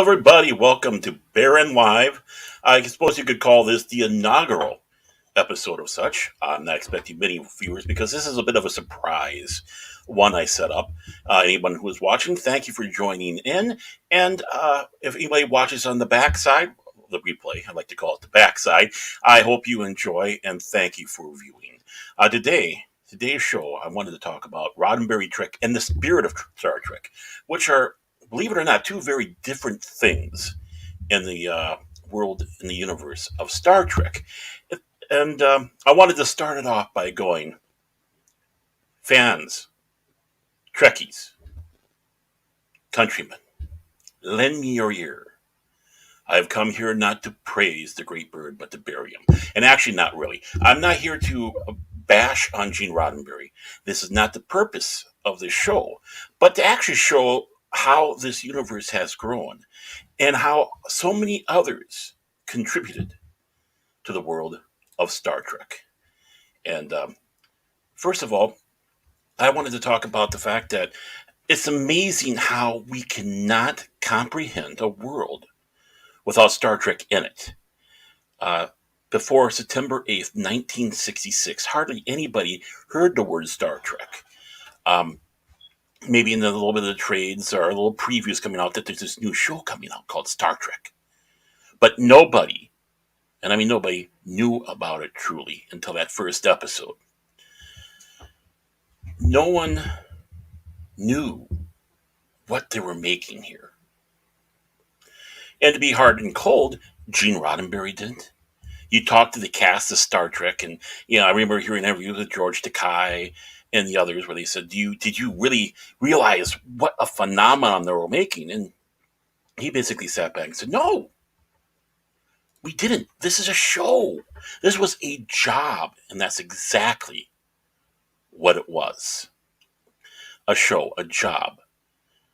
everybody. Welcome to Baron Live. I suppose you could call this the inaugural episode of such. I'm not expecting many viewers because this is a bit of a surprise one I set up. Anyone who is watching, thank you for joining in. And if anybody watches on the backside, the replay, I like to call it the backside, I hope you enjoy and thank you for viewing. Today's show, I wanted to talk about Roddenberry Trek and the spirit of Star Trek, which are, believe it or not, two very different things in the world, in the universe of Star Trek. And I wanted to start it off by going, fans, Trekkies, countrymen, lend me your ear. I have come here not to praise the great bird, but to bury him. And actually, not really. I'm not here to bash on Gene Roddenberry. This is not the purpose of this show, but to actually show how this universe has grown and how so many others contributed to the world of Star Trek. And first of all, I wanted to talk about the fact that it's amazing how we cannot comprehend a world without Star Trek in it. Before September 8th, 1966, hardly anybody heard the word Star Trek. Maybe in a little bit of the trades or a little previews coming out that there's this new show coming out called Star Trek. But nobody, and I mean nobody, knew about it truly until that first episode. No one knew what they were making here. And to be hard and cold, Gene Roddenberry didn't. You talk to the cast of Star Trek, and I remember hearing interviews with George Takei and the others where they said, did you really realize what a phenomenon they were making? And he basically sat back and said, no, we didn't. This is a show. This was a job, and that's exactly what it was. A show, a job.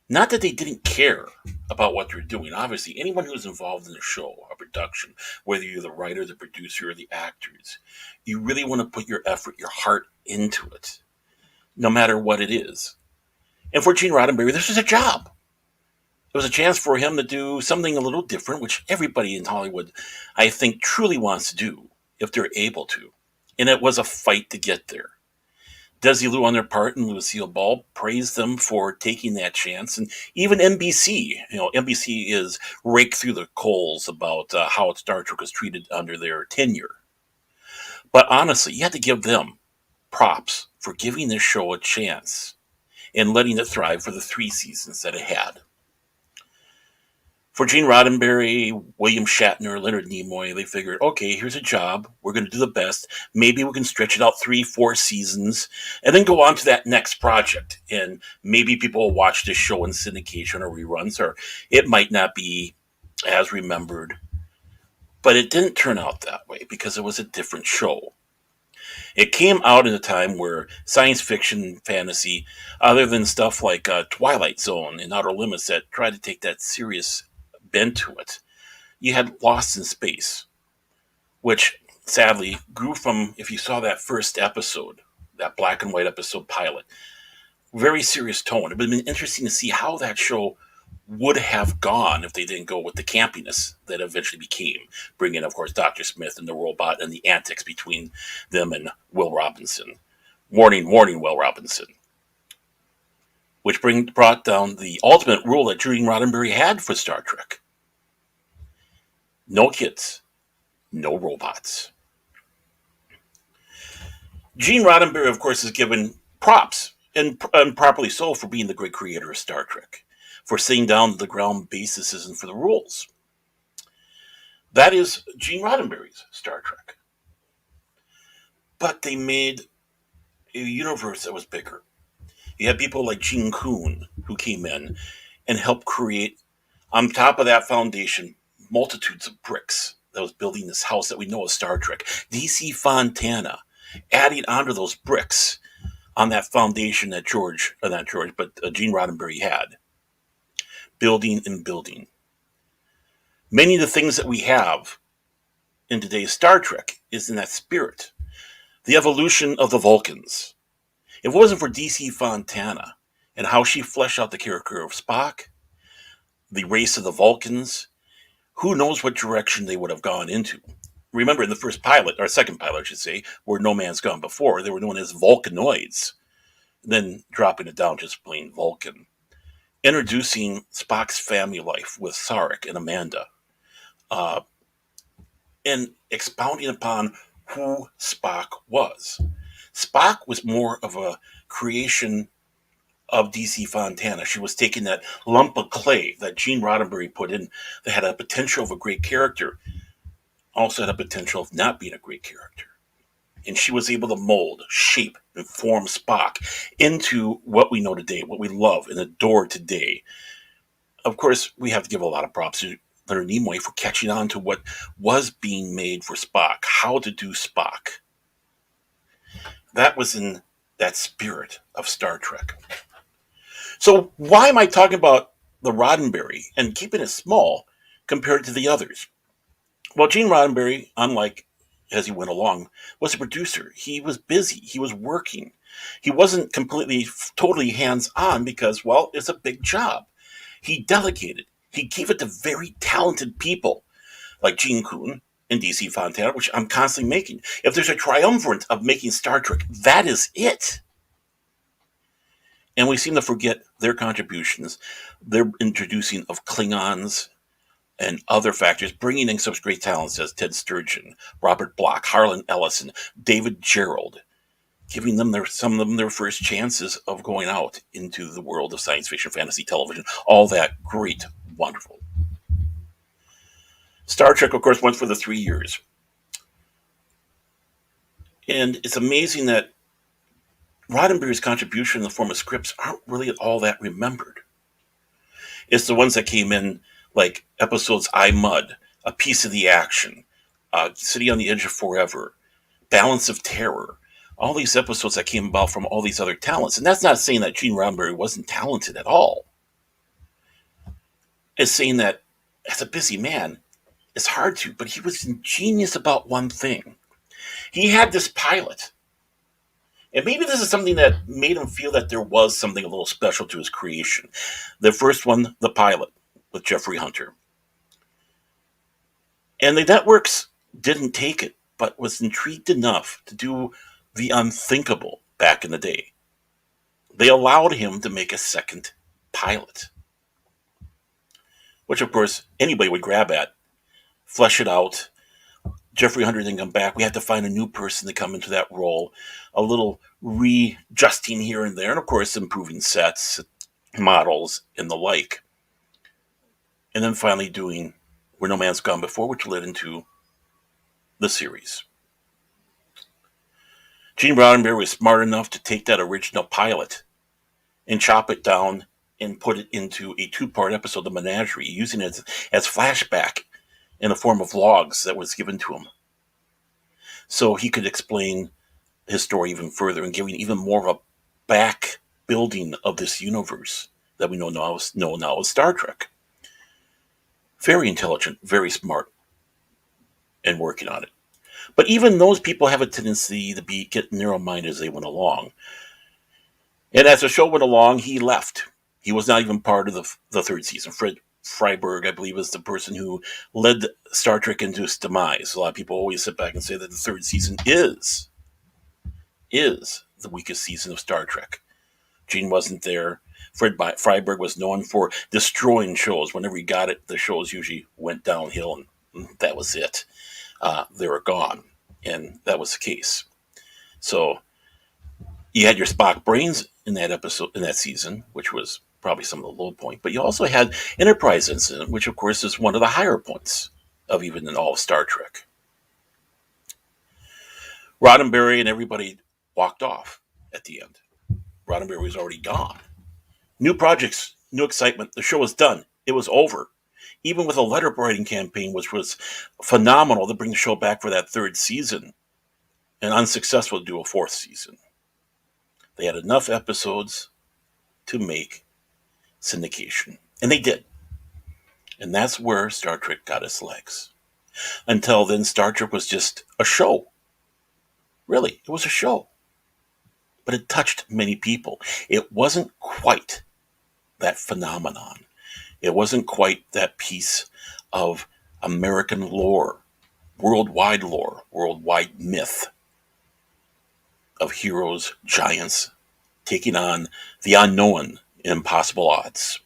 Not that they didn't care about what they're doing. Obviously, anyone who's involved in a show, a production, whether you're the writer, the producer, or the actors, you really want to put your effort, your heart into it, no matter what it is. And for Gene Roddenberry, this was a job. It was a chance for him to do something a little different, which everybody in Hollywood, I think, truly wants to do if they're able to. And it was a fight to get there. Desilu on their part and Lucille Ball praised them for taking that chance. And even NBC, NBC is raked through the coals about how Star Trek was treated under their tenure. But honestly, you had to give them props for giving this show a chance and letting it thrive for the 3 seasons that it had. For Gene Roddenberry, William Shatner, Leonard Nimoy, they figured, okay, here's a job. We're going to do the best. Maybe we can stretch it out 3-4 seasons and then go on to that next project. And maybe people will watch this show in syndication or reruns, or it might not be as remembered. But it didn't turn out that way because it was a different show. It came out in a time where science fiction, fantasy, other than stuff like Twilight Zone and Outer Limits that tried to take that serious bent to it, you had Lost in Space, which sadly grew from, if you saw that first episode, that black and white episode pilot, very serious tone. It would have been interesting to see how that show would have gone if they didn't go with the campiness that eventually became, bringing, of course, Dr. Smith and the robot and the antics between them and Will Robinson. Warning, warning, Will Robinson. Which brought down the ultimate rule that Gene Roddenberry had for Star Trek. No kids, no robots. Gene Roddenberry, of course, is given props, and properly so, for being the great creator of Star Trek, for sitting down the ground basis and for the rules. That is Gene Roddenberry's Star Trek. But they made a universe that was bigger. You had people like Gene Kuhn who came in and helped create, on top of that foundation, multitudes of bricks that was building this house that we know as Star Trek. DC Fontana adding onto those bricks on that foundation that Gene Roddenberry had. Building and building. Many of the things that we have in today's Star Trek is in that spirit. The evolution of the Vulcans. If it wasn't for DC Fontana and how she fleshed out the character of Spock, the race of the Vulcans, who knows what direction they would have gone into. Remember, in the first pilot, or second pilot, I should say, where No Man's Gone before, they were known as Vulcanoids. Then dropping it down just plain Vulcan. Introducing Spock's family life with Sarek and Amanda, uh, and expounding upon who Spock was. Spock was more of a creation of DC Fontana. She was taking that lump of clay that Gene Roddenberry put in that had a potential of a great character, also had a potential of not being a great character. And she was able to mold, shape, and form Spock into what we know today, what we love and adore today. Of course, we have to give a lot of props to Leonard Nimoy for catching on to what was being made for Spock, how to do Spock. That was in that spirit of Star Trek. So why am I talking about the Roddenberry and keeping it small compared to the others? Well, Gene Roddenberry, unlike as he went along, was a producer. He was busy. He was working. He wasn't completely, totally hands on because, well, it's a big job. He delegated. He gave it to very talented people like Gene Kuhn and DC Fontana, which I'm constantly making. If there's a triumvirate of making Star Trek, that is it. And we seem to forget their contributions, their introducing of Klingons and other factors, bringing in such great talents as Ted Sturgeon, Robert Bloch, Harlan Ellison, David Gerrold, giving them some of them their first chances of going out into the world of science fiction, fantasy, television, all that great, wonderful. Star Trek, of course, went for the 3 years. And it's amazing that Roddenberry's contribution in the form of scripts aren't really all that remembered. It's the ones that came in, like episodes I Mud, A Piece of the Action, City on the Edge of Forever, Balance of Terror, all these episodes that came about from all these other talents. And that's not saying that Gene Roddenberry wasn't talented at all. It's saying that as a busy man, it's hard to, but he was ingenious about one thing. He had this pilot. And maybe this is something that made him feel that there was something a little special to his creation. The first one, the pilot, with Jeffrey Hunter. And the networks didn't take it, but was intrigued enough to do the unthinkable back in the day. They allowed him to make a second pilot, which of course anybody would grab at, flesh it out. Jeffrey Hunter didn't come back. We had to find a new person to come into that role, a little readjusting here and there, and of course improving sets, models, and the like. And then finally doing Where No Man's Gone Before, which led into the series. Gene Roddenberry was smart enough to take that original pilot and chop it down and put it into a 2-part episode of Menagerie, using it as flashback in the form of logs that was given to him. So he could explain his story even further and giving even more of a back building of this universe that we know now as Star Trek. Very intelligent, very smart, and working on it. But even those people have a tendency to get narrow-minded as they went along. And as the show went along, he left. He was not even part of the third season. Fred Freiberg, I believe, is the person who led Star Trek into its demise. A lot of people always sit back and say that the third season is the weakest season of Star Trek. Gene wasn't there. Fred Freiberg was known for destroying shows. Whenever he got it, the shows usually went downhill, and that was it. They were gone, and that was the case. So you had your Spock brains in that episode, in that season, which was probably some of the low point. But you also had Enterprise incident, which of course is one of the higher points of even in all of Star Trek. Roddenberry and everybody walked off at the end. Roddenberry was already gone. New projects, new excitement. The show was done. It was over. Even with a letter writing campaign, which was phenomenal to bring the show back for that third season, and unsuccessful to do a fourth season. They had enough episodes to make syndication. And they did. And that's where Star Trek got its legs. Until then, Star Trek was just a show. Really, it was a show. But it touched many people. It wasn't quite that phenomenon. It wasn't quite that piece of American lore, worldwide myth of heroes, giants, taking on the unknown and impossible odds.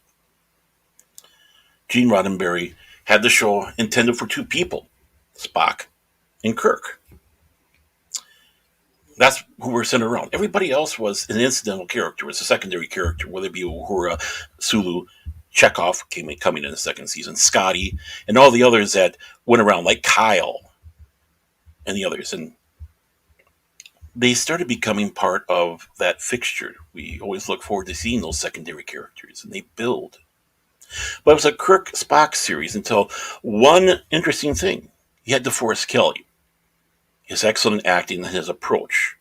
Gene Roddenberry had the show intended for two people, Spock and Kirk. That's who we're centered around. Everybody else was an incidental character, was a secondary character, whether it be Uhura, Sulu, Chekhov coming in the second season, Scotty, and all the others that went around, like Kyle and the others. And they started becoming part of that fixture. We always look forward to seeing those secondary characters, and they build. But it was a Kirk Spock series until one interesting thing. You had DeForest Kelley, his excellent acting and his approach,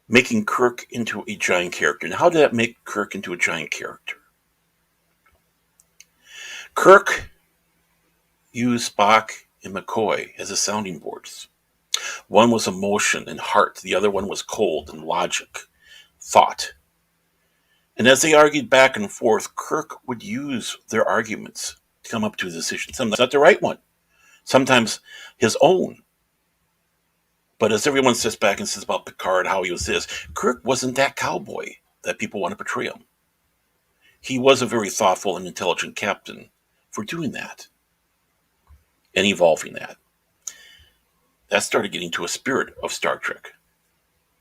making Kirk into a giant character. And how did that make Kirk into a giant character? Kirk used Spock and McCoy as his sounding boards. One was emotion and heart, the other one was cold and logic, thought. And as they argued back and forth, Kirk would use their arguments to come up to a decision. Sometimes not the right one, sometimes his own. But as everyone sits back and says about Picard, how he was this, Kirk wasn't that cowboy that people want to portray him. He was a very thoughtful and intelligent captain for doing that and evolving that. That started getting to a spirit of Star Trek,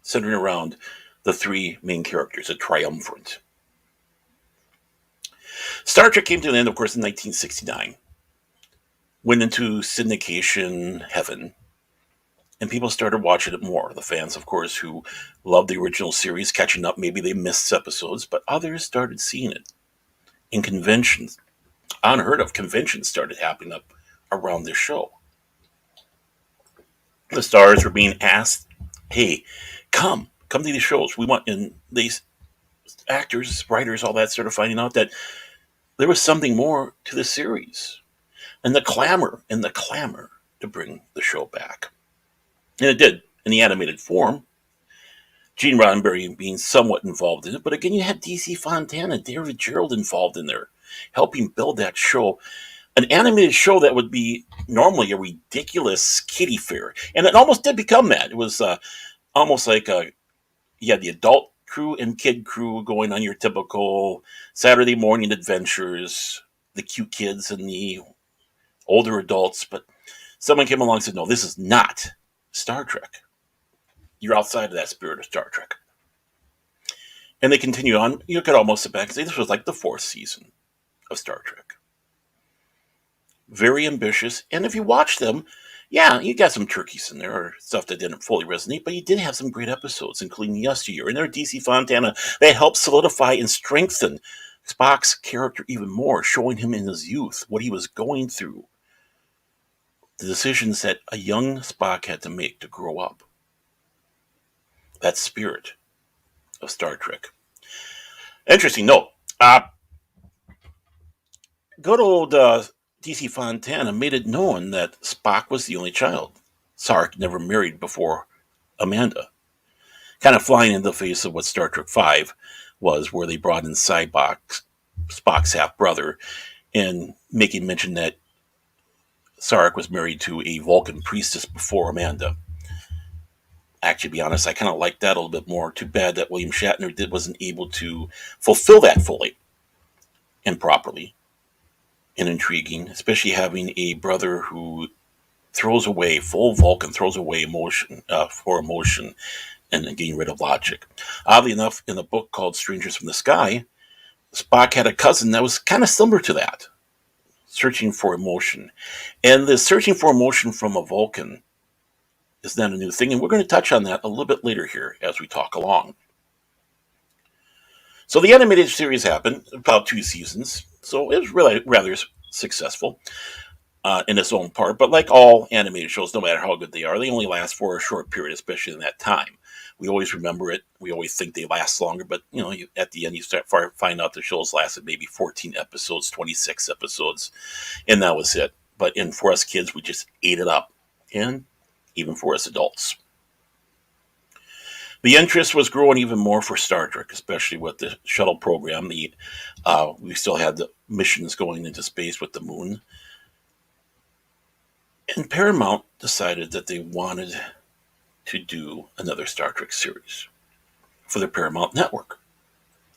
centering around the three main characters, a triumvirate. Star Trek came to an end, of course, in 1969. Went into syndication heaven, and people started watching it more. The fans, of course, who loved the original series, catching up, maybe they missed episodes, but others started seeing it in conventions. Unheard of conventions started happening up around this show. The stars were being asked, hey, come to these shows. We want, and these actors, writers, all that started finding out that there was something more to the series. And the clamor to bring the show back. And it did, in the animated form. Gene Roddenberry being somewhat involved in it. But again, you had DC Fontana, David Gerald involved in there, helping build that show. An animated show that would be normally a ridiculous kiddie fair. And it almost did become that. It was almost like you had the adult crew and kid crew going on your typical Saturday morning adventures, the cute kids and the older adults. But someone came along and said, no, this is not Star Trek. You're outside of that spirit of Star Trek. And they continue on. You could almost sit back and say this was like the fourth season of Star Trek. Very ambitious. And if you watch them, yeah, you got some turkeys in there or stuff that didn't fully resonate, but you did have some great episodes, including Yesteryear. And there, DC Fontana, they helped solidify and strengthen Spock's character even more, showing him in his youth what he was going through, the decisions that a young Spock had to make to grow up. That spirit of Star Trek. Interesting note. Good old DC Fontana made it known that Spock was the only child. Sark never married before Amanda. Kind of flying in the face of what Star Trek V was, where they brought in Spock's half-brother, and making mention that Sark was married to a Vulcan priestess before Amanda. Actually, to be honest, I kind of like that a little bit more. Too bad that William Shatner wasn't able to fulfill that fully and properly and intriguing, especially having a brother who throws away, full Vulcan, throws away emotion for emotion and getting rid of logic. Oddly enough, in a book called Strangers from the Sky, Spock had a cousin that was kind of similar to that, searching for emotion. And the searching for emotion from a Vulcan is not a new thing, and we're going to touch on that a little bit later here as we talk along. So the animated series happened, about 2 seasons, so it was really rather successful in its own part. But like all animated shows, no matter how good they are, they only last for a short period, especially in that time. We always remember it. We always think they last longer, but at the end you start find out the shows lasted maybe 14 episodes, 26 episodes, and that was it. But for us kids, we just ate it up, and even for us adults. The interest was growing even more for Star Trek, especially with the shuttle program. We still had the missions going into space with the moon, and Paramount decided that they wanted to do another Star Trek series for the Paramount Network.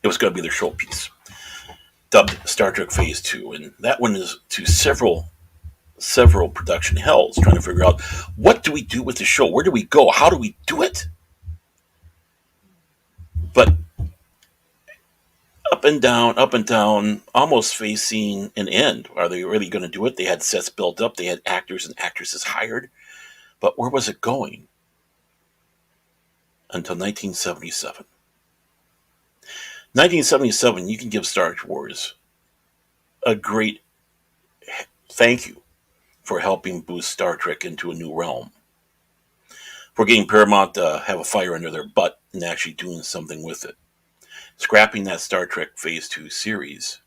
It was going to be their showpiece, dubbed Star Trek Phase 2, and that one is to several production hells trying to figure out what do we do with the show? Where do we go? How do we do it? But up and down, almost facing an end. Are they really going to do it? They had sets built up, they had actors and actresses hired, but where was it going? Until 1977. 1977, you can give Star Wars a great thank you for helping boost Star Trek into a new realm. For getting Paramount to have a fire under their butt and actually doing something with it. Scrapping that Star Trek Phase 2 series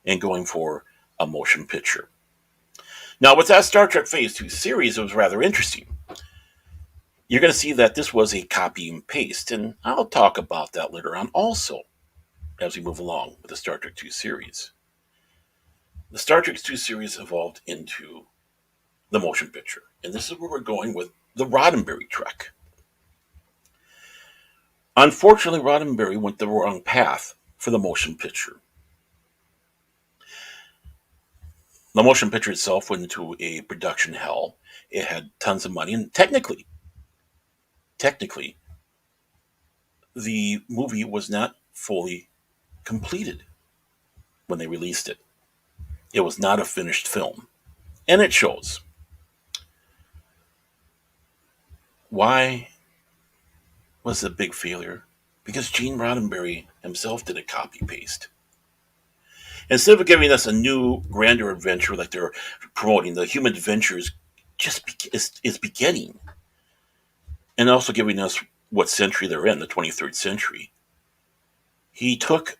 and going for a motion picture. Now, with that Star Trek Phase 2 series, it was rather interesting. You're going to see that this was a copy and paste, and I'll talk about that later on also as we move along with the Star Trek 2 series. The Star Trek 2 series evolved into the motion picture, and this is where we're going with the Roddenberry Trek. Unfortunately, Roddenberry went the wrong path for the motion picture. The motion picture itself went into a production hell. It had tons of money, and technically, the movie was not fully completed when they released it. It was not a finished film, and it shows. Why was it a big failure? Because Gene Roddenberry himself did a copy paste. Instead of giving us a new, grander adventure like they're promoting, the human adventure is beginning, and also giving us what century they're in, the 23rd century. He took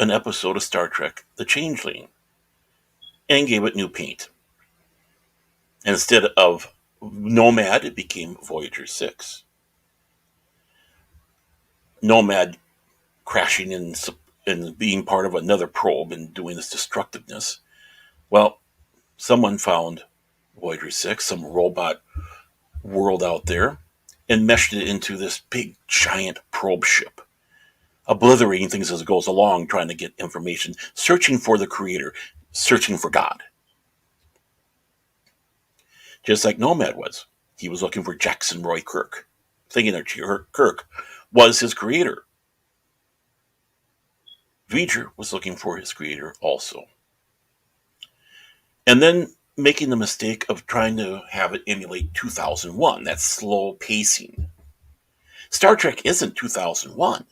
an episode of Star Trek, The Changeling, and gave it new paint. Instead of Nomad, it became Voyager 6. Nomad crashing and being part of another probe and doing this destructiveness. Well, someone found Voyager 6, some robot world out there, and meshed it into this big, giant probe ship, obliterating things as it goes along, trying to get information, searching for the creator, searching for God. Just like Nomad was. He was looking for Jackson Roy Kirk, thinking that Kirk was his creator. V'ger was looking for his creator also. And then making the mistake of trying to have it emulate 2001, that slow pacing. Star Trek isn't 2001.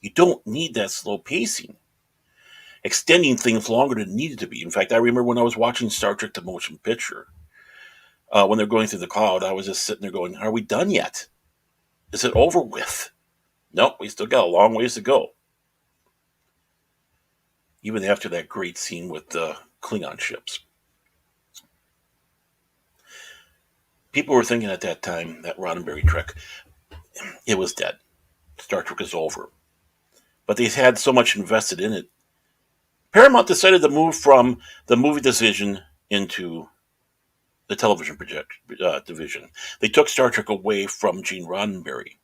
You don't need that slow pacing. Extending things longer than it needed to be. In fact, I remember when I was watching Star Trek the Motion Picture, when they're going through the cloud, I was just sitting there going, are we done yet? Is it over with? Nope, we still got a long ways to go. Even after that great scene with the Klingon ships. People were thinking at that time that Roddenberry Trek, it was dead. Star Trek is over. But they had so much invested in it. Paramount decided to move from the movie division into the television division. They took Star Trek away from Gene Roddenberry.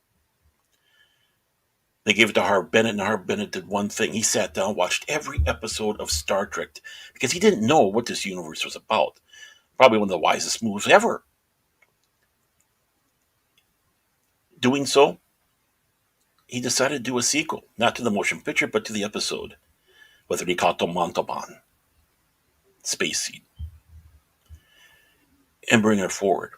They gave it to Harv Bennett, and Harv Bennett did one thing. He sat down, watched every episode of Star Trek, because he didn't know what this universe was about. Probably one of the wisest moves ever. Doing so, he decided to do a sequel, not to the motion picture, but to the episode, with Ricardo Montalban, Space Seed, and bring it forward.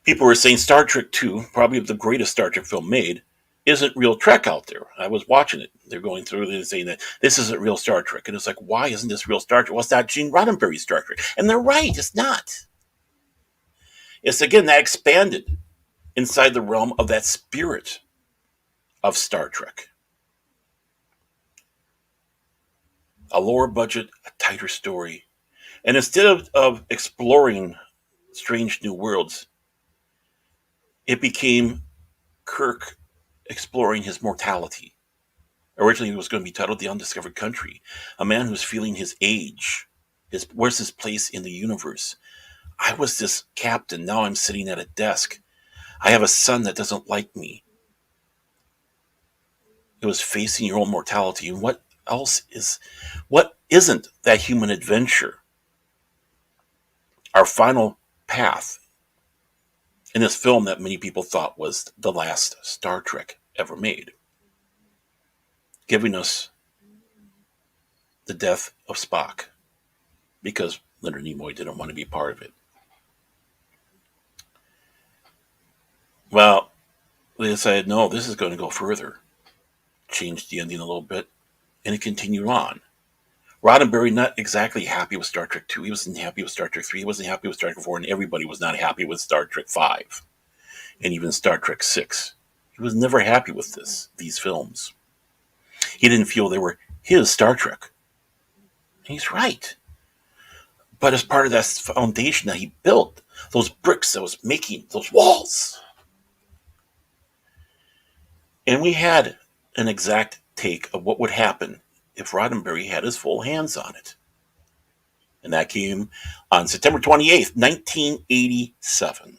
People were saying Star Trek 2, probably the greatest Star Trek film made, isn't real Trek out there. I was watching it. They're going through it and saying that this isn't real Star Trek. And it's like, why isn't this real Star Trek? Well, it's not Gene Roddenberry's Star Trek. And they're right, it's not. It's, again, that expanded inside the realm of that spirit of Star Trek. A lower budget, a tighter story. And instead of exploring strange new worlds, it became Kirk exploring his mortality. Originally, it was going to be titled The Undiscovered Country. A man who's feeling his age. Where's his place in the universe? I was this captain. Now I'm sitting at a desk. I have a son that doesn't like me. It was facing your own mortality. And what isn't that human adventure? Our final path in this film that many people thought was the last Star Trek ever made, giving us the death of Spock because Leonard Nimoy didn't want to be part of it. Well, they decided, no, this is going to go further. Changed the ending a little bit, and it continued on. Roddenberry not exactly happy with Star Trek 2. He wasn't happy with Star Trek 3. He wasn't happy with Star Trek 4, and everybody was not happy with Star Trek 5 and even Star Trek 6. He was never happy with these films. He didn't feel they were his Star Trek. And he's right. But as part of that foundation that he built, those bricks that was making those walls. And we had an exact take of what would happen if Roddenberry had his full hands on it. And that came on September 28th, 1987.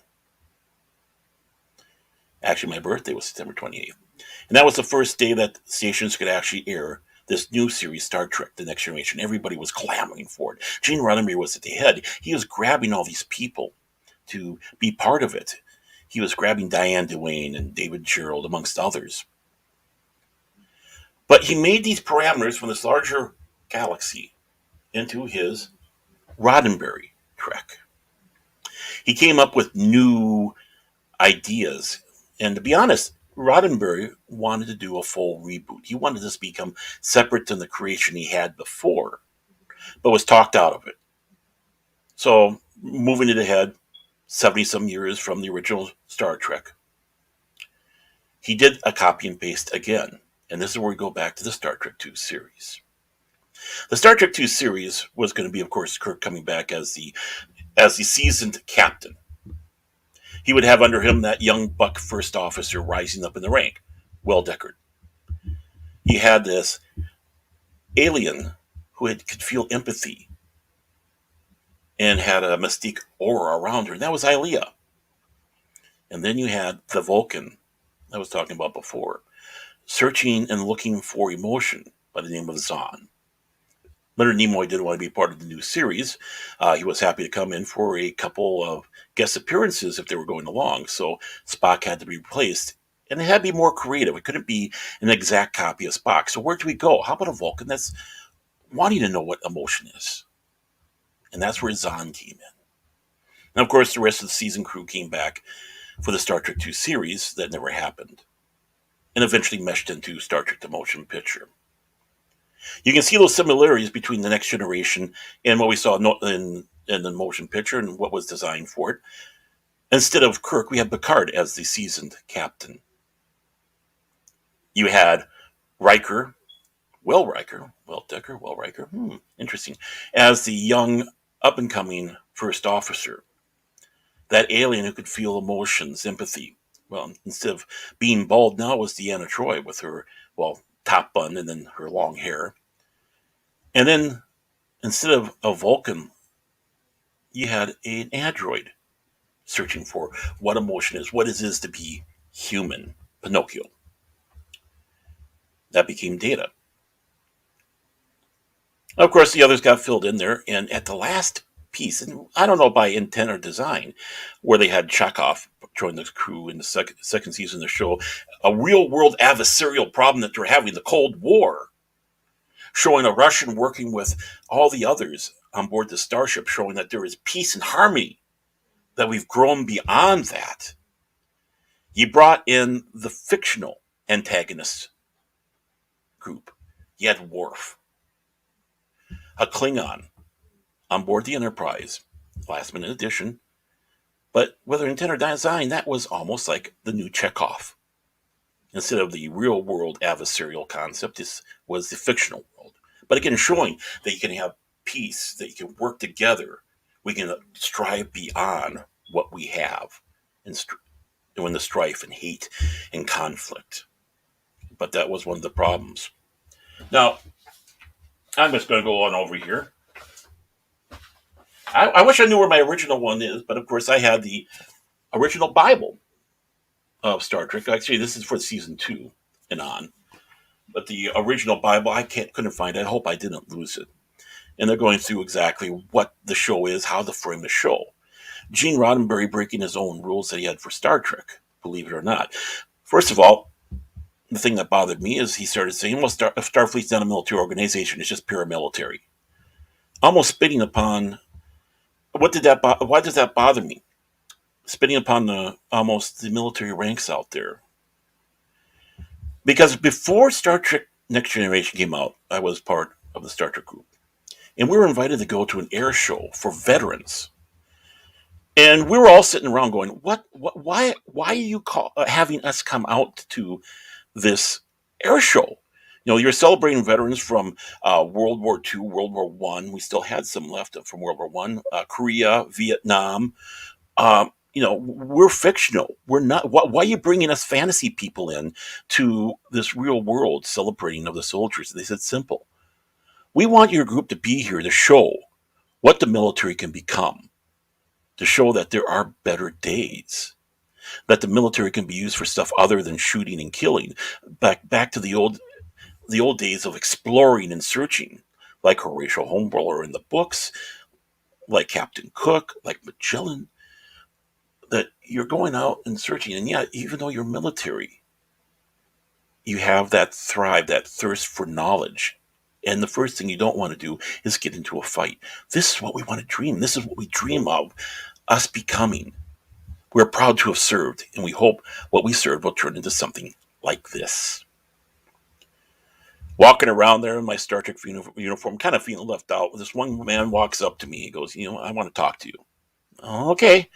Actually, my birthday was September 28th. And that was the first day that stations could actually air this new series, Star Trek, The Next Generation. Everybody was clamoring for it. Gene Roddenberry was at the head. He was grabbing all these people to be part of it. He was grabbing Diane Duane and David Gerrold, amongst others. But he made these parameters from this larger galaxy into his Roddenberry Trek. He came up with new ideas. And to be honest, Roddenberry wanted to do a full reboot. He wanted this to become separate than the creation he had before, but was talked out of it. So, moving it ahead, 70-some years from the original Star Trek, he did a copy and paste again. And this is where we go back to the Star Trek II series. The Star Trek II series was going to be, of course, Kirk coming back as the seasoned captain. He would have under him that young buck first officer rising up in the rank, well Deckard. He had this alien who could feel empathy and had a mystique aura around her, and that was Ilea. And then you had the Vulcan I was talking about before, searching and looking for emotion by the name of Zahn. Leonard Nimoy didn't want to be part of the new series. He was happy to come in for a couple of guest appearances if they were going along. So Spock had to be replaced. And it had to be more creative. It couldn't be an exact copy of Spock. So where do we go? How about a Vulcan that's wanting to know what emotion is? And that's where Zahn came in. And of course, the rest of the season crew came back for the Star Trek II series. That never happened. And eventually meshed into Star Trek The Motion Picture. You can see those similarities between The Next Generation and what we saw in the motion picture and what was designed for it. Instead of Kirk, we had Picard as the seasoned captain. You had Riker, interesting, as the young, up-and-coming first officer. That alien who could feel emotions, empathy. Well, instead of being bald now, was Deanna Troi with her, top bun and then her long hair. And then instead of a Vulcan, you had an android searching for what emotion is, what it is to be human. Pinocchio. That became Data. Of course, the others got filled in there, and at the last piece, and I don't know by intent or design, where they had Chekhov join the crew in the second season of the show, a real-world adversarial problem that they're having, the Cold War, showing a Russian working with all the others on board the starship, showing that there is peace and harmony, that we've grown beyond that. You brought in the fictional antagonist group. You had Worf, a Klingon, on board the Enterprise, last minute addition. But whether intent or design, that was almost like the new Chekhov. Instead of the real world adversarial concept, this was the fictional world. But again, showing that you can have peace, that you can work together. We can strive beyond what we have and when the strife and hate and conflict. But that was one of the problems. Now, I'm just going to go on over here. I wish I knew where my original one is, but of course I had the original Bible of Star Trek. Actually, this is for season 2 and on. But the original Bible, couldn't find it. I hope I didn't lose it. And they're going through exactly what the show is, how to frame the show. Gene Roddenberry breaking his own rules that he had for Star Trek, believe it or not. First of all, the thing that bothered me is he started saying, well, Starfleet's not a military organization, it's just paramilitary. Almost spitting upon, why does that bother me? Spitting upon the military ranks out there. Because before Star Trek Next Generation came out, I was part of the Star Trek group. And we were invited to go to an air show for veterans. And we were all sitting around going, why are you having us come out to this air show? You're celebrating veterans from World War II, World War One. We still had some left from World War One, Korea, Vietnam. We're fictional. We're not. Why are you bringing us fantasy people in to this real world celebrating of the soldiers? They said simple. We want your group to be here to show what the military can become, to show that there are better days, that the military can be used for stuff other than shooting and killing. Back to the old days of exploring and searching, like Horatio Hornblower in the books, like Captain Cook, like Magellan. That you're going out and searching, and yeah, even though you're military, you have that thrive, that thirst for knowledge. And the first thing you don't want to do is get into a fight. This is what we want to dream. This is what we dream of, us becoming. We're proud to have served, and we hope what we served will turn into something like this. Walking around there in my Star Trek uniform, kind of feeling left out. This one man walks up to me. He goes, I want to talk to you. Oh, okay.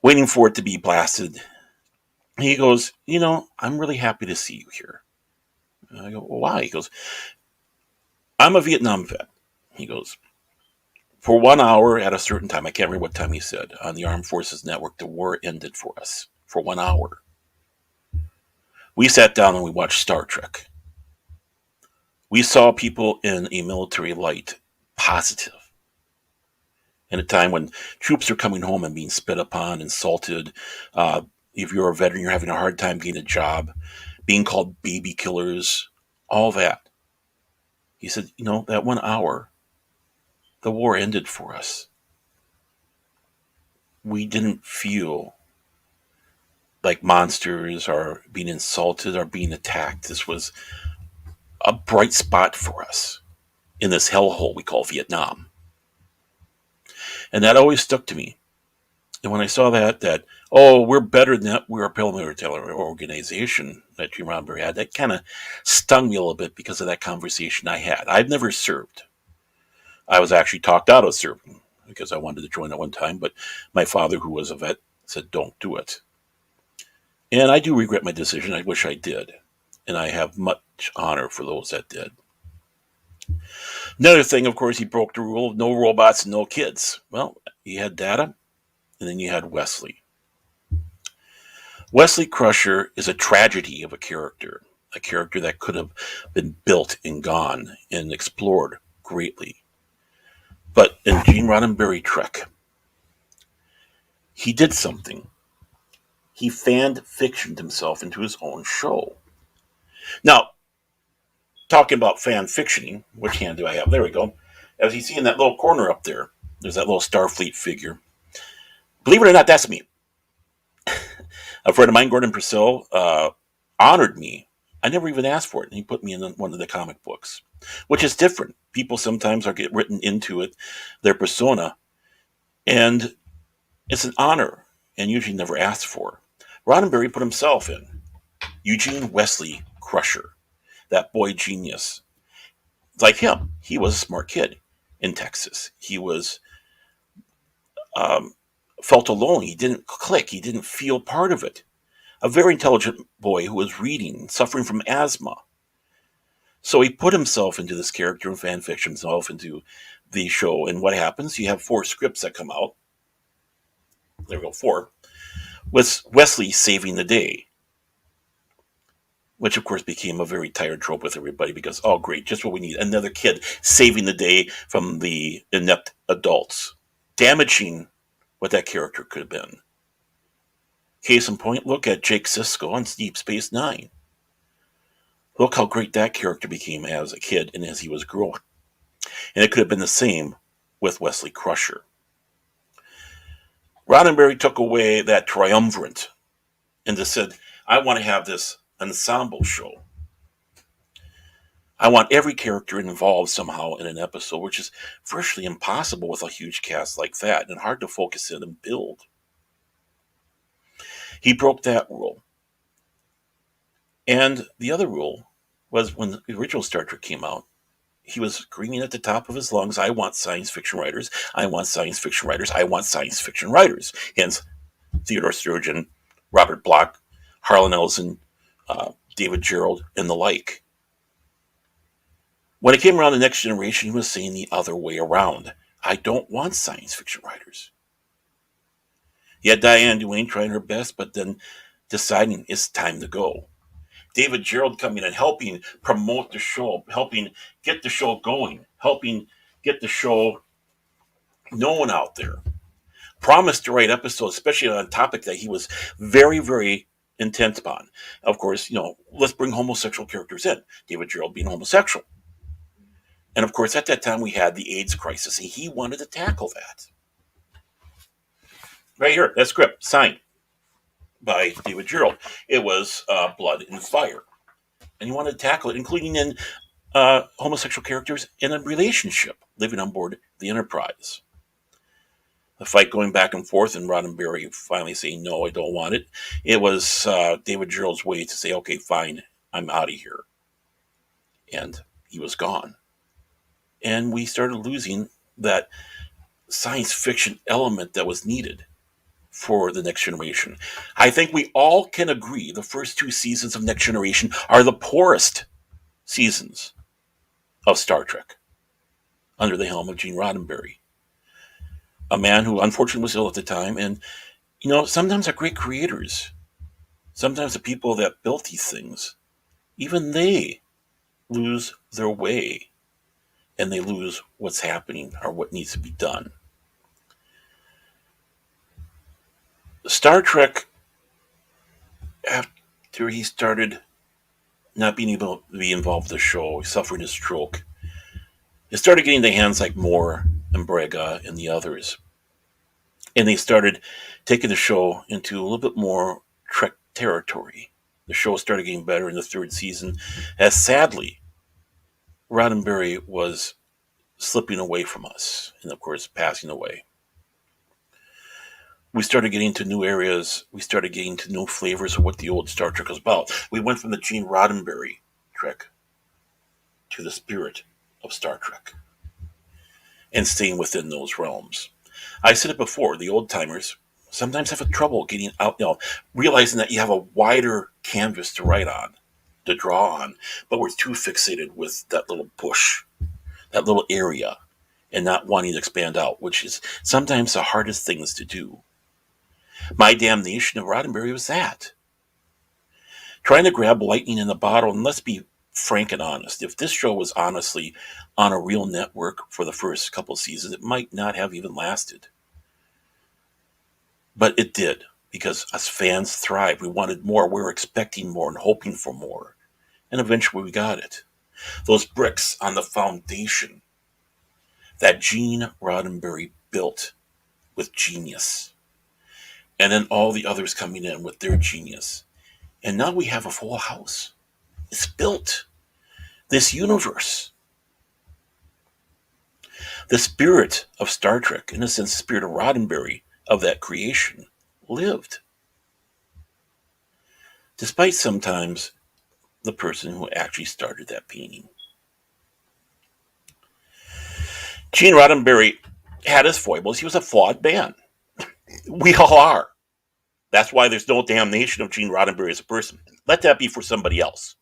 Waiting for it to be blasted. He goes, I'm really happy to see you here. I go, well, why? He goes, I'm a Vietnam vet. He goes, for 1 hour at a certain time, I can't remember what time he said, on the Armed Forces Network, the war ended for us for 1 hour. We sat down and we watched Star Trek. We saw people in a military light, positive. In a time when troops are coming home and being spit upon, insulted. If you're a veteran, you're having a hard time getting a job, being called baby killers, all that. He said, that 1 hour, the war ended for us. We didn't feel like monsters or being insulted or being attacked. This was a bright spot for us in this hellhole we call Vietnam. And that always stuck to me. And when I saw that, we're better than that, we're a paramilitary organization that Gene Roddenberry had, that kind of stung me a little bit because of that conversation I had. I've never served. I was actually talked out of serving because I wanted to join at one time, but my father, who was a vet, said, don't do it. And I do regret my decision. I wish I did. And I have much honor for those that did. Another thing, of course, he broke the rule of no robots and no kids. Well, he had Data, and then you had Wesley. Wesley Crusher is a tragedy of a character that could have been built and gone and explored greatly. But in Gene Roddenberry Trek, he did something. He fan-fictioned himself into his own show. Now, talking about fan-fictioning, which hand do I have? There we go. As you see in that little corner up there, there's that little Starfleet figure. Believe it or not, that's me. A friend of mine, Gordon Purcell, honored me. I never even asked for it, and he put me in one of the comic books, which is different. People sometimes get written into it, their persona, and it's an honor, and usually never asked for. Roddenberry put himself in. Eugene Wesley Crusher, that boy genius. Like him, he was a smart kid in Texas. He was felt alone. He didn't click. He didn't feel part of it. A very intelligent boy who was reading, suffering from asthma. So he put himself into this character and fan fiction himself into the show. And what happens? You have 4 scripts that come out. There we go, 4. with Wesley saving the day, which of course became a very tired trope with everybody because, oh, great, just what we need, another kid saving the day from the inept adults, damaging what that character could have been. Case in point, look at Jake Sisko on Deep Space Nine. Look how great that character became as a kid and as he was growing. And it could have been the same with Wesley Crusher. Roddenberry took away that triumvirate and just said, I want to have this ensemble show. I want every character involved somehow in an episode, which is virtually impossible with a huge cast like that and hard to focus in and build. He broke that rule. And the other rule was when the original Star Trek came out, he was screaming at the top of his lungs, I want science fiction writers, I want science fiction writers, I want science fiction writers. Hence, Theodore Sturgeon, Robert Bloch, Harlan Ellison, David Gerrold, and the like. When it came around the Next Generation, he was saying the other way around. I don't want science fiction writers. You had Diane Duane trying her best, but then deciding it's time to go. David Gerrold coming and helping promote the show, helping get the show going, helping get the show known out there. Promised to write episodes, especially on a topic that he was very, very intent upon. Of course, let's bring homosexual characters in. David Gerrold being homosexual. And of course, at that time, we had the AIDS crisis, and he wanted to tackle that. Right here, that script, signed by David Gerrold. It was Blood and Fire. And he wanted to tackle it, including in homosexual characters in a relationship living on board the Enterprise. The fight going back and forth, and Roddenberry finally saying, no, I don't want it. It was David Gerrold's way to say, okay, fine, I'm out of here. And he was gone. And we started losing that science fiction element that was needed for the Next Generation. I think we all can agree the first two seasons of Next Generation are the poorest seasons of Star Trek under the helm of Gene Roddenberry, a man who unfortunately was ill at the time. And, sometimes our great creators, sometimes the people that built these things, even they lose their way and they lose what's happening or what needs to be done. Star Trek, after he started not being able to be involved with the show, suffering a stroke, it started getting the hands like Moore and Braga and the others. And they started taking the show into a little bit more Trek territory. The show started getting better in the third season, as sadly, Roddenberry was slipping away from us and, of course, passing away. We started getting to new areas. We started getting to new flavors of what the old Star Trek was about. We went from the Gene Roddenberry Trek to the spirit of Star Trek and staying within those realms. I said it before, the old timers sometimes have trouble getting out, realizing that you have a wider canvas to write on, to draw on, but we're too fixated with that little bush, that little area, and not wanting to expand out, which is sometimes the hardest things to do. My damnation of Roddenberry was that. Trying to grab lightning in the bottle, and let's be frank and honest, if this show was honestly on a real network for the first couple seasons, it might not have even lasted. But it did, because us fans thrived. We wanted more. We were expecting more and hoping for more. And eventually we got it. Those bricks on the foundation that Gene Roddenberry built with genius. And then all the others coming in with their genius. And now we have a full house. It's built. This universe. The spirit of Star Trek, in a sense, the spirit of Roddenberry, of that creation, lived. Despite sometimes the person who actually started that painting. Gene Roddenberry had his foibles. He was a flawed man. We all are. That's why there's no damnation of Gene Roddenberry as a person. Let that be for somebody else.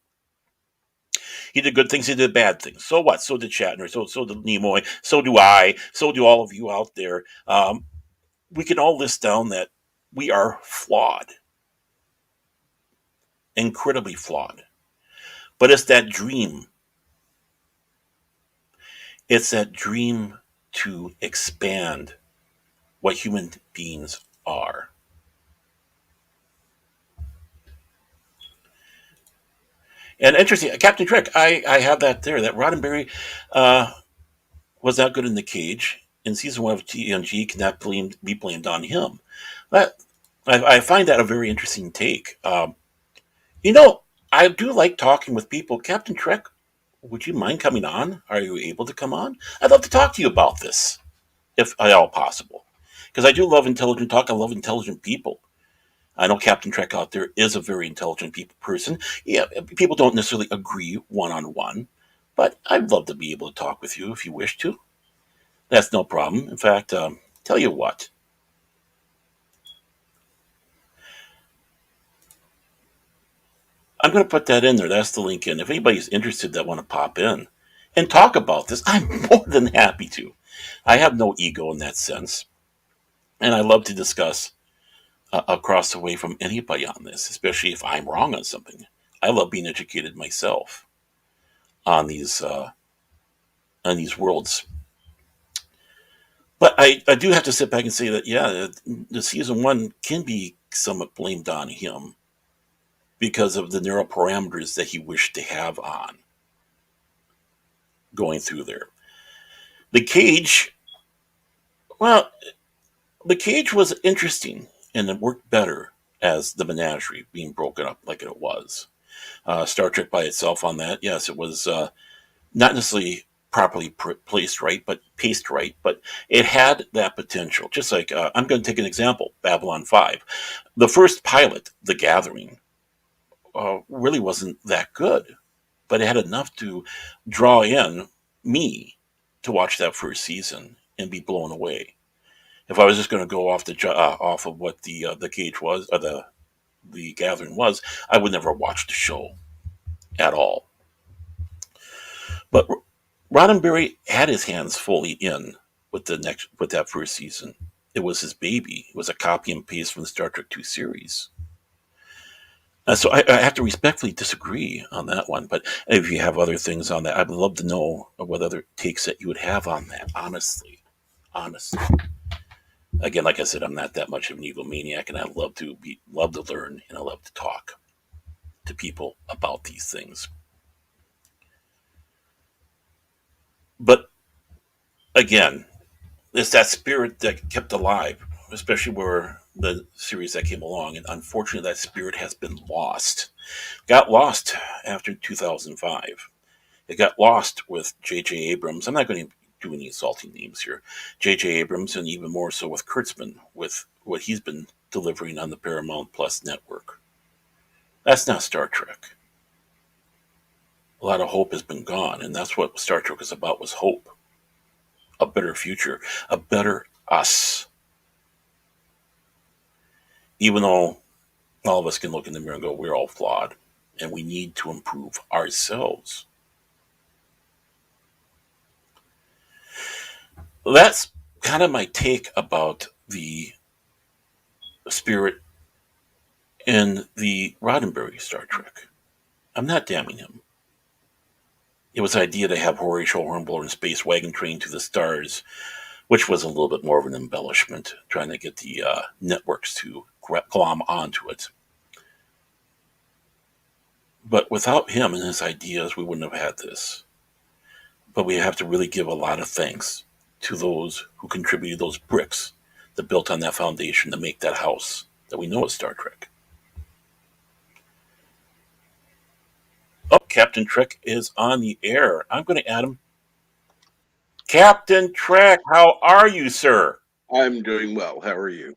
He did good things, he did bad things. So what? So did Shatner, so did Nimoy, so do I, so do all of you out there. We can all list down that We are flawed, incredibly flawed. But it's that dream. It's that dream to expand what human beings are. And interesting, Captain Trick, I have that there. That Roddenberry uh, was not good in the cage. In season one of TNG cannot be blamed on him. That I find that a very interesting take. You know, I do like talking with people. Captain Trek, would you mind coming on? Are you able to come on? I'd love to talk to you about this, if at all possible. Because I do love intelligent talk. I love intelligent people. I know Captain Trek out there is a very intelligent person. Yeah, people don't necessarily agree one on one, but I'd love to be able to talk with you if you wish to. That's no problem. In fact, tell you what, I'm going to put that in there. That's the link in. If anybody's interested that want to pop in and talk about this, I'm more than happy to. I have no ego in that sense, and I love to discuss across the way from anybody on this, especially if I'm wrong on something. I love being educated myself on these worlds. But I do have to sit back and say that yeah, the season one can be somewhat blamed on him because of the narrow parameters that he wished to have on going through there. The cage, well, the cage was interesting and it worked better as the menagerie being broken up like it was. Star Trek by itself on that, yes, it was not necessarily properly placed right, but paced right, but it had that potential. Just like I'm going to take an example, Babylon 5. The first pilot, The Gathering, really wasn't that good, but it had enough to draw in me to watch that first season and be blown away. If I was just going to go off off of what the cage was, or the Gathering was, I would never watch the show at all. But Roddenberry had his hands fully in with that first season. It was his baby. It was a copy and paste from the Star Trek II series. So I have to respectfully disagree on that one. But if you have other things on that, I'd love to know what other takes that you would have on that. Honestly. Again, like I said, I'm not that much of an egomaniac, and I love to learn, and I love to talk to people about these things. But again, it's that spirit that kept alive, especially where the series that came along, and unfortunately, that spirit has been lost. Got lost after 2005. It got lost with J.J. Abrams. I'm not going to do any insulting names here. J.J. Abrams, and even more so with Kurtzman, with what he's been delivering on the Paramount Plus network. That's not Star Trek. A lot of hope has been gone, and that's what Star Trek is about, was hope. A better future, a better us. Even though all of us can look in the mirror and go, we're all flawed, and we need to improve ourselves. That's kind of my take about the spirit in the Roddenberry Star Trek. I'm not damning him. It was the idea to have Horatio Hornblower and Space Wagon Train to the Stars, which was a little bit more of an embellishment, trying to get the networks to glom onto it. But without him and his ideas, we wouldn't have had this. But we have to really give a lot of thanks to those who contributed those bricks that built on that foundation to make that house that we know as Star Trek. Oh, Captain Trek is on the air. I'm going to add him. Captain Trek, how are you, sir? I'm doing well. How are you?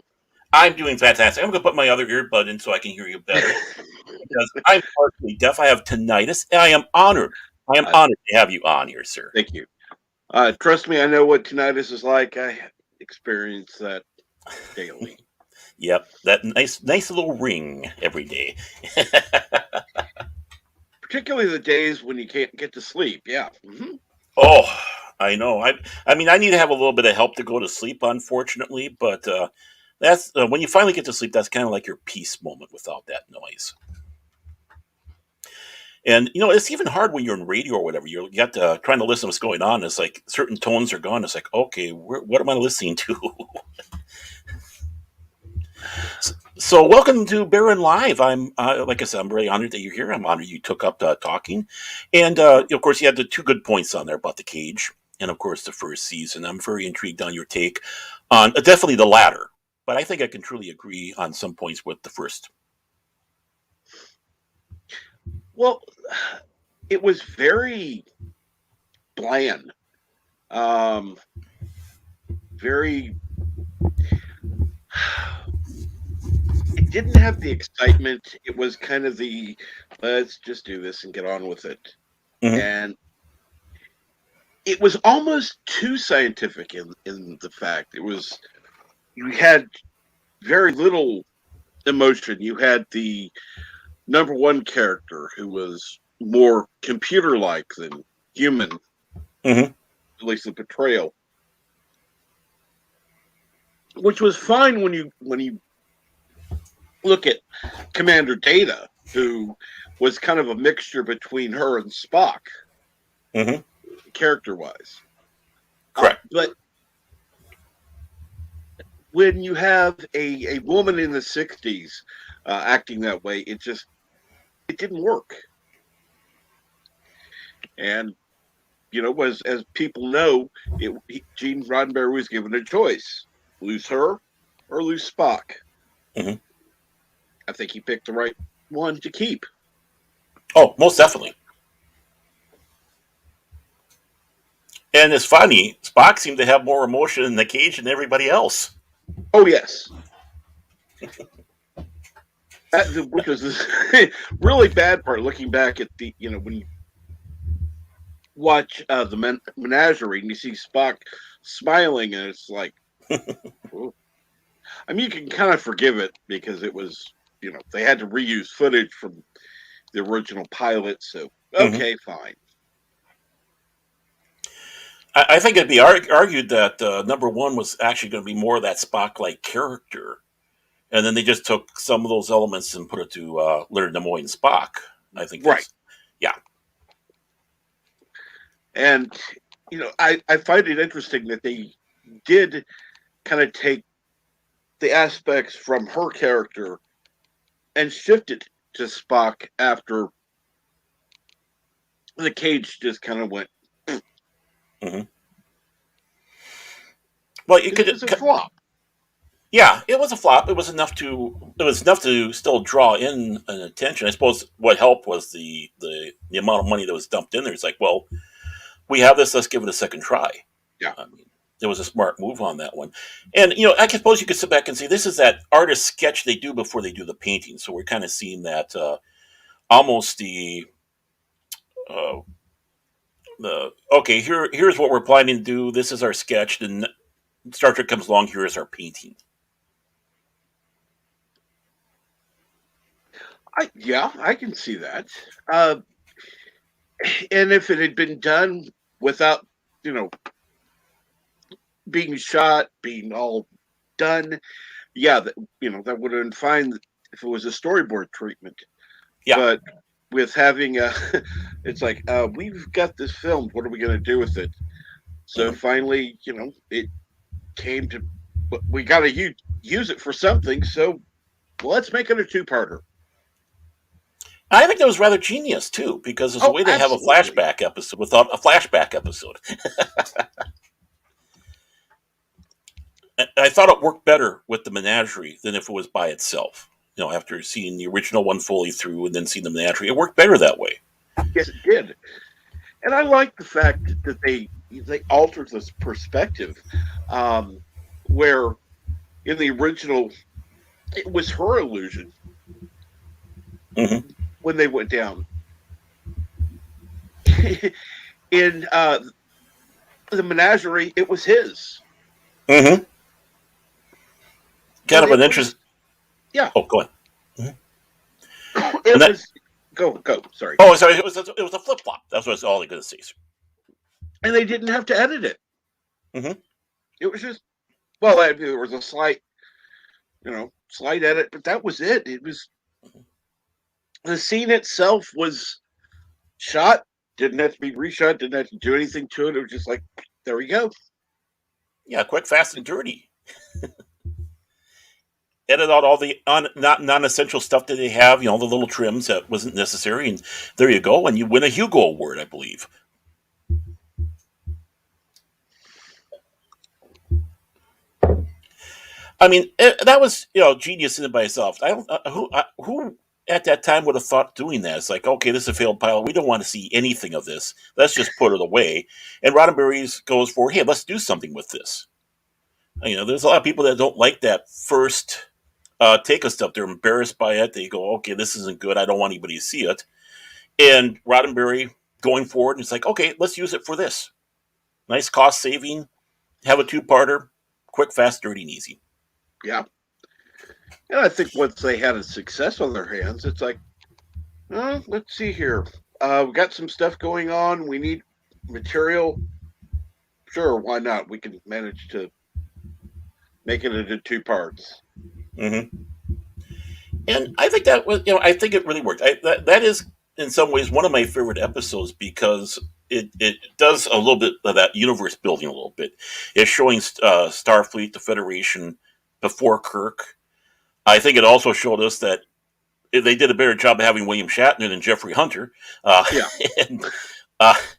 I'm doing fantastic. I'm going to put my other earbud in so I can hear you better because I'm partially deaf. I have tinnitus, and I am honored. I am honored to have you on here, sir. Thank you. Trust me, I know what tinnitus is like. I experience that daily. Yep, that nice little ring every day. Particularly the days when you can't get to sleep. Yeah. Mm-hmm. Oh, I know. I mean, I need to have a little bit of help to go to sleep, unfortunately, but That's when you finally get to sleep. That's kind of like your peace moment without that noise. And it's even hard when you're in radio or whatever. You got to trying to listen to what's going on. It's like certain tones are gone. It's like, okay, what am I listening to? So, welcome to Baron Live. I'm, like I said, I'm really honored that you're here. I'm honored you took up talking, and of course, you had the two good points on there about the cage, and of course, the first season. I'm very intrigued on your take on definitely the latter, but I think I can truly agree on some points with the first. Well, it was very bland. Very. It didn't have the excitement. It was kind of the let's just do this and get on with it. Mm-hmm. And it was almost too scientific in the fact you had very little emotion. You had the number one character who was more computer like than human, Mm-hmm. at least the portrayal. Which was fine when you look at Commander Data, who was kind of a mixture between her and Spock, Mm-hmm. character wise. Correct. But when you have a woman in the 60s acting that way, it didn't work. And as people know, Gene Roddenberry was given a choice: lose her or lose Spock. Mm-hmm. I think he picked the right one to keep. Oh, most definitely. And it's funny, Spock seemed to have more emotion in the cage than everybody else. Oh yes, which was this really bad part. Looking back at the when you watch the menagerie and you see Spock smiling, and it's like, oh. I mean, you can kind of forgive it because it was they had to reuse footage from the original pilot, so Mm-hmm. okay, fine. I think it'd be argued that number one was actually going to be more of that Spock-like character, and then they just took some of those elements and put it to Leonard Nimoy and Spock. I think Right. that's yeah. And I find it interesting that they did kind of take the aspects from her character and shift it to Spock after the cage just kind of went. Mm-hmm. Well, it It was a flop. Yeah, it was a flop. It was enough to still draw in an attention. I suppose what helped was the amount of money that was dumped in there. It's like, well, we have this. Let's give it a second try. Yeah. I mean, it was a smart move on that one. And I suppose you could sit back and say this is that artist sketch they do before they do the painting. So we're kind of seeing that almost uh, the okay. Here's what we're planning to do. This is our sketch. Then Star Trek comes along. Here is our painting. I can see that. And if it had been done without, being shot, being all done, yeah, that would have been fine if it was a storyboard treatment. Yeah. But with having it's like we've got this filmed. What are we going to do with it? So finally, it came to we got to use it for something. So let's make it a two-parter. I think that was rather genius too, because there's a way to have a flashback episode without a flashback episode. I thought it worked better with the menagerie than if it was by itself. After seeing the original one fully through and then seeing the menagerie, it worked better that way. Yes, it did. And I like the fact that they altered this perspective, where in the original it was her illusion when they went down. In the menagerie, it was his. Mm-hmm. Kind of an interest. Yeah. Oh, go ahead. It was go. Sorry. Oh, sorry. It was a flip flop. That's what all they're going to see. And they didn't have to edit it. Mm-hmm. It was just there was a slight slight edit, but that was it. It was the scene itself was shot, didn't have to be reshot, didn't have to do anything to it. It was just like, there we go. Yeah, quick, fast, and dirty. Edit out all the not non-essential stuff that they have, the little trims that wasn't necessary, and there you go, and you win a Hugo Award, I believe. I mean, that was genius in and by itself. I don't who at that time would have thought doing that. It's like, okay, this is a failed pilot. We don't want to see anything of this. Let's just put it away. And Roddenberry goes for, hey, let's do something with this. There's a lot of people that don't like that first take of stuff. They're embarrassed by it. They go, okay, this isn't good. I don't want anybody to see it. And Roddenberry going forward, it's like, okay, let's use it for this. Nice cost saving. Have a two-parter. Quick, fast, dirty, and easy. Yeah. And I think once they had a success on their hands, it's like, let's see here. We've got some stuff going on. We need material. Sure, why not? We can manage to make it into two parts. Mm-hmm. And I think that was, I think it really worked. That is, in some ways, one of my favorite episodes because it does a little bit of that universe building a little bit. It's showing Starfleet, the Federation, before Kirk. I think it also showed us that they did a better job of having William Shatner than Jeffrey Hunter. Yeah. and,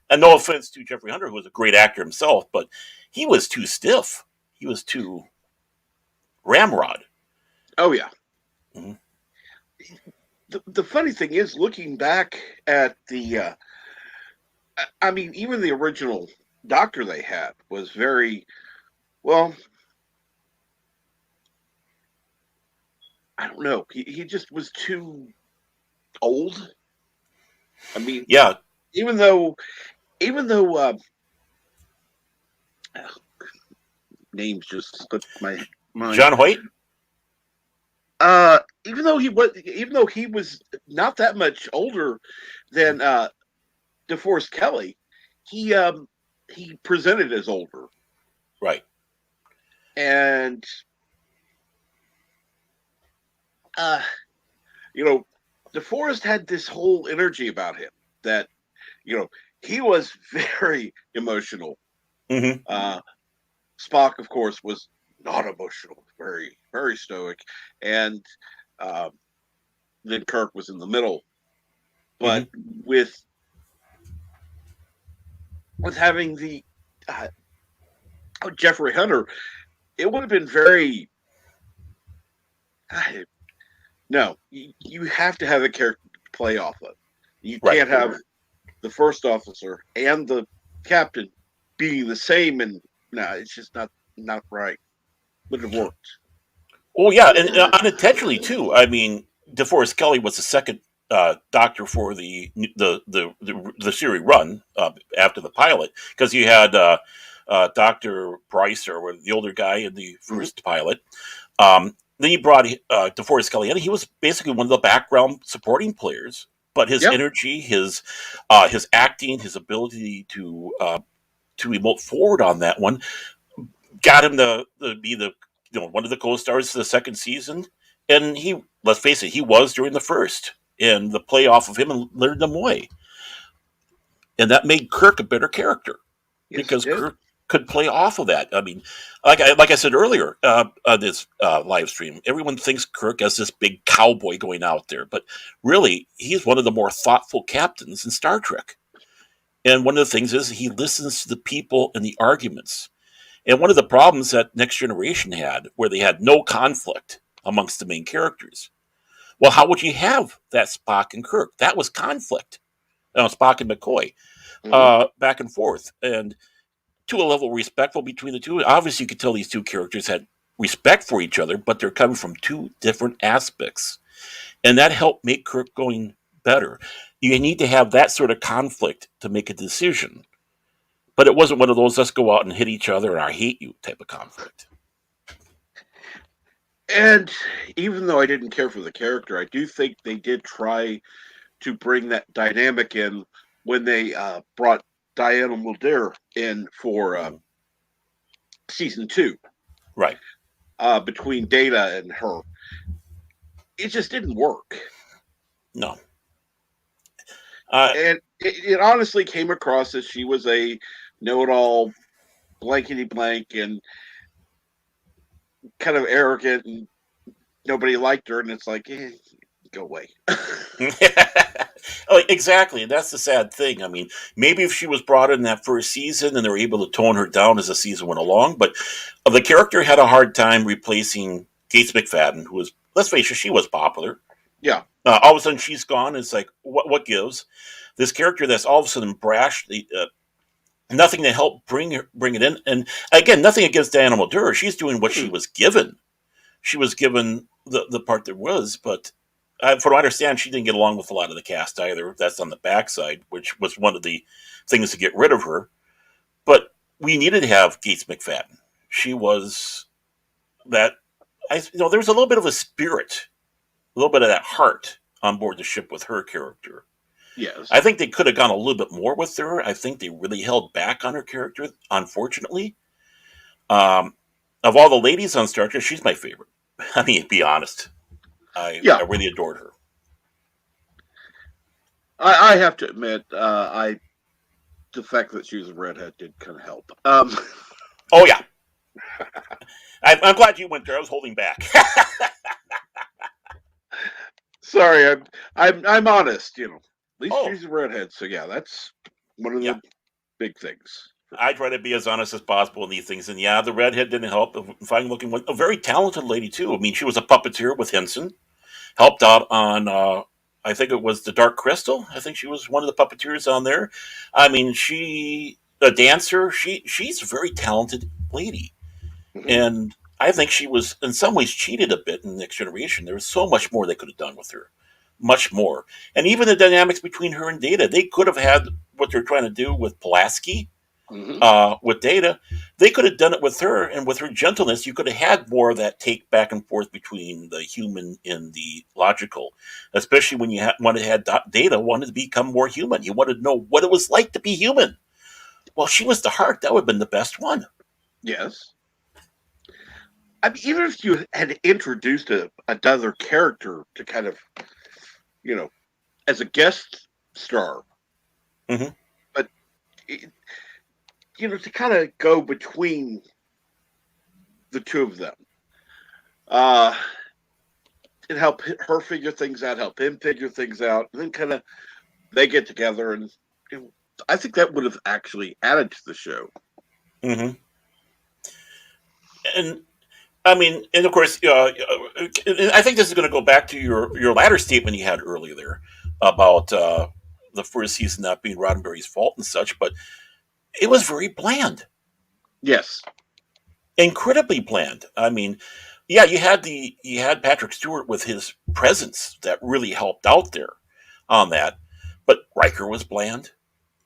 and no offense to Jeffrey Hunter, who was a great actor himself, but he was too stiff. He was too ramrod. Oh, yeah. Mm-hmm. The funny thing is, looking back at I mean, even the original Doctor they had was very, well, I don't know. He just was too old. I mean, Yeah. even though names just slipped my mind. John Hoyt? Even though he was not that much older than DeForest Kelly, he presented as older. Right. And DeForest had this whole energy about him that, he was very emotional. Mm-hmm. Spock, of course, was not emotional, very, very stoic. And then Kirk was in the middle. But with having the Jeffrey Hunter, it would have been very. No, you have to have a character to play off of. You can't have the first officer and the captain being the same, and no, it's just not right. Wouldn't have worked. Oh yeah, and unintentionally too. I mean, DeForest Kelly was the second doctor for the series run after the pilot because you had Doctor Bryce or the older guy in the first pilot. Then you brought DeForest Kelly in. He was basically one of the background supporting players, but his energy, his acting, his ability to emote forward on that one got him to be the one of the co-stars of the second season. And he, let's face it, he was during the first, and the play off of him and Leonard Nimoy, and that made Kirk a better character because Kirk could play off of that. I mean, like I said earlier, this live stream, everyone thinks Kirk as this big cowboy going out there, but really, he's one of the more thoughtful captains in Star Trek. And one of the things is he listens to the people and the arguments. And one of the problems that Next Generation had, where they had no conflict amongst the main characters. Well, how would you have that Spock and Kirk? That was conflict. Spock and McCoy, back and forth. And to a level respectful between the two. Obviously, you could tell these two characters had respect for each other, but they're coming from two different aspects. And that helped make Kirk going better. You need to have that sort of conflict to make a decision. But it wasn't one of those, let's go out and hit each other and I hate you type of conflict. And even though I didn't care for the character, I do think they did try to bring that dynamic in when they brought Diana Muldaur in for season 2. Right. between Data and her. It just didn't work, No. Uh, and it honestly came across as she was a know-it-all, blankety blank, and kind of arrogant, and nobody liked her. And it's like, go away. oh, exactly. And that's the sad thing. I mean, maybe if she was brought in that first season and they were able to tone her down as the season went along, but the character had a hard time replacing Gates McFadden, who was, let's face it, she was popular. Yeah. All of a sudden she's gone. It's like, what gives? This character that's all of a sudden brash, nothing to help bring it in. And again, nothing against Diana Muldaur. She's doing what she Mm-mm. was given. She was given the part there was, but from what I understand, she didn't get along with a lot of the cast either. That's on the backside, which was one of the things to get rid of her. But we needed to have Gates McFadden. She was that. There was a little bit of a spirit, a little bit of that heart on board the ship with her character. I Yes. think they could have gone a little bit more with her. I think they really held back on her character, unfortunately. Um, of all the ladies on Star Trek, she's my favorite. I mean, to be honest, I Yeah. really adored her. I have to admit, I the fact that she was a redhead did kind of help. Oh yeah, I'm glad you went there. I was holding back. Sorry, I'm honest. At least oh she's a redhead, so yeah, that's one of yeah, the big things. I try to be as honest as possible in these things, and yeah, the redhead didn't help. Fine looking one, a very talented lady too. I mean, she was a puppeteer with Henson. Helped out on I think it was the Dark Crystal. I think she was one of the puppeteers on there. I mean, she a dancer. She's a very talented lady, Hmm. and I think she was in some ways cheated a bit in Next Generation. There was so much more they could have done with her, much more, and even the dynamics between her and Data. They could have had what they're trying to do with Pulaski Hmm. with Data. They could have done it with her, and with her gentleness, you could have had more of that take back and forth between the human and the logical. Especially when you wanted to have Data wanted to become more human. You wanted to know what it was like to be human. Well, she was the heart. That would have been the best one. Yes. I mean, even if you had introduced another character to kind of, you know, as a guest star, Hmm. but it, to kind of go between the two of them, uh, and help her figure things out, help him figure things out, and then kind of they get together, and you know, I think that would have actually added to the show. Hmm. And I mean, and of course, I think this is going to go back to your latter statement you had earlier there about the first season not being Roddenberry's fault and such, but it was very bland, Yes. incredibly bland. I mean, yeah, you had Patrick Stewart with his presence that really helped out there on that, but Riker was bland.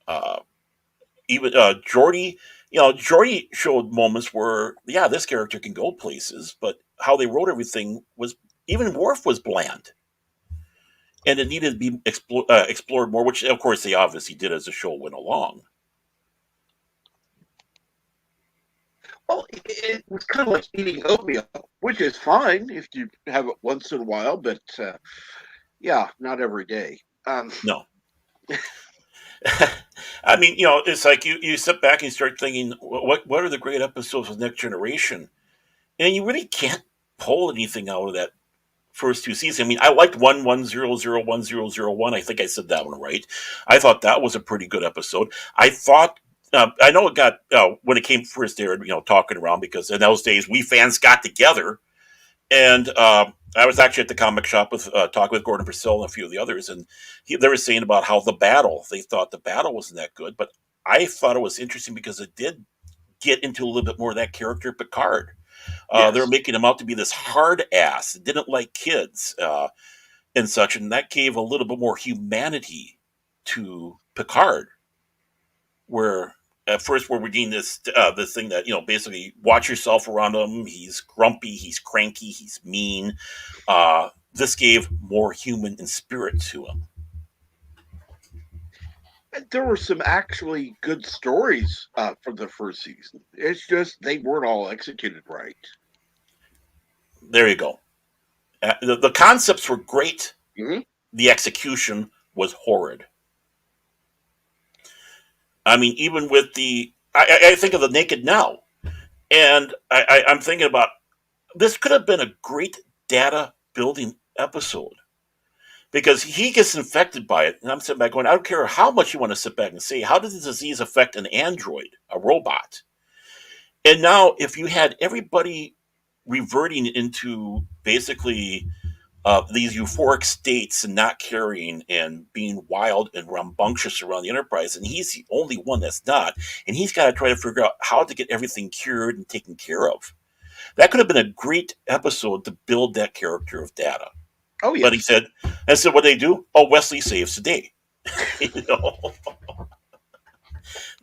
Uh, even Jordy, Jordy showed moments where yeah, this character can go places, but how they wrote everything was even Worf was bland, and it needed to be explored more, which of course they obviously did as the show went along. Well, it was kind of like eating oatmeal, which is fine if you have it once in a while, but yeah, not every day. No. I mean, it's like you sit back and you start thinking, what are the great episodes of Next Generation? And you really can't pull anything out of that first two seasons. I mean, I liked 110010001. I think I said that one right. I thought that was a pretty good episode. I thought. I know it got when it came first aired, talking around because in those days we fans got together, and I was actually at the comic shop with talking with Gordon Purcell and a few of the others, and they were saying about how they thought the battle wasn't that good, but I thought it was interesting because it did get into a little bit more of that character Picard. They were Yes. making him out to be this hard ass, didn't like kids and such, and that gave a little bit more humanity to Picard. Where at first we're reading this thing that basically watch yourself around him. He's grumpy, he's cranky, he's mean. This gave more human and spirit to him. There were some actually good stories from the first season. It's just they weren't all executed right. There you go. The concepts were great. Hmm. The execution was horrid. I mean, even with I think of the Naked Now, and I'm thinking about this could have been a great data building episode because he gets infected by it, and I'm sitting back going, I don't care how much you want to sit back and say, how did the disease affect an android, a robot? And now, if you had everybody reverting into basically these euphoric states and not caring and being wild and rambunctious around the Enterprise, and he's the only one that's not, and he's got to try to figure out how to get everything cured and taken care of. That could have been a great episode to build that character of Data. Oh But he yes. said, I said, what they do? Oh, Wesley saves the day. you know,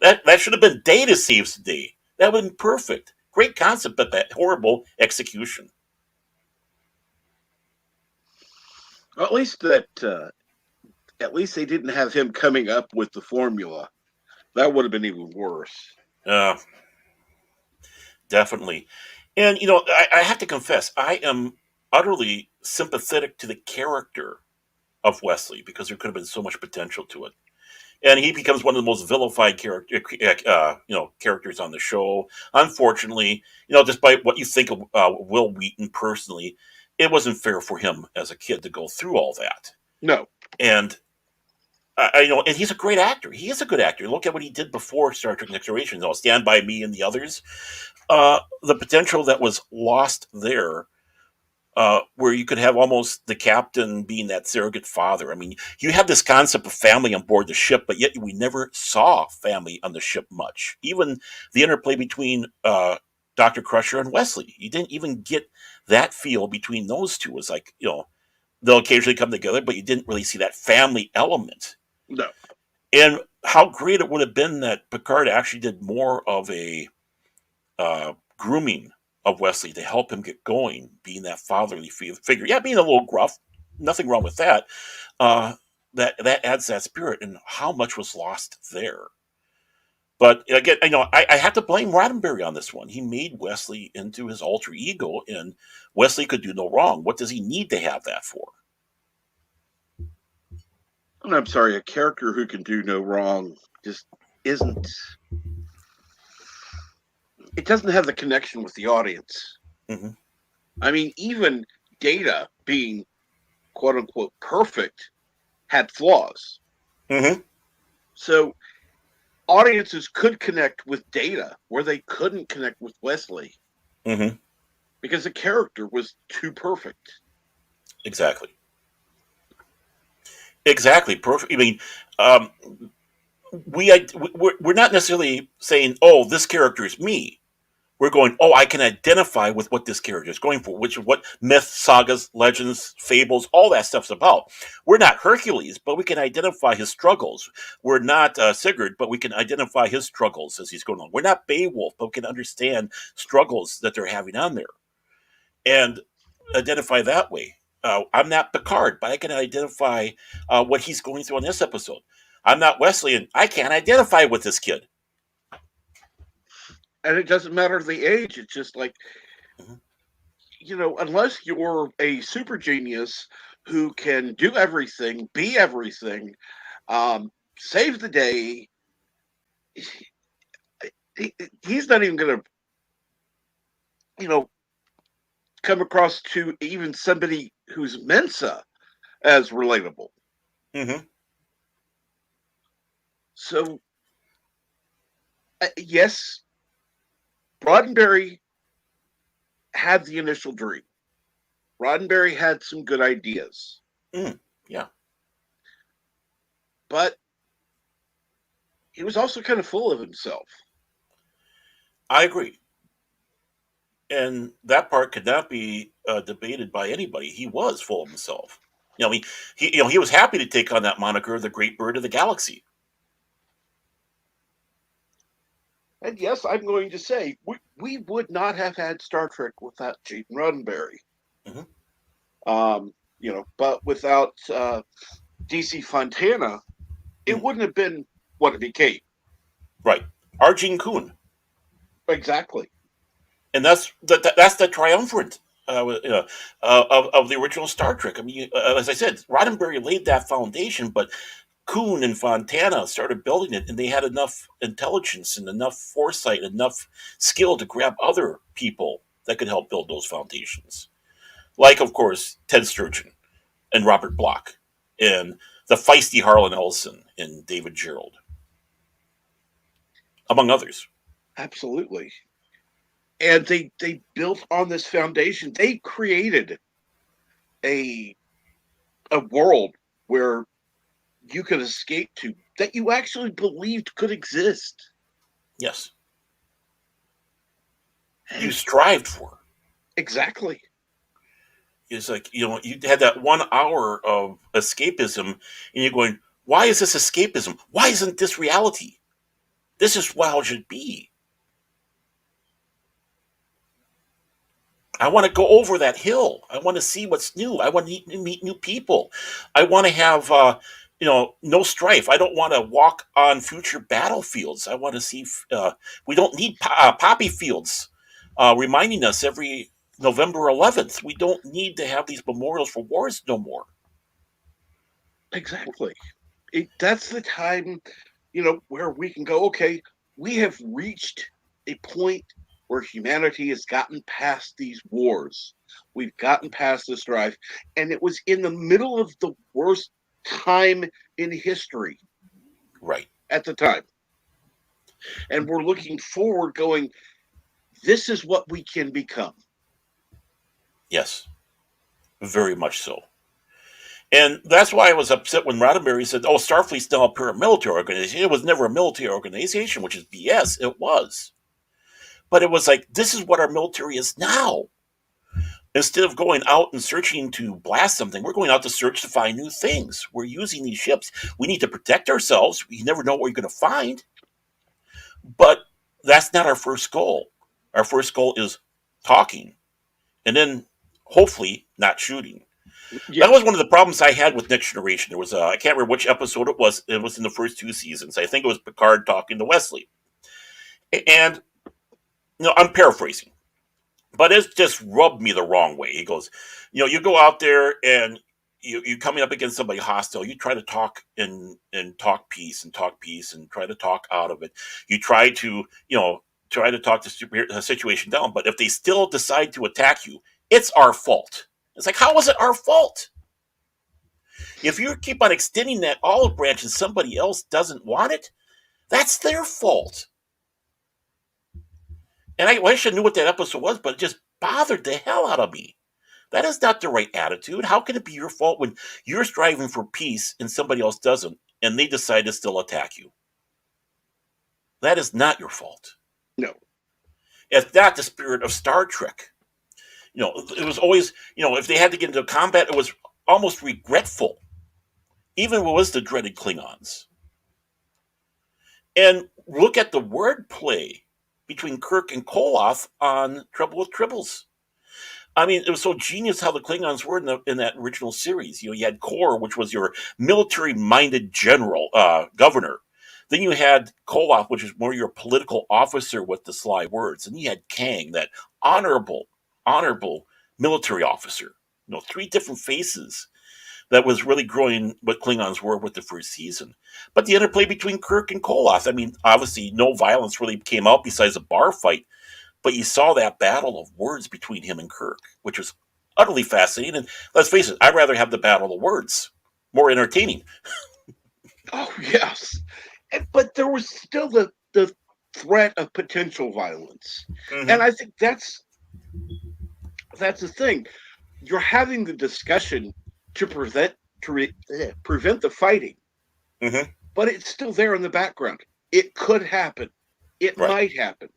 that should have been Data saves the day. That would have been perfect. Great concept, but that horrible execution. Well, at least they didn't have him coming up with the formula. That would have been even worse. Uh, Definitely. And, I have to confess, I am utterly sympathetic to the character of Wesley because there could have been so much potential to it. And he becomes one of the most vilified characters on the show. Unfortunately, despite what you think of Will Wheaton personally, it wasn't fair for him as a kid to go through all that. No. And and he's a great actor. He is a good actor. Look at what he did before Star Trek: Next Generation. Stand by Me and the others. The potential that was lost there, where you could have almost the captain being that surrogate father. I mean, you have this concept of family on board the ship, but yet we never saw family on the ship much. Even the interplay between Dr. Crusher and Wesley, you didn't even get that feel between those two. It was like, they'll occasionally come together, but you didn't really see that family element. No. And how great it would have been that Picard actually did more of a grooming of Wesley to help him get going, being that fatherly figure. Yeah, being a little gruff, nothing wrong with that. Uh, that adds that spirit, and how much was lost there. But again, I have to blame Roddenberry on this one. He made Wesley into his alter ego, and Wesley could do no wrong. What does he need to have that for? And I'm sorry, a character who can do no wrong just isn't. It doesn't have the connection with the audience. Mm-hmm. I mean, even Data being quote unquote perfect had flaws. Mm-hmm. So audiences could connect with Data where they couldn't connect with Wesley Mm-hmm. because the character was too perfect. Exactly. Exactly. Perfect. I mean, um, we're not necessarily saying, "Oh, this character is me." We're going, "Oh, I can identify with what this character is going for," which is what myths, sagas, legends, fables, all that stuff's about. We're not Hercules, but we can identify his struggles. We're not Sigurd, but we can identify his struggles as he's going on. We're not Beowulf, but we can understand struggles that they're having on there and identify that way. I'm not Picard, but I can identify what he's going through on this episode. I'm not Wesley, and I can't identify with this kid. And it doesn't matter the age. It's just like, Mhm. unless you're a super genius who can do everything, be everything, save the day, he's not even going to, you know, come across to even somebody who's Mensa as relatable. Mm-hmm. So, yes, Roddenberry had the initial dream. Roddenberry had some good ideas, Yeah, but he was also kind of full of himself. I agree. And that part could not be debated by anybody. He was full of himself. He was happy to take on that moniker, the Great Bird of the Galaxy. And yes, I'm going to say we would not have had Star Trek without Gene Roddenberry. Hmm. But without DC Fontana, it Mm. wouldn't have been what it became. Right, Arjun Kuhn, Exactly. and that's the triumvirate. of the original Star Trek. I mean, as I said, Roddenberry laid that foundation, but Kuhn and Fontana started building it, and they had enough intelligence and enough foresight, enough skill to grab other people that could help build those foundations. Like, of course, Ted Sturgeon and Robert Bloch, and the feisty Harlan Ellison and David Gerald, among others. Absolutely. And they built on this foundation. They created a a world where you could escape to that you actually believed could exist. Yes, you And strived for. exactly. It's like, you had that 1 hour of escapism, and you're going, why is this escapism? Why isn't this reality? This is how it should be. I want to go over that hill. I want to see what's new. I want to meet new people. I want to have, no strife. I don't want to walk on future battlefields. I want to see. We don't need poppy fields reminding us every November 11th. We don't need to have these memorials for wars no more. Exactly. That's the time, where we can go, okay, we have reached a point where humanity has gotten past these wars. We've gotten past this strife. And it was in the middle of the worst time in history Right. at the time. And we're looking forward, going, this is what we can become. Yes. Very much so. And that's why I was upset when Roddenberry said, "Oh, Starfleet's now a paramilitary organization." It was never a military organization, which is BS. It was, but it was like, this is what our military is now. Instead of going out and searching to blast something, we're going out to search to find new things. We're using these ships. We need to protect ourselves. You never know what you're going to find, but that's not our first goal. Our first goal is talking, and then hopefully not shooting. Yeah. That was one of the problems I had with Next Generation. There was I can't remember which episode it was. It was in the first two seasons. I think it was Picard talking to Wesley, and I'm paraphrasing, but it just rubbed me the wrong way. He goes, you go out there and you coming up against somebody hostile. You try to talk and talk peace and try to talk out of it. You try to talk the situation down. But if they still decide to attack you, it's our fault. It's like, how is it our fault? If you keep on extending that olive branch and somebody else doesn't want it, that's their fault. And I wish I knew what that episode was, but it just bothered the hell out of me. That is not the right attitude. How can it be your fault when you're striving for peace and somebody else doesn't, and they decide to still attack you? That is not your fault. No. It's not the spirit of Star Trek. It was always, if they had to get into combat, it was almost regretful, even when it was the dreaded Klingons. And look at the wordplay between Kirk and Koloth on Trouble with Tribbles. I mean, it was so genius how the Klingons were in that original series. You had Kor, which was your military-minded general, governor. Then you had Koloth, which is more your political officer with the sly words. And you had Kang, that honorable military officer. Three different faces that was really growing what Klingons were with the first season. But the interplay between Kirk and Koloth, I mean, obviously no violence really came out besides a bar fight, but you saw that battle of words between him and Kirk, which was utterly fascinating. And let's face it, I'd rather have the battle of words. More entertaining. Oh, yes. But there was still the threat of potential violence. And Mm-hmm. I think that's the thing. You're having the discussion to prevent the fighting, Mm-hmm. but it's still there in the background. It could happen. It Right. might happen,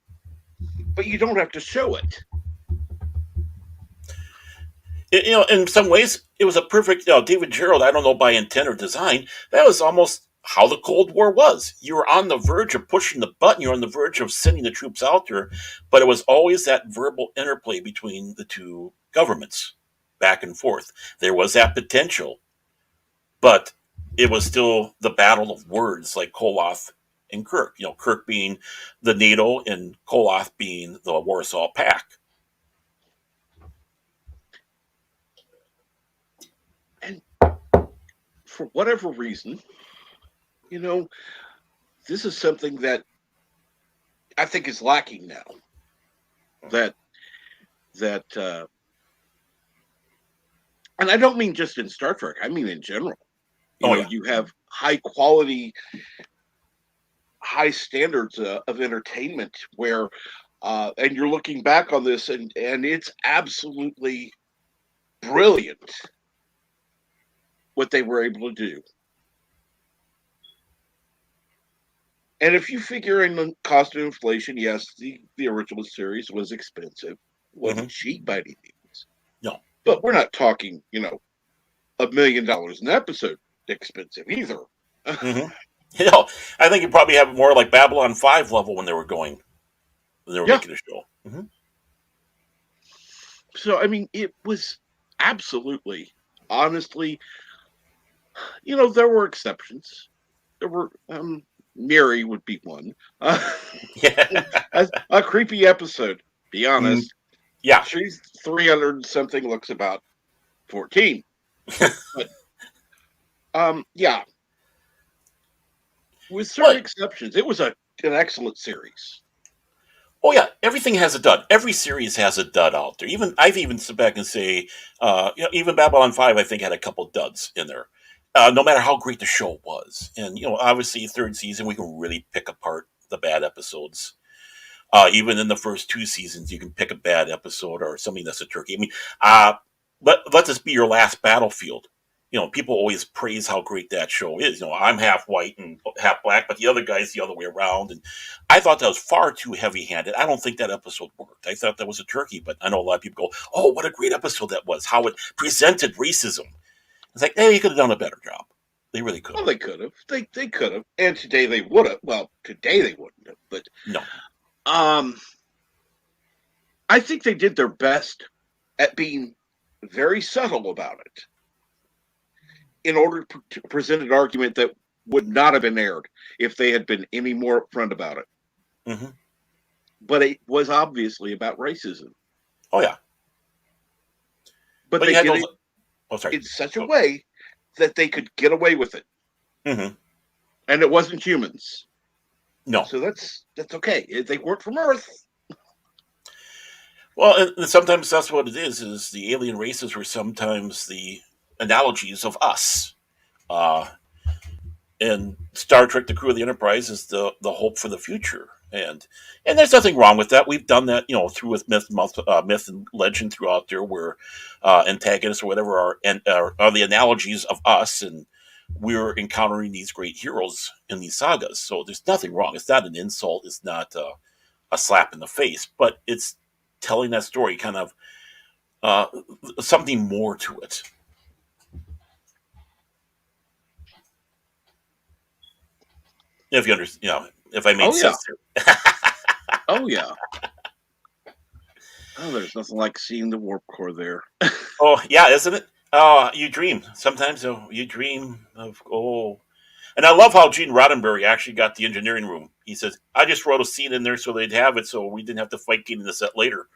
but you don't have to show it. In some ways, it was a perfect, David Gerald, I don't know by intent or design, that was almost how the Cold War was. You were on the verge of pushing the button, you're on the verge of sending the troops out there, but it was always that verbal interplay between the two governments, back and forth. There was that potential, but it was still the battle of words, like Koloth and Kirk. Kirk being the NATO and Koloth being the Warsaw Pact. for whatever reason, you know, this is something that I think is lacking now. That that and I don't mean just in Star Trek. I mean in general. Oh yeah. You have high quality, high standards of entertainment where, and you're looking back on this, and it's absolutely brilliant what they were able to do. And if you figure in the cost of inflation, yes, the original series was expensive, wasn't Hmm. cheap by any means, No. but we're not talking, $1 million an episode expensive either. Hmm. I think you probably have more like Babylon 5 level when they were Yeah. making a show. Hmm. So I mean, it was absolutely, honestly, there were exceptions. There were Mary would be one. Yeah. A creepy episode. Be Mm, honest, yeah. she's 300 and something, looks about 14. But yeah, with certain What? exceptions, it was an excellent series. Oh yeah, everything has a dud. Every series has a dud out there. Even I've even sit back and say, even Babylon 5, I think had a couple duds in there. No matter how great the show was, and obviously third season we can really pick apart the bad episodes. Even in the first two seasons, you can pick a bad episode or something that's a turkey. I mean, let this be your last battlefield. People always praise how great that show is. I'm half white and half black, but the other guy's the other way around. And I thought that was far too heavy-handed. I don't think that episode worked. I thought that was a turkey, but I know a lot of people go, "Oh, what a great episode that was! How it presented racism." It's like, hey, you could have done a better job. They really could Well, have. they could have. They could have. And today they would have. Well, today they wouldn't have. But No. um, I think they did their best at being very subtle about it in order to present an argument that would not have been aired if they had been any more upfront about it. Hmm. But it was obviously about racism. Oh yeah, But but you they had did those. it Oh, sorry. in such a Oh, way that they could get away with it, hmm. and it wasn't humans. No. So that's okay. They weren't from Earth. Well, and sometimes that's what it is. Is the alien races were sometimes the analogies of us. Uh, and Star Trek: The Crew of the Enterprise is the hope for the future, and there's nothing wrong with that. We've done that, through with myth and legend throughout there, where antagonists or whatever are the analogies of us, and we're encountering these great heroes in these sagas. So there's nothing wrong. It's not an insult. It's not a slap in the face, but it's telling that story kind of uh, something more to it. If you understand, if I made Oh yeah. sense there. Oh yeah. Oh, there's nothing like seeing the warp core there. Oh yeah, isn't it? Oh, you dream sometimes. Oh, you dream of and I love how Gene Roddenberry actually got the engineering room. He says, "I just wrote a scene in there so they'd have it, so we didn't have to fight getting the set later."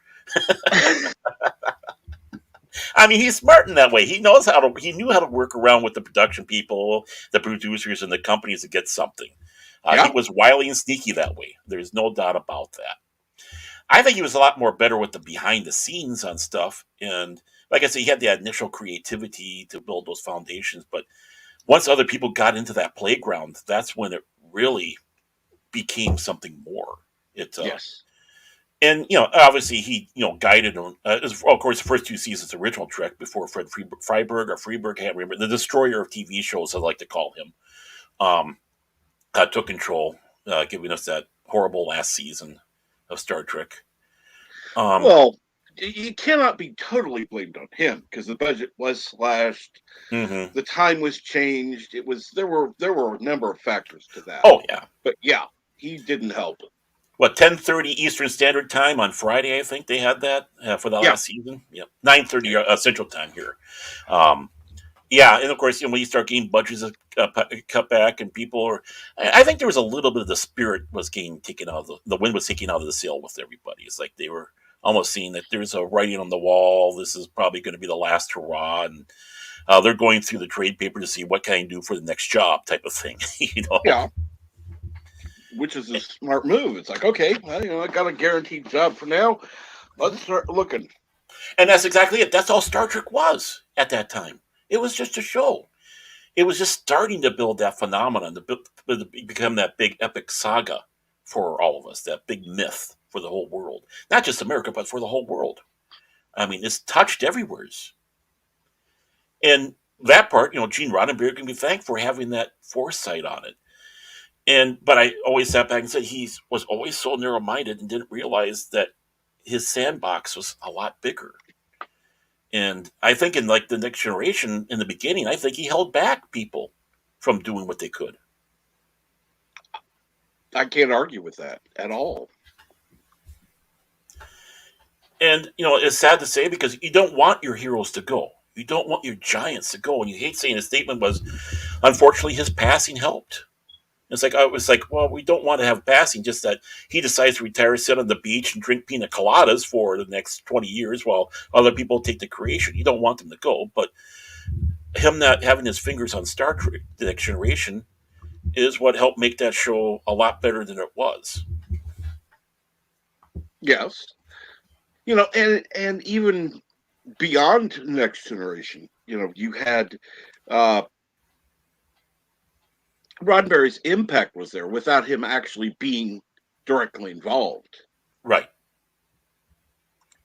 I mean, he's smart in that way. He knows how to. He knew how to work around with the production people, the producers, and the companies to get something. He Yeah. was wily and sneaky that way. There's no doubt about that. I think he was a lot more better with the behind the scenes on stuff. And like I said, he had the initial creativity to build those foundations. But once other people got into that playground, that's when it really became something more. It Yes. and obviously he guided him. Of course, the first two seasons original Trek before Fred Freiberg or Freeberg, I can't remember, the destroyer of TV shows, I like to call him, um, took control, giving us that horrible last season of Star Trek. Um, Well, you cannot be totally blamed on him because the budget was slashed, mhm. the time was changed. It was there were a number of factors to that. Oh yeah. But yeah, he didn't help. What, 10:30 Eastern Standard Time on Friday? I think they had that for the Yeah. last season. Yep, 9:30 Central Time here. Um, yeah, and of course, when you start getting budgets cut back, and people are, I think there was a little bit of the spirit was getting taken out of the wind was taken out of the sail with everybody. It's like they were almost seeing that there's a writing on the wall. This is probably going to be the last hurrah, and They're going through the trade paper to see what can I do for the next job, type of thing. you know, Yeah, which is a smart move. It's like, okay, well, I got a guaranteed job for now. Let's start looking. and that's exactly it. That's all Star Trek was at that time. It was just a show. It was just starting to build that phenomenon, to become that big epic saga for all of us, that big myth for the whole world, not just America, but for the whole world. I mean, it's touched everywhere, and that part, Gene Roddenberry can be thanked for having that foresight on it. And but I always sat back and said he was always so narrow minded and didn't realize that his sandbox was a lot bigger. And I think in like the next generation, in the beginning, I think he held back people from doing what they could. I can't argue with that at all. And it's sad to say because you don't want your heroes to go. You don't want your giants to go. And you hate saying his statement was, unfortunately, his passing helped. It's like I was like, well, we don't want to have passing. Just that he decides to retire, sit on the beach, and drink pina coladas for the next 20 years, while other people take the creation. You don't want them to go, but him not having his fingers on Star Trek: The Next Generation is what helped make that show a lot better than it was. Yes, and even beyond Next Generation, you had uh, Roddenberry's impact was there without him actually being directly involved. Right.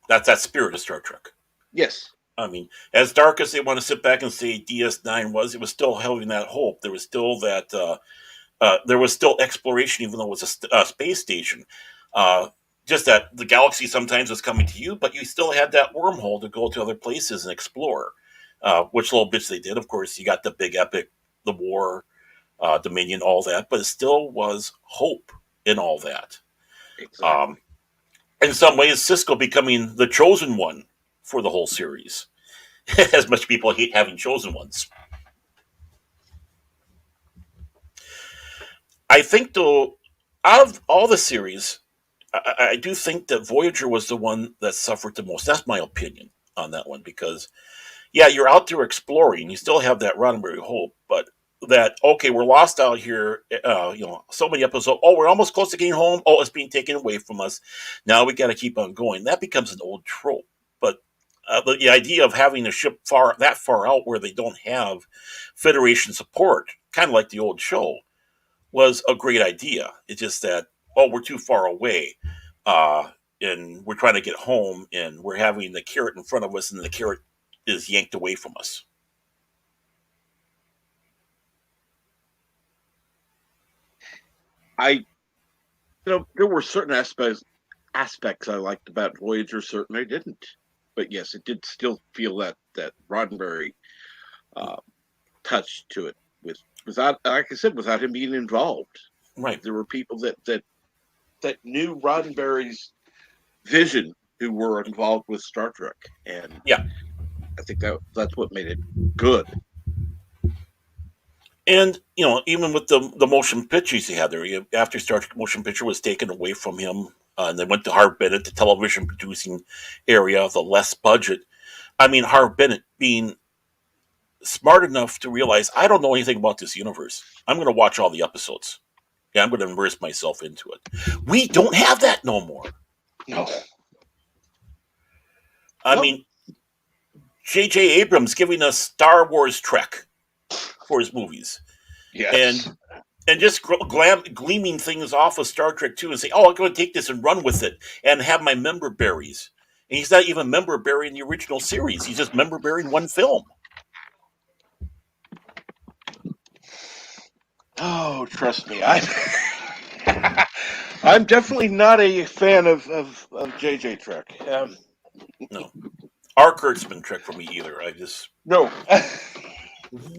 That's that spirit of Star Trek. Yes. I mean, as dark as they want to sit back and say DS9 was, it was still having that hope. There was still that. There was still exploration, even though it was a space station. Uh, just that the galaxy sometimes was coming to you, but you still had that wormhole to go to other places and explore. Which little bits they did. Of course, you got the big epic, the war, Dominion, all that, but it still was hope in all that. Exactly. In some ways, Cisco becoming the chosen one for the whole series, as much people hate having chosen ones. I think, though, out of all the series, I do think that Voyager was the one that suffered the most. That's my opinion on that one because, yeah, you're out there exploring. You still have that Roddenberry hope, but that okay, we're lost out here. So many episodes. Oh, we're almost close to getting home. Oh, it's being taken away from us. Now we got to keep on going. That becomes an old trope. But the idea of having a ship far out where they don't have Federation support, kind of like the old show, was a great idea. It's just that we're too far away, uh, and we're trying to get home, and we're having the carrot in front of us, and the carrot is yanked away from us. I there were certain aspects I liked about Voyager, certain I didn't. But yes, it did still feel that Roddenberry uh, touch to it without, like I said, without him being involved. Right. There were people that knew Roddenberry's vision who were involved with Star Trek, and Yeah. I think that's what made it good. And even with the motion pictures he had there, after Star Trek motion picture was taken away from him, and they went to Harv Bennett, the television producing area, the less budget. I mean, Harv Bennett being smart enough to realize I don't know anything about this universe. I'm going to watch all the episodes. Yeah, I'm going to immerse myself into it. We don't have that no more. No, I no, mean, J.J. Abrams giving us Star Wars Trek for his movies, yes. and just gleaming things off of Star Trek 2 and say, "Oh, I'm going to take this and run with it and have my member berries." And he's not even member berrying the original series; he's just member berrying one film. Oh, trust me, I'm definitely not a fan of JJ Trek. No, our Kurtzman Trek for me either. I just No,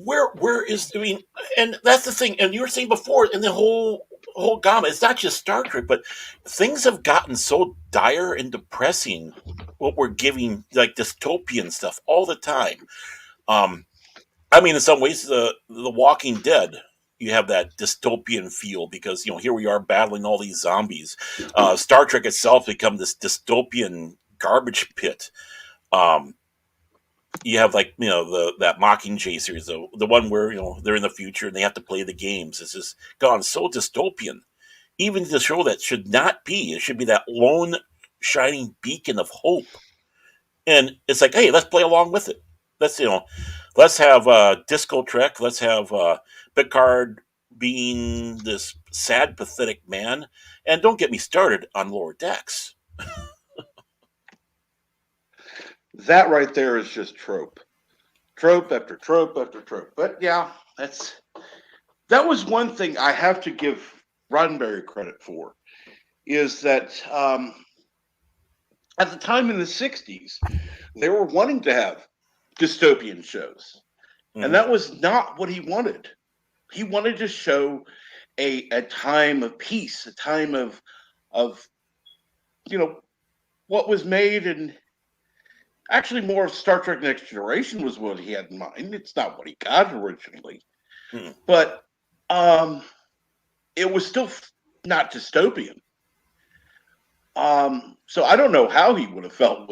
where is I mean, and that's the thing. And you were saying before, in the whole gamut, it's not just Star Trek, but things have gotten so dire and depressing. What we're giving, like dystopian stuff, all the time. Um, I mean, in some ways, the Walking Dead, you have that dystopian feel because here we are battling all these zombies. Star Trek itself become this dystopian garbage pit. Um, You have like the that Mockingjay series, the one where they're in the future and they have to play the games. It's just gone so dystopian. Even the show that should not be, it should be that lone shining beacon of hope. And it's like, hey, let's play along with it. Let's have Disco Trek. Let's have Picard being this sad, pathetic man. And don't get me started on Lower Decks. That right there is just trope after trope after trope. But yeah, that was one thing I have to give Roddenberry credit for is that at the time in the '60s they were wanting to have dystopian shows, and Mm-hmm. that was not what he wanted. He wanted to show a time of peace, a time of you know what was made, and actually more of Star Trek Next Generation was what he had in mind. It's not what he got originally, Mm-hmm. but um, it was still not dystopian. So I don't know how he would have felt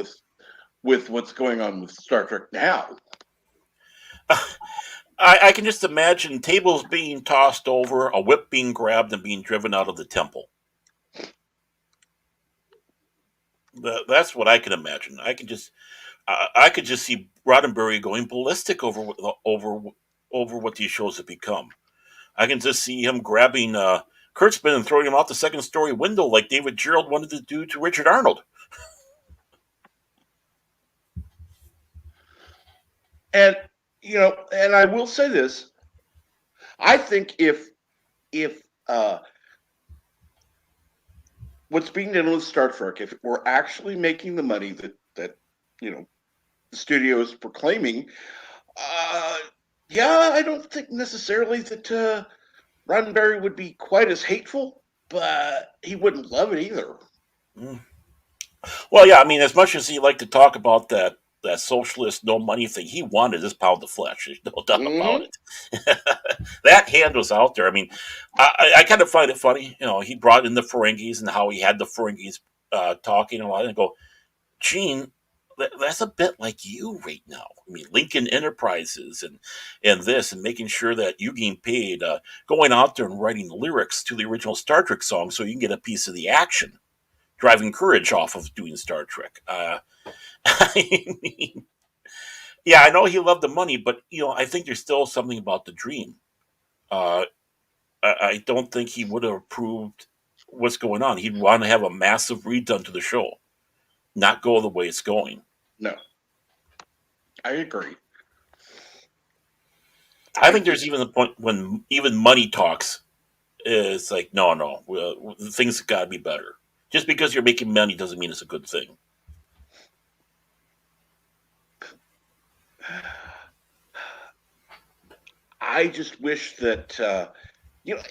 with what's going on with Star Trek now. I can just imagine tables being tossed over, a whip being grabbed, and being driven out of the temple. That's what I can imagine. I could just see Roddenberry going ballistic over what these shows have become. I can just see him grabbing Kurtzman and throwing him out the second story window like David Gerald wanted to do to Richard Arnold. And and I will say this: I think if what's being done with Star Trek, if we're actually making the money that you know the studio is proclaiming, uh, yeah, I don't think necessarily that Roddenberry would be quite as hateful, but he wouldn't love it either. Mm. Well, yeah, I mean, as much as he liked to talk about that socialist no money thing, he wanted this pound of flesh. There's no doubt about Mm-hmm. it. That hand was out there. I mean, I kind of find it funny. He brought in the Ferengis and how he had the Ferengis talking a lot, and go, Gene, that's a bit like you right now. I mean, Lincoln Enterprises and this and making sure that you getting paid, going out there and writing lyrics to the original Star Trek song so you can get a piece of the action, driving courage off of doing Star Trek. I mean, yeah, I know he loved the money, but I think there's still something about the dream. Uh, I don't think he would have approved what's going on. He'd want to have a massive redone to the show, not go the way it's going. No, I agree. I I think there's just even a point when even money talks is like, no, no, things got to be better. Just because you're making money doesn't mean it's a good thing. I just wish that you know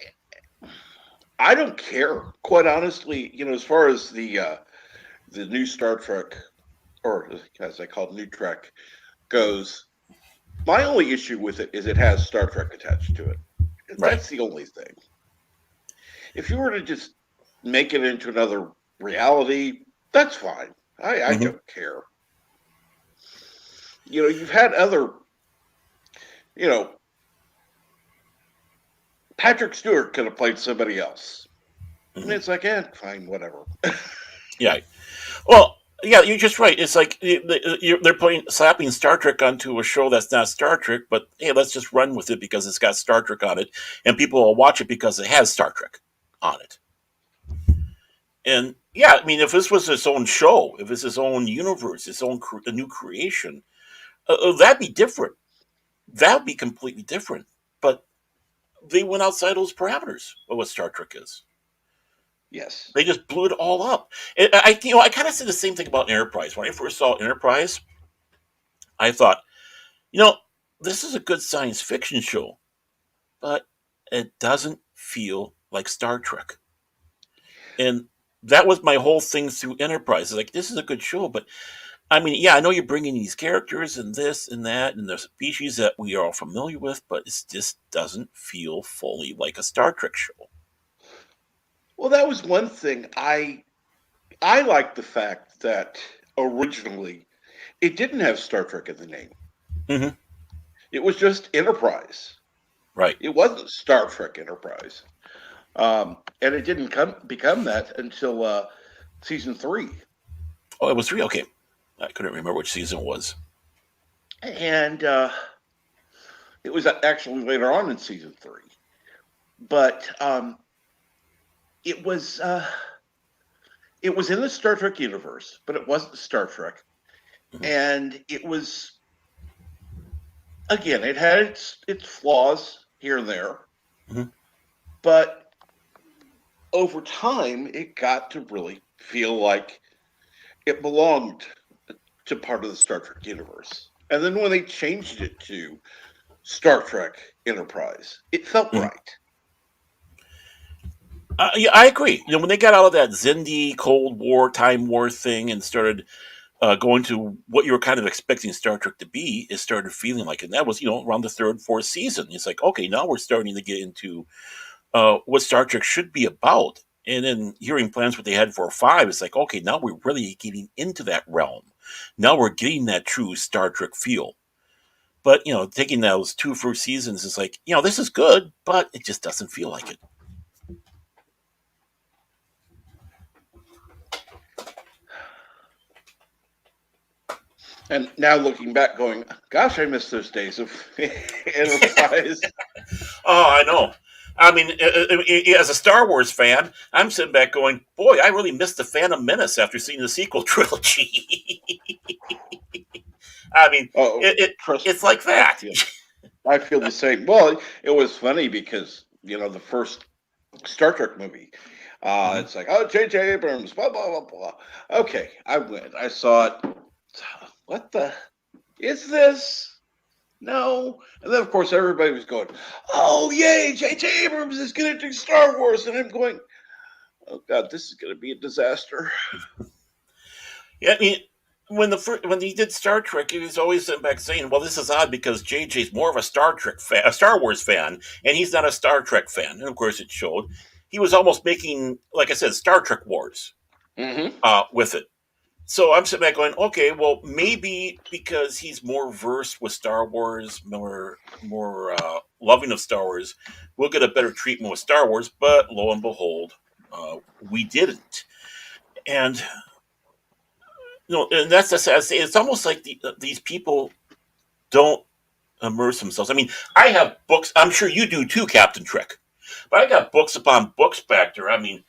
I don't care, quite honestly. As far as the new Star Trek, or as I call it, new Trek goes, my only issue with it is it has Star Trek attached to it. Right. That's the only thing. If you were to just make it into another reality, that's fine. I Mm-hmm. don't care. You've had other, you know, Patrick Stewart could have played somebody else. And Mm-hmm. it's like, fine, whatever. Yeah. Well, yeah, you're just right. It's like they're putting slapping Star Trek onto a show that's not Star Trek, but hey, let's just run with it because it's got Star Trek on it, and people will watch it because it has Star Trek on it. And yeah, I mean, if this was its own show, if it's its own universe, its own a new creation, that'd be different. That would be completely different. But they went outside those parameters of what Star Trek is. Yes. They just blew it all up. I kind of said the same thing about Enterprise. When I first saw Enterprise, I thought, you know, this is a good science fiction show, but it doesn't feel like Star Trek. And that was my whole thing through Enterprise. It's like, this is a good show, but I mean, yeah, I know you're bringing these characters and this and that and the species that we are all familiar with, but it just doesn't feel fully like a Star Trek show. Well, that was one thing I like the fact that originally it didn't have Star Trek in the name. Hmm. It was just Enterprise. Right. It wasn't Star Trek Enterprise, and it didn't become that until season 3. Oh, it was three. Okay, I couldn't remember which season it was. And it was actually later on in season 3. But it was uh, it was in the Star Trek universe, but it wasn't Star Trek, Hmm. and it was, again, it had its flaws here and there, Hmm. but over time, it got to really feel like it belonged to part of the Star Trek universe. And then when they changed it to Star Trek Enterprise, it felt Hmm. right. Yeah, I agree. When they got out of that Zindi Cold War, Time War thing and started going to what you were kind of expecting Star Trek to be, it started feeling like, and that was around the third, fourth season. It's like, okay, now we're starting to get into what Star Trek should be about. And then hearing plans what they had for five, it's like, okay, now we're really getting into that realm. Now we're getting that true Star Trek feel. But taking those two first seasons is like, this is good, but it just doesn't feel like it. And now looking back, going, gosh, I miss those days of Enterprise. Oh, I know. I mean, as a Star Wars fan, I'm sitting back going, boy, I really missed the Phantom Menace after seeing the sequel trilogy. I mean, Oh, it, it trust it's me, like that. I feel the same. Well, it was funny because the first Star Trek movie, Mhm. it's like, oh, J.J. Abrams, blah blah blah blah. Okay, I went, I saw it. What the is this? No, and then of course everybody was going, oh yay, J.J. Abrams is going to do Star Wars, and I'm going, oh god, this is going to be a disaster. Yeah, I mean, when he did Star Trek, he was always sitting back saying, "Well, this is odd because JJ's more of a Star Trek fan, a Star Wars fan, and he's not a Star Trek fan." And of course, it showed. He was almost making, like I said, Star Trek Wars Mm-hmm. with it. So I'm sitting back going, okay, well, maybe because he's more versed with Star Wars, more loving of Star Wars, we'll get a better treatment with Star Wars. But lo and behold, we didn't. And and that's the sad thing. It's almost like these people don't immerse themselves. I mean, I have books. I'm sure you do too, Captain Trick. But I got books upon books back there. I mean,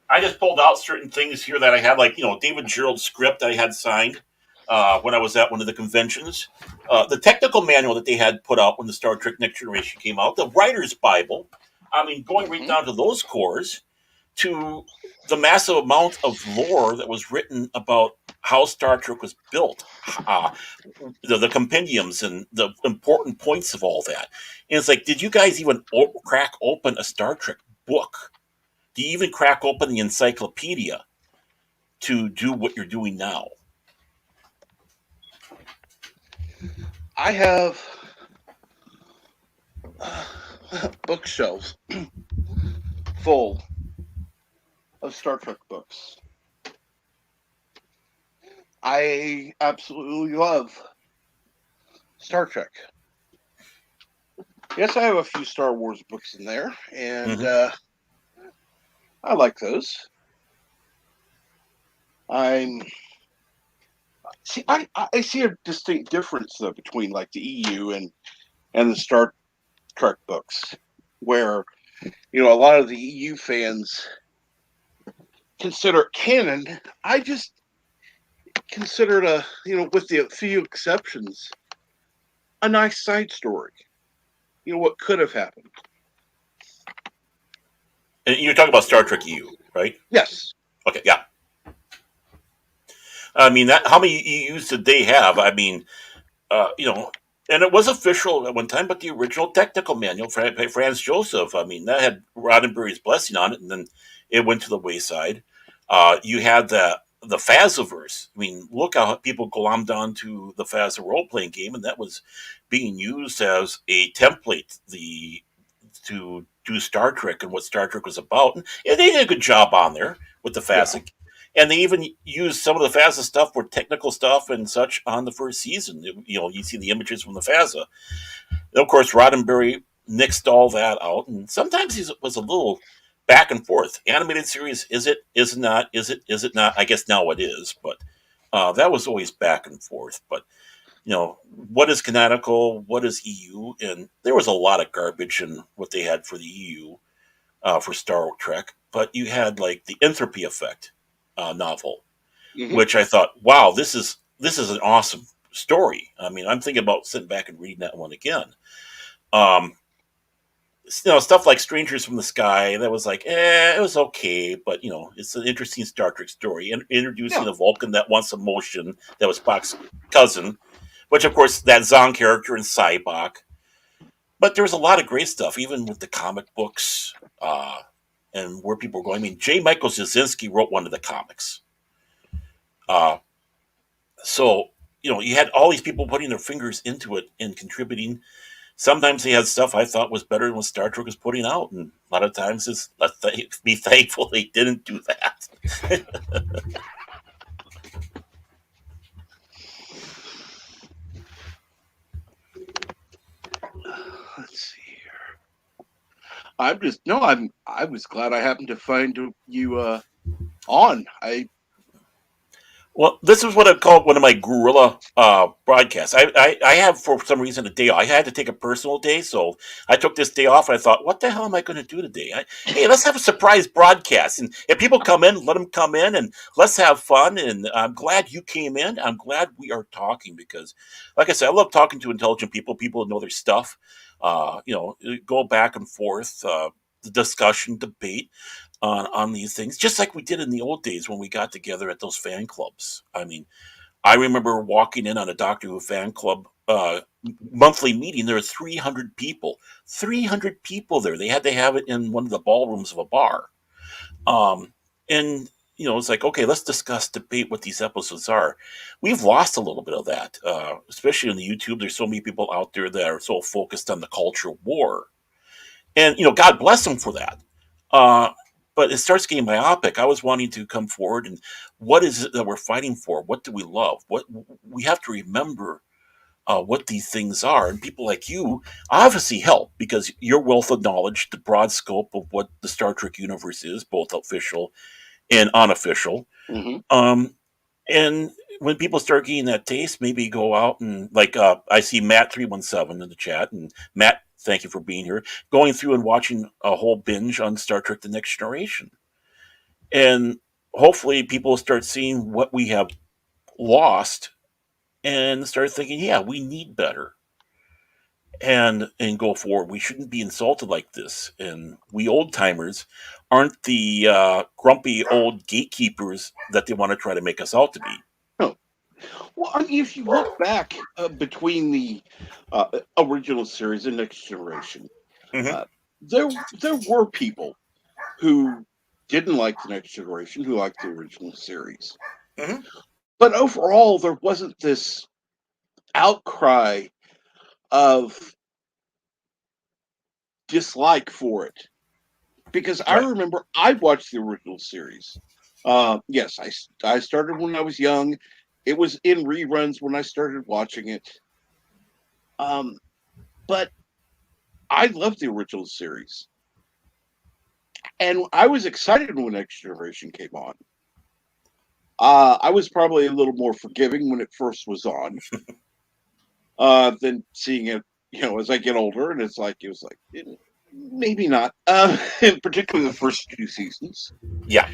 I just pulled out certain things here that I had, like David Gerald's script that I had signed when I was at one of the conventions, the technical manual that they had put out when the Star Trek Next Generation came out, the Writer's Bible. I mean, going right Mm-hmm. down to those cores, to the massive amount of lore that was written about how Star Trek was built, uh, the compendiums and the important points of all that. And it's like, did you guys even crack open a Star Trek book? Do you even crack open the encyclopedia to do what you're doing now? I have bookshelves full of Star Trek books. I absolutely love Star Trek. Yes, I have a few Star Wars books in there, and Hmm. I like those. I'm see, I see a distinct difference though between like the EU and the Star Trek books, where a lot of the EU fans consider it canon. I just consider it with the few exceptions, a nice side story. What could have happened. And you're talking about Star Trek EU, right? Yes. Okay, yeah. I mean, that how many EUs did they have? I mean, and it was official at one time, but the original technical manual, by Franz Joseph, I mean, that had Roddenberry's blessing on it, and then it went to the wayside. You had the Fazaverse. I mean, look how people glommed onto the Faza role playing game, and that was being used as a template to do Star Trek and what Star Trek was about. And they did a good job on there with the Yeah. Faza. And they even used some of the FASA stuff for technical stuff and such on the first season. You know, you see the images from the FASA. And of course, Roddenberry nixed all that out, and sometimes he was a little back and forth. Animated series, is it? Is it not? Is it? Is it not? I guess now it is, but that was always back and forth. But you know, what is canonical? What is EU? And there was a lot of garbage in what they had for the EU for Star Trek. But you had like the Entropy Effect novel, Hmm. which I thought, wow, this is an awesome story. I mean, I'm thinking about sitting back and reading that one again. Um, stuff like Strangers from the Sky, that was like, it was okay, but it's an interesting Star Trek story. Introducing Yeah. a Vulcan that wants emotion, that was Spock's cousin, which of course that Zong character in Cybok. But there was a lot of great stuff, even with the comic books, and where people were going. I mean, J. Michael Straczynski wrote one of the comics. Uh, so you had all these people putting their fingers into it and contributing. Sometimes they had stuff I thought was better than what Star Trek was putting out, and a lot of times let's be thankful they didn't do that. Let's see here. I'm just no. I was glad I happened to find you on. I Well, this is what I call one of my guerrilla broadcasts. I have, for some reason, a day off. I had to take a personal day, so I took this day off. And I thought, what the hell am I going to do today? Hey, let's have a surprise broadcast. And if people come in, let them come in and let's have fun. And I'm glad you came in. I'm glad we are talking because, like I said, I love talking to intelligent people who know their stuff. Go back and forth, the discussion, debate on these things, just like we did in the old days when we got together at those fan clubs. I mean, I remember walking in on a Doctor Who fan club monthly meeting. There were 300 people, 300 people there. They had to have it in one of the ballrooms of a bar. And it's like, okay, let's discuss, debate what these episodes are. We've lost a little bit of that, especially on the YouTube. There's so many people out there that are so focused on the culture war, and God bless them for that. Uh, but it starts getting myopic. I was wanting to come forward and what is it that we're fighting for? What do we love? What we have to remember what these things are, and people like you obviously help because your wealth of knowledge, the broad scope of what the Star Trek universe is, both official and unofficial. hmm Um, and when people start getting that taste, maybe go out and like I see Matt 317 in the chat, and Matt, thank you for being here. Going through and watching a whole binge on Star Trek: The Next Generation, and hopefully people start seeing what we have lost and start thinking, yeah, we need better, and go forward. We shouldn't be insulted like this, and we old timers aren't the grumpy old gatekeepers that they want to try to make us out to be. no. Well, I mean, if you look back between the original series and Next Generation, Hmm. uh, there were people who didn't like the Next Generation who liked the original series, Hmm. but overall there wasn't this outcry of dislike for it because I Right. remember I watched the original series. Yes, I started when I was young. It was in reruns when I started watching it. Um, but I loved the original series, and I was excited when Next Generation came on. I was probably a little more forgiving when it first was on than seeing it, as I get older, and it was like maybe not. Particularly the first two seasons. Yeah.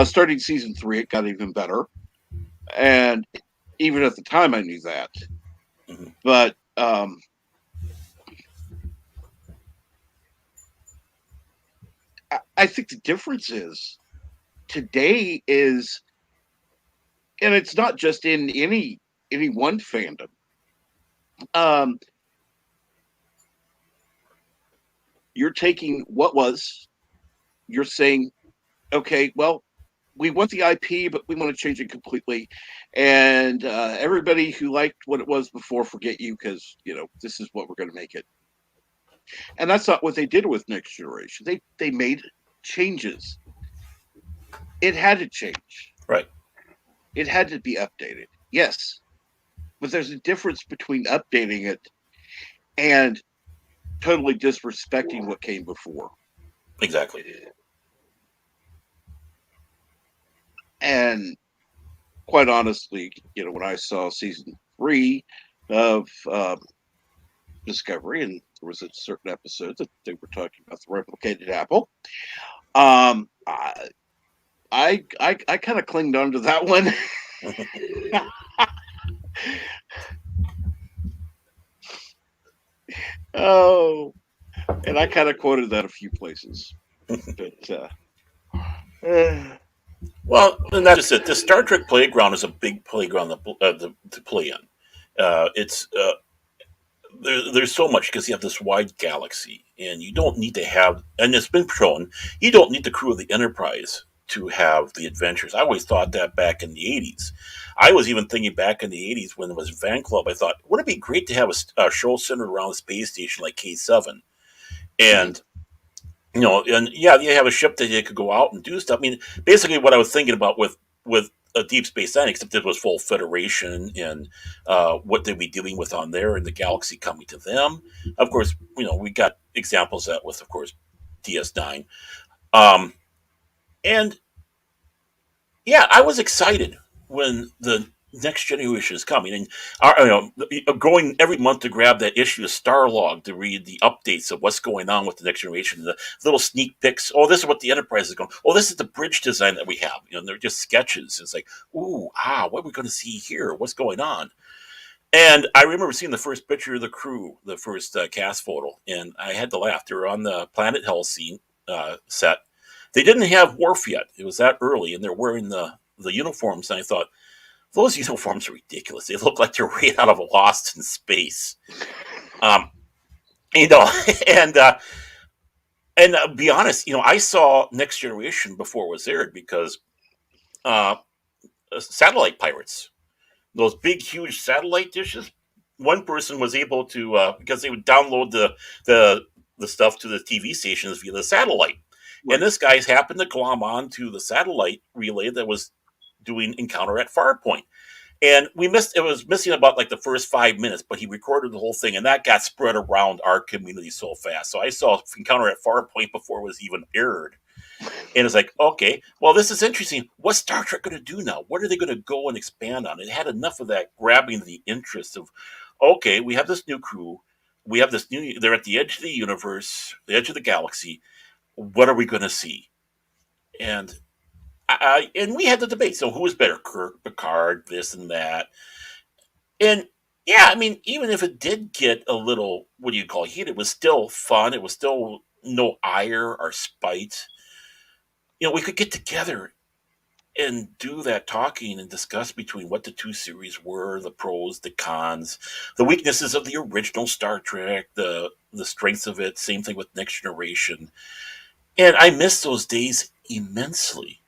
Starting season three, it got even better, and even at the time, I knew that. Hmm. But I think the difference is today is, and it's not just in any one fandom. Um, you're taking what was, you're saying, okay, well, we want the IP, but we want to change it completely. And everybody who liked what it was before, forget you because this is what we're going to make it. And that's not what they did with Next Generation. They made changes. It had to change. Right. It had to be updated. Yes, but there's a difference between updating it and totally disrespecting what came before. Exactly. And quite honestly, when I saw season 3 of Discovery, and there was a certain episode that they were talking about the replicated apple, um, I kind of clinged on to that one. Oh, and I kind of quoted that a few places, but Well, and that's just it. The Star Trek playground is a big playground to play in. It's there's so much because you have this wide galaxy, and you don't need to have. And it's been shown you don't need the crew of the Enterprise to have the adventures. I always thought that back in the '80s. I was even thinking back in the '80s when it was Fan Club. I thought, would it be great to have a show centered around the space station like K7, mhm. and and yeah, you have a ship that you could go out and do stuff. I mean, basically, what I was thinking about with a Deep Space Nine, except it was full Federation and what they'd be dealing with on there, and the galaxy coming to them. Of course, we got examples of that with, of course, DS9, um, and yeah, I was excited when the next generation is coming, and going every month to grab that issue of Starlog to read the updates of what's going on with the next generation, the little sneak peeks. Oh, this is what the Enterprise is going. Oh, this is the bridge design that we have. And they're just sketches. It's like, ooh, what are we going to see here? What's going on? And I remember seeing the first picture of the crew, the first cast photo, and I had to laugh. They were on the Planet Hell scene set. They didn't have Worf yet. It was that early, and they're wearing the uniforms. And I thought, those uniforms are ridiculous. They look like they're right out of Lost in Space. Um, you know, and be honest, I saw Next Generation before it was aired because uh, satellite pirates, those big, huge satellite dishes. One person was able to because they would download the the stuff to the TV stations via the satellite, and Right. this guy's happened to glom on to the satellite relay that was doing Encounter at Farpoint. And we missed it was missing about like the first 5 minutes, but he recorded the whole thing, and that got spread around our community so fast. So I saw Encounter at Farpoint before it was even aired. And it's like, okay, well, this is interesting. What's Star Trek going to do now? What are they going to go and expand on? It had enough of that grabbing the interest of, okay, we have this new crew. We have this new, they're at the edge of the universe, the edge of the galaxy. What are we going to see? And and we had the debate. So who was better, Kirk, Picard, this and that? And yeah, I mean, even if it did get a little, what do you call it, heat, it was still fun. It was still no ire or spite. We could get together and do that talking and discuss between what the two series were, the pros, the cons, the weaknesses of the original Star Trek, the strengths of it. Same thing with Next Generation. And I miss those days immensely.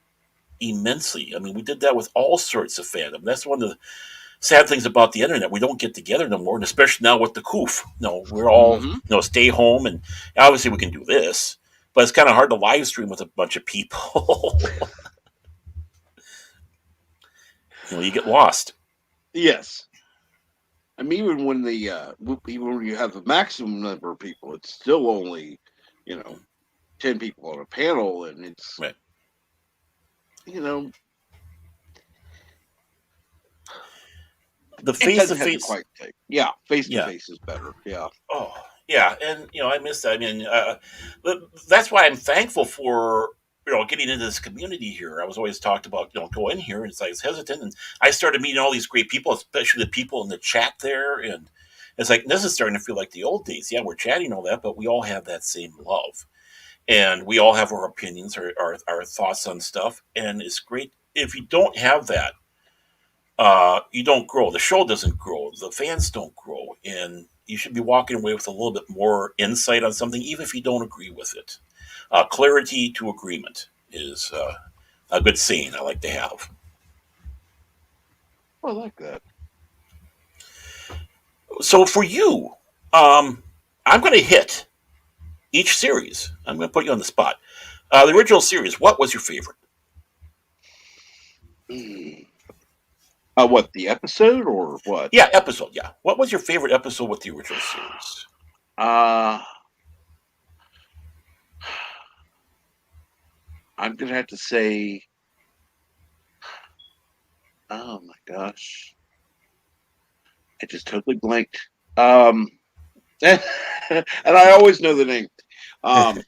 Immensely. I mean, we did that with all sorts of fandom. That's one of the sad things about the internet. We don't get together no more, and especially now with the coof. We're all Hmm. stay home, and obviously we can do this, but it's kind of hard to live stream with a bunch of people. You get lost. Yes. I mean, even when you have the maximum number of people, it's still only, you know, 10 people on a panel, and it's Right. you know The it face to doesn't have to face. quite take. Yeah, face to Yeah. face is better. Yeah. Oh, yeah, and I miss that. I mean, that's why I'm thankful for getting into this community here. I was always talked about go in here, and it's like I was hesitant, and I started meeting all these great people, especially the people in the chat there, and it's like this is starting to feel like the old days. Yeah, we're chatting all that, but we all have that same love, and we all have our opinions, our thoughts on stuff, and it's great. If you don't have that, you don't grow. The show doesn't grow. The fans don't grow, and you should be walking away with a little bit more insight on something, even if you don't agree with it. Clarity to agreement is a good saying I like to have. I like that. So for you, um, I'm going to hit each series. I'm going to put you on the spot. The original series. What was your favorite? Hmm. What, the episode or what? Yeah, episode. Yeah. What was your favorite episode with the original series? Uh, I'm gonna have to say, oh my gosh, I just totally blanked. Um, and I always know the name. Um,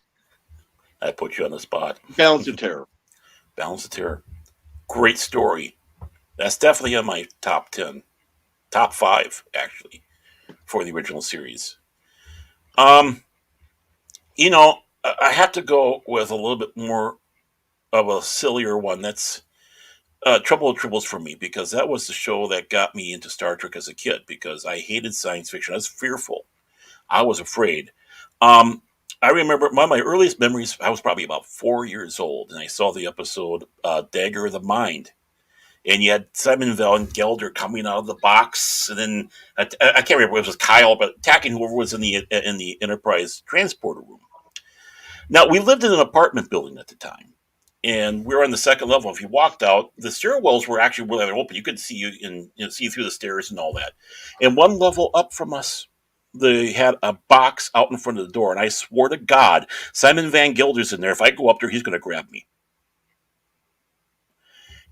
I put you on the spot. Balance of Terror. Balance of Terror. Great story. That's definitely on my top 10, top five, actually, for the original series. Um, I have to go with a little bit more of a sillier one. That's Trouble with Tribbles for me, because that was the show that got me into Star Trek as a kid, because I hated science fiction. I was fearful. I was afraid. Um, I remember one of my earliest memories. I was probably about 4 years old, and I saw the episode "Dagger of the Mind," and you had Simon Van Gelder coming out of the box, and then I can't remember if it was Kyle, but attacking whoever was in the Enterprise transporter room. Now we lived in an apartment building at the time, and we were on the second level. If you walked out, the stairwells were actually really open. You could see see through the stairs and all that. And one level up from us, they had a box out in front of the door, and I swore to God, Simon Van Gilder's in there. If I go up there, he's going to grab me.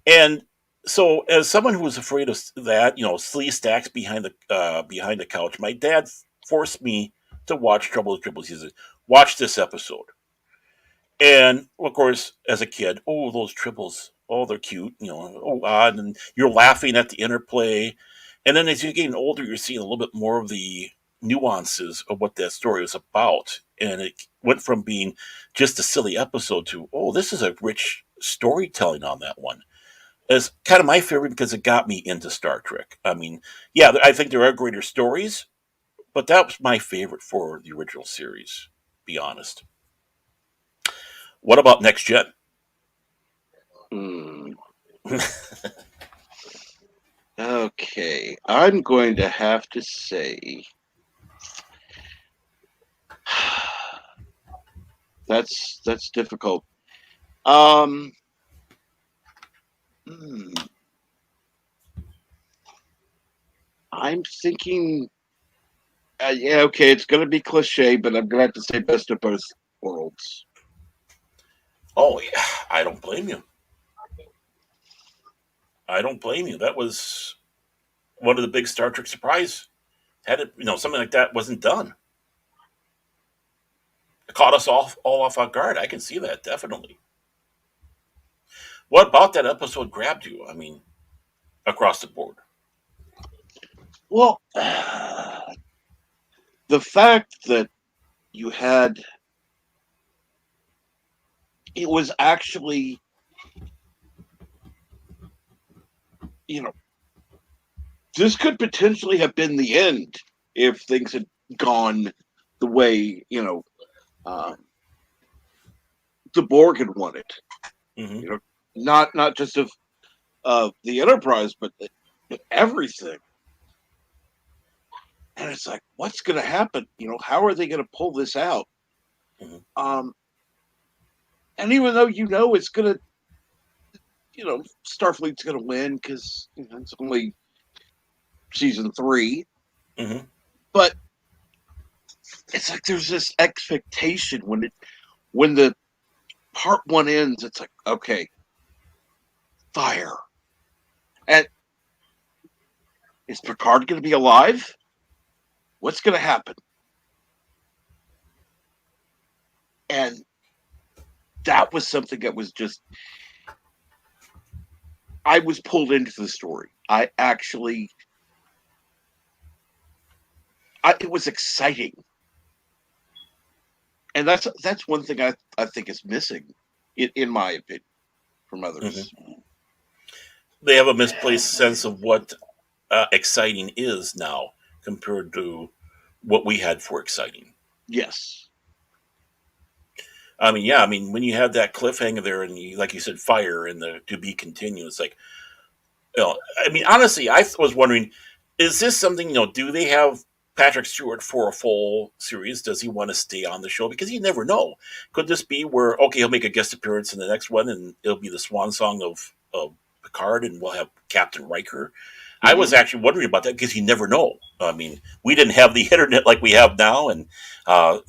And so, as someone who was afraid of that, Slee stacks behind the couch, my dad forced me to watch Trouble with Tribbles. He said, "Watch this episode." And of course, as a kid, oh, those tribbles, oh, they're cute, oh, odd, and you're laughing at the interplay. And then as you're getting older, you're seeing a little bit more of the nuances of what that story was about. And it went from being just a silly episode to, oh, this is a rich storytelling on that one. It's kind of my favorite because it got me into Star Trek. I mean, yeah, I think there are greater stories, but that was my favorite for the original series, be honest. What about Next Gen? Hmm. Okay, I'm going to have to say that's difficult. Um, hmm, I'm thinking. Yeah, okay, it's going to be cliche, but I'm going to have to say Best of Both Worlds. Oh yeah, I don't blame you. I don't blame you. That was one of the big Star Trek surprise. Had it, something like that wasn't done. It caught us all off our guard. I can see that definitely. What about that episode grabbed you? I mean, across the board. Well, the fact that you had it was actually, you know, this could potentially have been the end if things had gone the way um, the Borg had wanted. Hmm. You know, not just of the Enterprise, but everything. And it's like, what's going to happen? How are they going to pull this out? Hmm. Um, and even though it's going to, Starfleet's going to win because it's only season 3, Hmm. but it's like there's this expectation when the part 1 ends. It's like, okay, fire. And is Picard going to be alive? What's going to happen? And that was something that was just, I was pulled into the story. It was exciting, and that's one thing I think is missing, in my opinion, from others. Hmm. They have a misplaced sense of what exciting is now compared to what we had for exciting. Yes. I mean, yeah, I mean, when you have that cliffhanger there, and like you said, fire and the to be continued, it's like, I mean, honestly, was wondering, is this something, do they have Patrick Stewart for a full series? Does he want to stay on the show? Because you never know. Could this be where, okay, he'll make a guest appearance in the next one and it'll be the swan song of Picard and we'll have Captain Riker. I Mm-hmm. was actually wondering about that because you never know. I mean, we didn't have the internet like we have now, and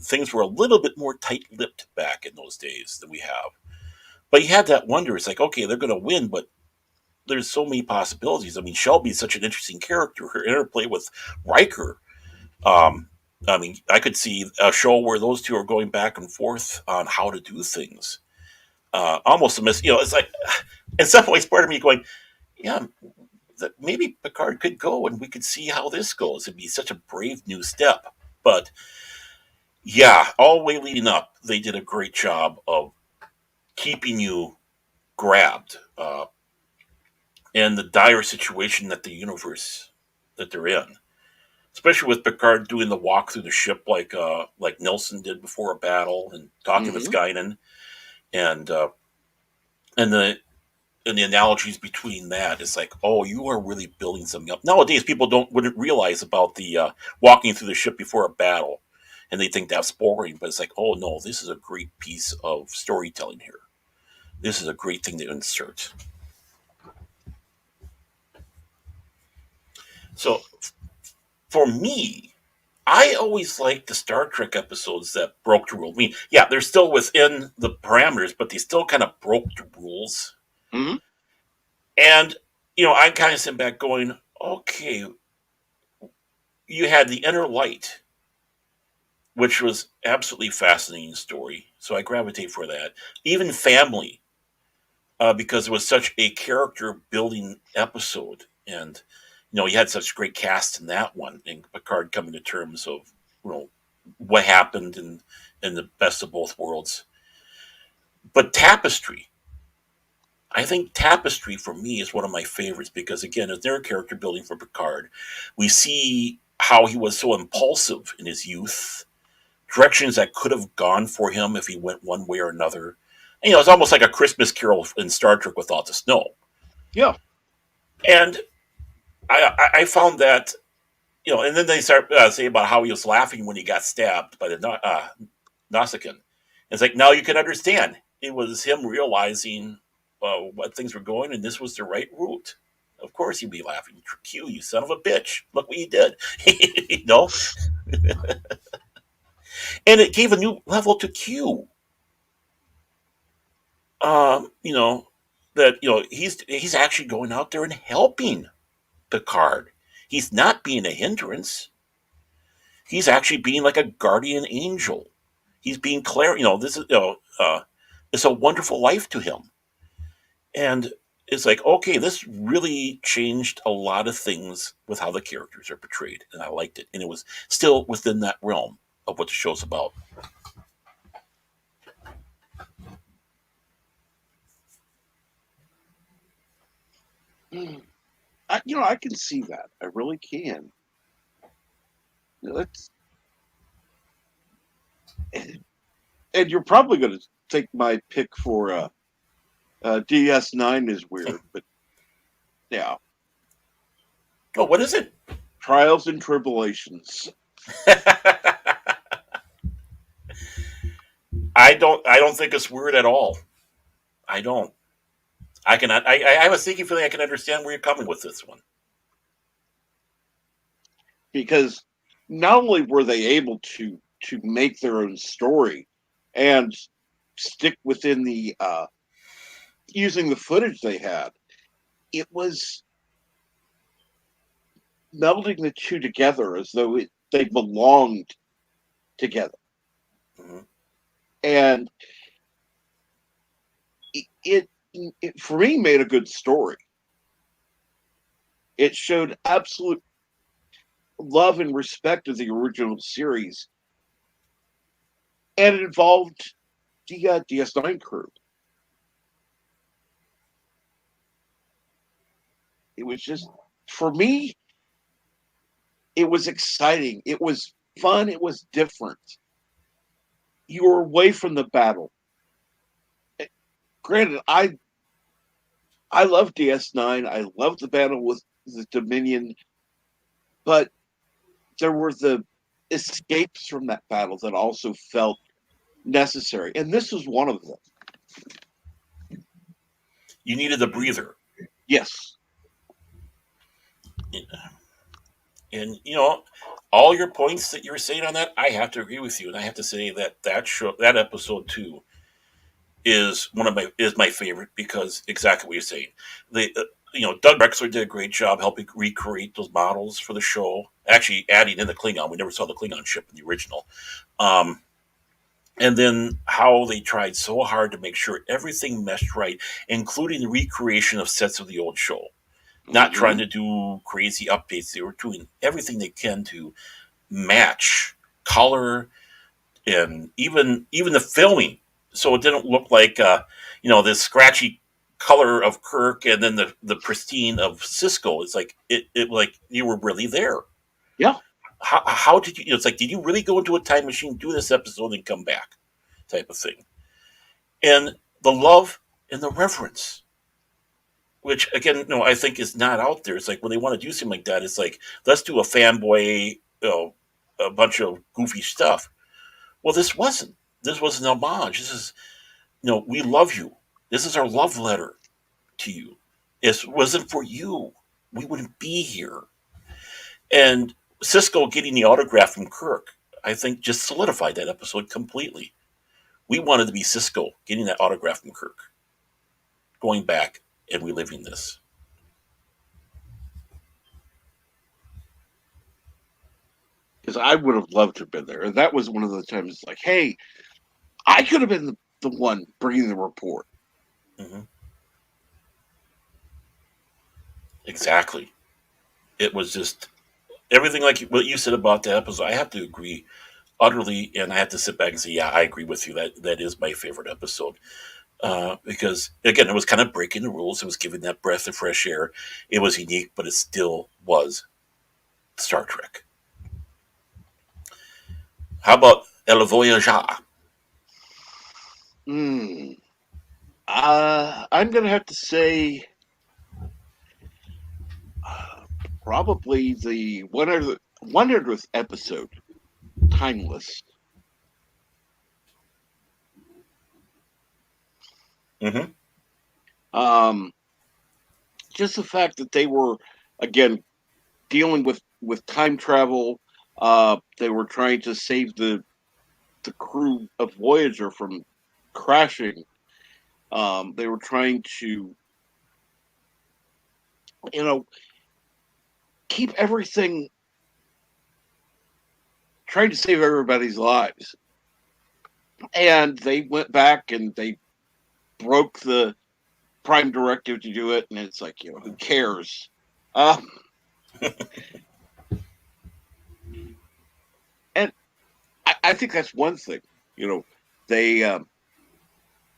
things were a little bit more tight-lipped back in those days than we have. But you had that wonder. It's like, okay, they're going to win, but there's so many possibilities. I mean, Shelby's such an interesting character. Her interplay with Riker. Um, I mean, I could see a show where those two are going back and forth on how to do things. Almost a miss. It's like, in some ways, part of me going, yeah, that maybe Picard could go and we could see how this goes. It'd be such a brave new step. But yeah, all the way leading up, they did a great job of keeping you grabbed in the dire situation that the universe that they're in. Especially with Picard doing the walk through the ship like Nelson did before a battle and talking with Mm-hmm. Guinan and and the and the analogies between that is like, oh, you are really building something up. Nowadays, people don't wouldn't realize about the walking through the ship before a battle, and they think that's boring. But it's like, oh no, this is a great piece of storytelling here. This is a great thing to insert. So for me, I always liked the Star Trek episodes that broke the rule. I mean, yeah, they're still within the parameters, but they still kind of broke the rules. Mm-hmm. And I'm kind of sitting back going, okay, you had the inner light, which was absolutely fascinating story. So I gravitate for that. Even family, because it was such a character building episode, and you had such great cast in that one, and Picard coming to terms of what happened in the best of both worlds. But Tapestry, I think Tapestry for me is one of my favorites because again, it's their character building for Picard. We see how he was so impulsive in his youth, directions that could have gone for him if he went one way or another. And, it's almost like a Christmas Carol in Star Trek without the snow. Yeah. And I found that, and then they start saying about how he was laughing when he got stabbed by the Nausicaan. It's like, now you can understand. It was him realizing what things were going, and this was the right route. Of course he'd be laughing. Q, you son of a bitch. Look what you did. you know? And it gave a new level to Q. um, you know, that he's actually going out there and helping Picard. He's not being a hindrance. He's actually being like a guardian angel. He's being clear. This is it's a wonderful life to him, and it's like, okay, this really changed a lot of things with how the characters are portrayed, and I liked it, and it was still within that realm of what the show's about. I can see that. I really can. That's and you're probably going to take my pick for DS9 is weird, but yeah, Oh, what is it? Trials and Tribulations. I don't think it's weird at all. I don't. I cannot. I have a sneaky feeling I can understand where you're coming with this one. Because not only were they able to make their own story and stick within the using the footage they had, it was melding the two together as though they belonged together, Mm-hmm. and it, it for me made a good story. It showed absolute love and respect of the original series, and it involved the DS9 crew. It was just, for me, it was exciting. It was fun. It was different. You were away from the battle. Granted, I love DS9. I love the battle with the Dominion, but there were the escapes from that battle that also felt necessary, and this was one of them. You needed a breather. Yes. And all your points that you were saying on that, I have to agree with you, and I have to say that that episode too is my favorite because exactly what you're saying. The Doug Drexler did a great job helping recreate those models for the show. Actually, adding in the Klingon, we never saw the Klingon ship in the original. Um, and then how they tried so hard to make sure everything meshed right, including the recreation of sets of the old show. Not trying Hmm. to do crazy updates. They were doing everything they can to match color and even the filming, so it didn't look like this scratchy color of Kirk and then the pristine of Cisco. It's like it like you were really there. Yeah. How did you? It's like, did you really go into a time machine, do this episode, and come back, type of thing? And the love and the reverence, which again, I think is not out there. It's like when they want to do something like that, it's like, let's do a fanboy, a bunch of goofy stuff. Well, this wasn't. This was an homage. This is, we love you. This is our love letter to you. If it wasn't for you, we wouldn't be here. And Cisco getting the autograph from Kirk, I think, just solidified that episode completely. We wanted to be Cisco getting that autograph from Kirk, going back and reliving this. Because I would have loved to have been there. And that was one of the times like, hey, I could have been the one bringing the report. Hmm. Exactly. It was just everything like what you said about that episode. I have to agree utterly, and I have to sit back and say, yeah, I agree with you. That is my favorite episode. Because again, it was kind of breaking the rules. It was giving that breath of fresh air. It was unique, but it still was Star Trek. How about El Voyageur? Hmm. I'm going to have to say uh, probably the 100th episode, Timeless. Mm-hmm. Um, just the fact that they were, again, dealing with time travel. They were trying to save the crew of Voyager from crashing. They were trying to, you know, keep everything, trying to save everybody's lives. And they went back and they broke the prime directive to do it. And it's like, who cares? Um, and I think that's one thing. You know, they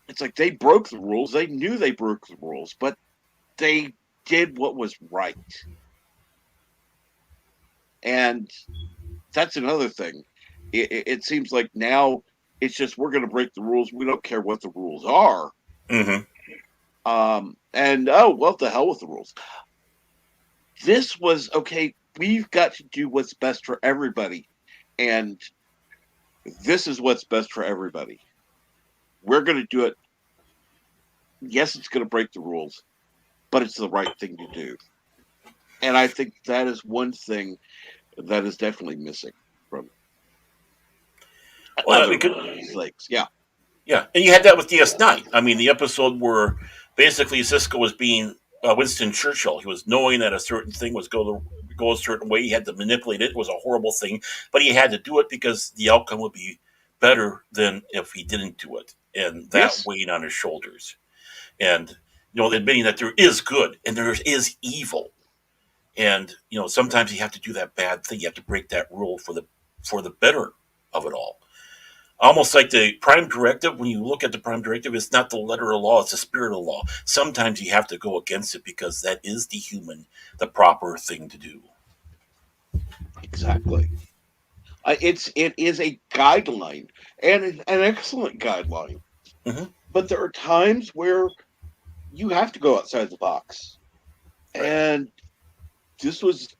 it's like they broke the rules. They knew they broke the rules, but they did what was right. And that's another thing. It seems like now it's just we're going to break the rules. We don't care what the rules are. Mm-hmm. And oh well, the hell with the rules. This was okay. We've got to do what's best for everybody, and this is what's best for everybody. We're going to do it. Yes, it's going to break the rules, but it's the right thing to do. And I think that is one thing that is definitely missing from Well, other because things. Yeah. yeah, and you had that with DS9. I mean, the episode where basically Cisco was being Winston Churchill. He was knowing that a certain thing was go a certain way. He had to manipulate it. It was a horrible thing, but he had to do it because the outcome would be better than if he didn't do it, and that Yes. weighed on his shoulders. And admitting that there is good and there is evil, and sometimes you have to do that bad thing. You have to break that rule for the better of it all. Almost like the prime directive, when you look at the prime directive, it's not the letter of law, it's the spirit of law. Sometimes you have to go against it because that is the proper thing to do. Exactly. It is a guideline and an excellent guideline. Hmm. But there are times where you have to go outside the box, Right. and this was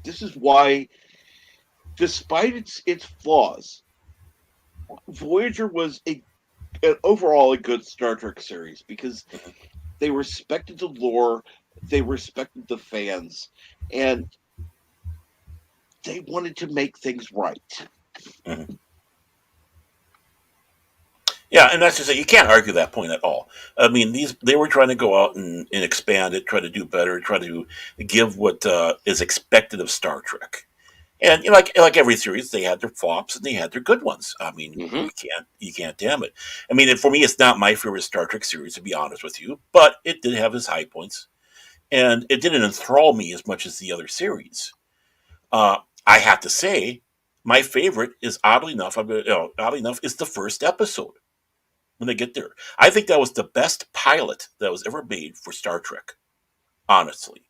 this is why, despite its flaws, Voyager was overall a good Star Trek series because Hmm. They respected the lore, they respected the fans, and they wanted to make things right. Mhm. Yeah, and that's just it. You can't argue that point at all. I mean, these they were trying to go out and expand it, try to do better, try to give what is expected of Star Trek. And you know, like every series, they had their flops and they had their good ones. I mean, Hmm. you can't damn it. I mean, for me, it's not my favorite Star Trek series to be honest with you, but it did have its high points, and it didn't enthrall me as much as the other series. I have to say, my favorite is oddly enough, oddly enough, is the first episode when they get there. I think that was the best pilot that was ever made for Star Trek, honestly.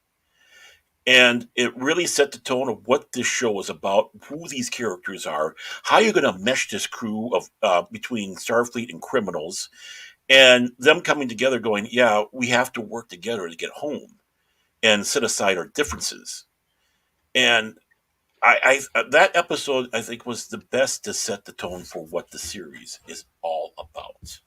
And it really set the tone of what this show is about, who these characters are, how you're going to mesh this crew of between Starfleet and criminals, and them coming together, going, "Yeah, we have to work together to get home and set aside our differences." And that episode I think was the best to set the tone for what the series is all about.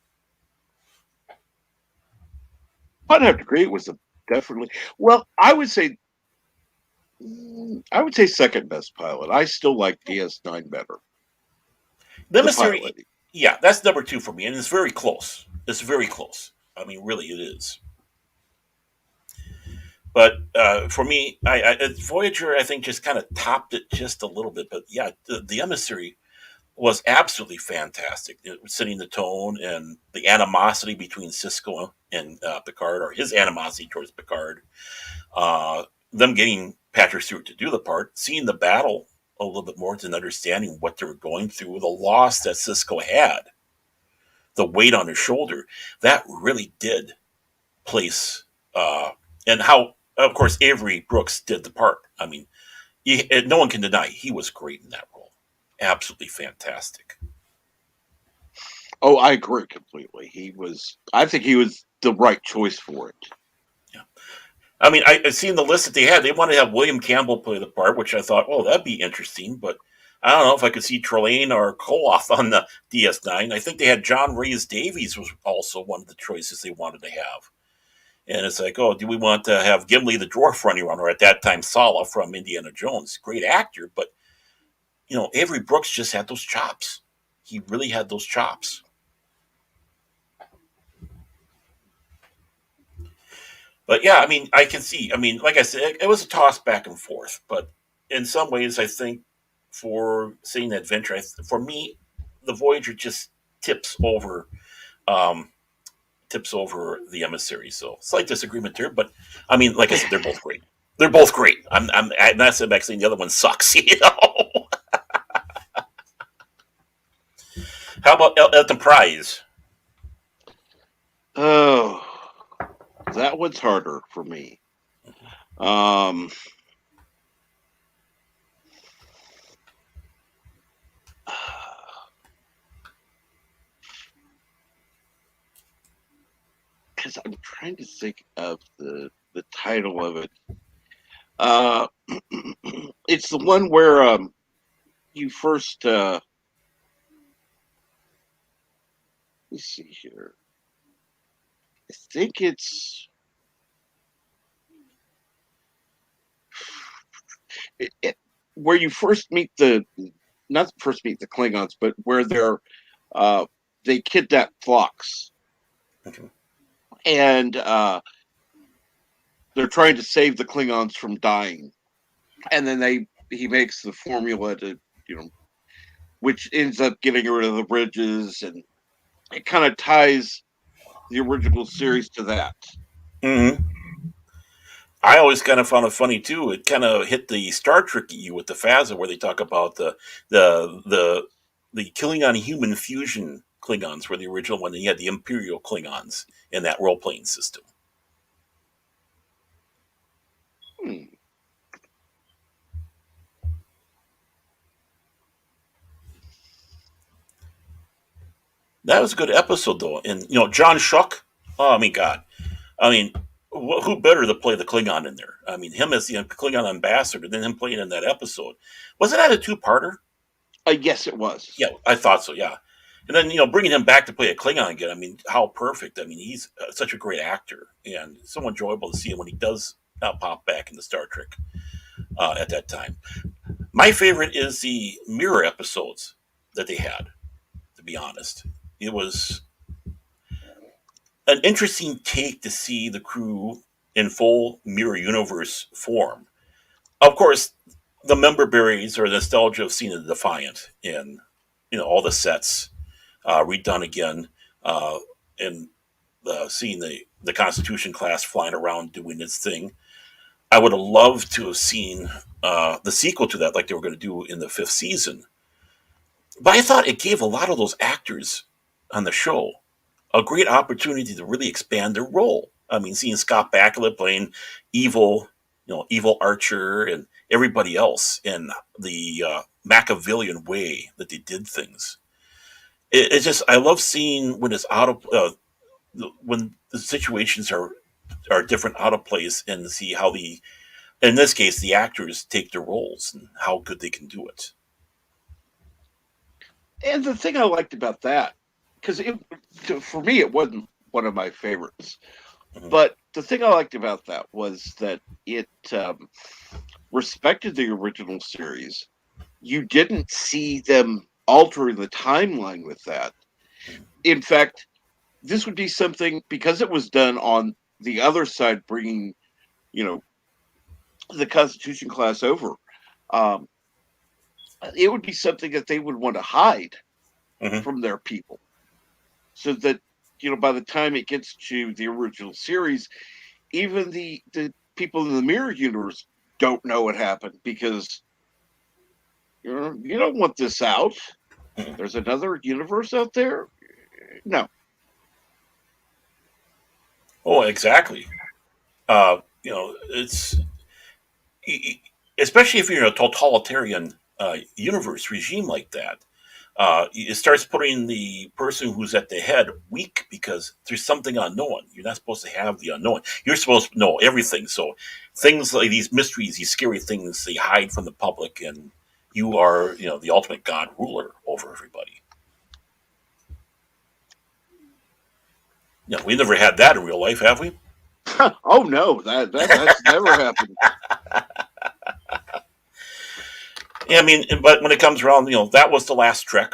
I'd have to agree. It was a definitely well. I would say second best pilot. I still like DS9 better. The The mystery, pilot. yeah, that's number two for me, and it's very close. It's very close. I mean, really, it is. But for me, Voyager, I think, just kind of topped it just a little bit. But yeah, the emissary was absolutely fantastic. It was setting the tone and the animosity between Cisco and Picard, or his animosity towards Picard. Uh, them getting Patrick Stewart to do the part, seeing the battle a little bit more, and understanding what they were going through, the loss that Cisco had, the weight on his shoulder, that really did place, and how, of course, Avery Brooks did the part. I mean, no one can deny he was great in that role. Absolutely fantastic. Oh, I agree completely. He was. I think he was the right choice for it. Yeah. I mean, I seen the list that they had. They wanted to have William Campbell play the part, which I thought, oh, that'd be interesting. But I don't know if I could see Trelane or Koloff on the DS9. I think they had John Rhys Davies was also one of the choices they wanted to have. And it's like, oh, do we want to have Gimli the dwarf running around, or at that time Sala from Indiana Jones? Great actor, but Avery Brooks just had those chops. He really had those chops. But yeah, I mean, I can see. I mean, like I said, it was a toss back and forth. But in some ways, I think for seeing adventure, for me, the Voyager just tips over, um, tips over the emissary. So slight disagreement there, but I mean, like I said, they're both great. They're both great. I'm not saying back saying the other one sucks. How about Enterprise? Oh, that one's harder for me. Um, because I'm trying to think of the title of it. Uh, it's the one where you first. Let's see here. I think it's where you first meet the not first meet the Klingons, but where uh, they kidnap Phlox Okay. and they're trying to save the Klingons from dying, and then he makes the formula to you know which ends up getting rid of the bridges, and it kind of ties the original series to that. Mm-hmm. I always kind of found it funny too. It kind of hit the Star Trek you with the Phasma, where they talk about the the the Klingon human fusion Klingons were the original one. And you had the Imperial Klingons in that role playing system. Hmm. That was a good episode though, and John Shuck. Oh, I mean, God, I mean, who better to play the Klingon in there? I mean, him as the Klingon ambassador, than him playing in that episode. Wasn't that a two-parter? Yes, it was. Yeah, I thought so. Yeah, And then bringing him back to play a Klingon again. I mean, how perfect! I mean, he's such a great actor and so enjoyable to see him when he does pop back in the Star Trek at that time. My favorite is the mirror episodes that they had. To be honest, it was an interesting take to see the crew in full mirror universe form. Of course, the member berries or the nostalgia of seeing the Defiant in all the sets redone again, and seeing the Constitution class flying around doing its thing. I would have loved to have seen the sequel to that, like they were going to do in the fifth season. But I thought it gave a lot of those actors on the show a great opportunity to really expand their role. I mean, seeing Scott Bakula playing evil, evil Archer, and everybody else in the Machiavellian way that they did things. It's just I love seeing when it's out of when the situations are different, out of place, and see how the in this case the actors take their roles and how good they can do it. And the thing I liked about that, because for me it wasn't one of my favorites, Mhm. but the thing I liked about that was that it respected the original series. You didn't see them altering the timeline with that. In fact, this would be something, because it was done on the other side, bringing you know the Constitution class over. Um, it would be something that they would want to hide Mhm. from their people, so that by the time it gets to the original series, even the people in the mirror universe don't know what happened, because you don't want this out. Mhm. There's another universe out there. No. Oh, exactly. It's especially if you're in a totalitarian universe regime like that. It starts putting the person who's at the head weak because there's something unknown. You're not supposed to have the unknown. You're supposed to know everything. So things like these mysteries, these scary things, they hide from the public, and you are, the ultimate god ruler over everybody. We never had that in real life, have we? Oh no, that's never happened. Yeah, I mean, but when it comes around, that was the last Trek.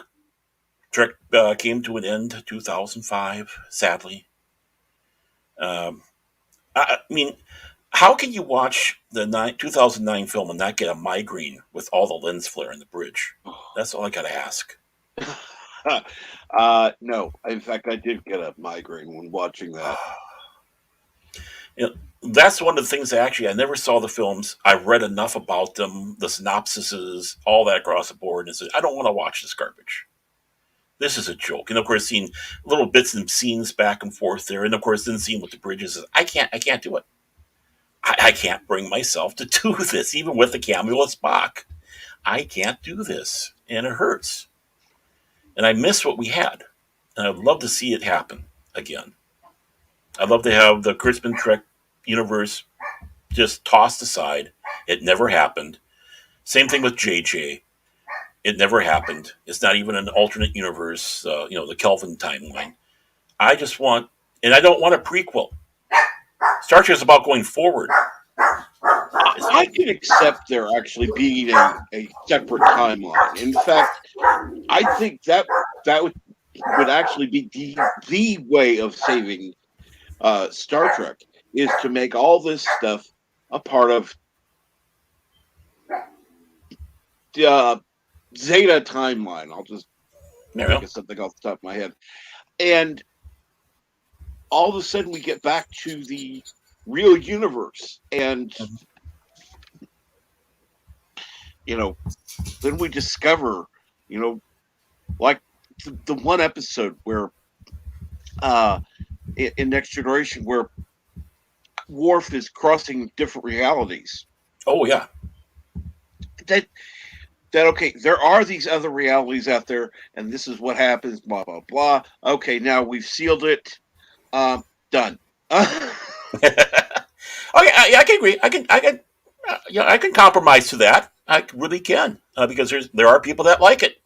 Trek came to an end 2005, sadly. Um, I mean, how can you watch the 2009 film and not get a migraine with all the lens flare in the bridge? That's all I got to ask. No, in fact, I did get a migraine when watching that. You know, that's one of the things that actually I never saw the films. I read enough about them, the synopsises, all that across the board, and said, I don't want to watch this garbage. This is a joke. And of course, seeing little bits and scenes back and forth there, and of course, then seeing what the bridges is, I can't do it. I can't bring myself to do this, even with the cameo of Spock. I can't do this, and it hurts. And I miss what we had, and I'd love to see it happen again. I'd love to have the Crispin Trek universe just tossed aside. It never happened. Same thing with JJ. It never happened. It's not even an alternate universe, the Kelvin timeline. I just want, and I don't want a prequel. Star Trek is about going forward. I can accept there actually being a separate timeline. In fact, I think that would actually be the way of saving Star Trek, is to make all this stuff a part of the Zeta timeline. I'll just You think know, of something off the top of my head. And all of a sudden we get back to the real universe. And, you know, then we discover, you know, like the one episode where in Next Generation, where Worf is crossing different realities. oh yeah, That okay, there are these other realities out there, and this is what happens. Blah blah blah. Okay, now we've sealed it. Done. okay, I can agree. I can compromise to that. I really can because there are people that like it.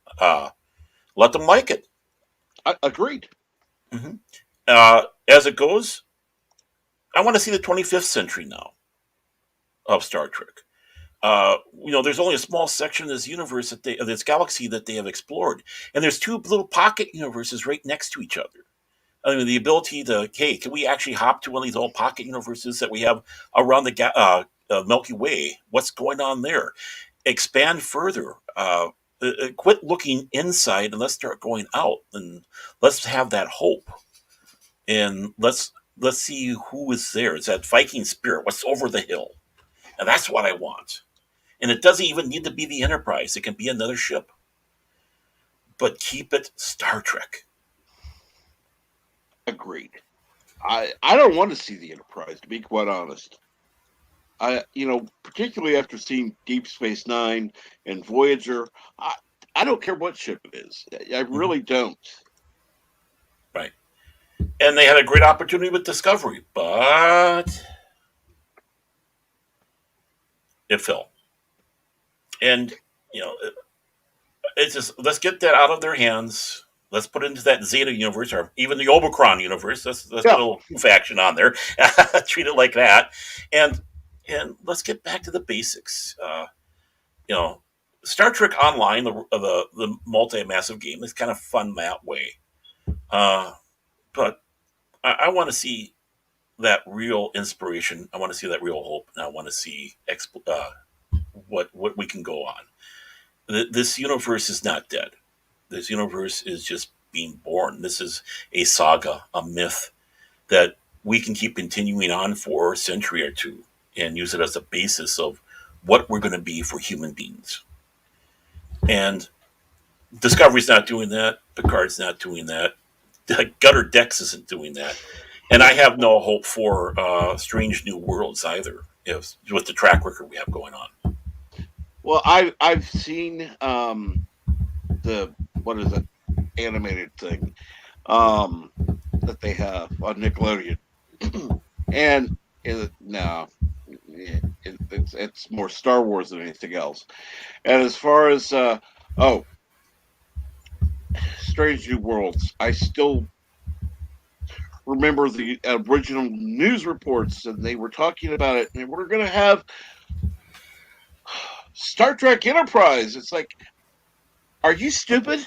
Let them like it. Agreed. Hmm. As it goes, I want to see the 25th century now of Star Trek. There's only a small section of this universe of this galaxy that they have explored, and there's two little pocket universes right next to each other. I mean, the ability to, hey, can we actually hop to one of these little pocket universes that we have around the Milky Way? What's going on there? Expand further. Quit looking inside and let's start going out, and let's have that hope, and let's see who is there. It's that Viking spirit. What's over the hill, and that's what I want. And it doesn't even need to be the Enterprise. It can be another ship, but keep it Star Trek. Agreed. I don't want to see the Enterprise, to be quite honest. Particularly after seeing Deep Space Nine and Voyager, I, I don't care what ship it is. I Hmm. really don't. Right. And they had a great opportunity with Discovery, but it fell. And you know, it's just, let's get that out of their hands. Let's put it into that Zeta universe or even the Omicron universe. Let's put Yeah, a little proof action on there. Treat it like that, and and let's get back to the basics. You know, Star Trek Online, the multi massive game, is kind of fun that way. Uh, but I want to see that real inspiration. I want to see that real hope, and I want to see what we can go on. This universe is not dead. This universe is just being born. This is a saga, a myth that we can keep continuing on for a century or two and use it as a basis of what we're going to be for human beings. And Discovery's not doing that. Picard's not doing that. Gutter Dex isn't doing that. And I have no hope for Strange New Worlds either, with the track record we have going on. well, I've seen the what is it animated thing that they have on Nickelodeon, and no, it's more Star Wars than anything else. And as far as oh, Strange New Worlds, I still remember the original news reports, and they were talking about it, and we're going to have Star Trek Enterprise. It's like, are you stupid?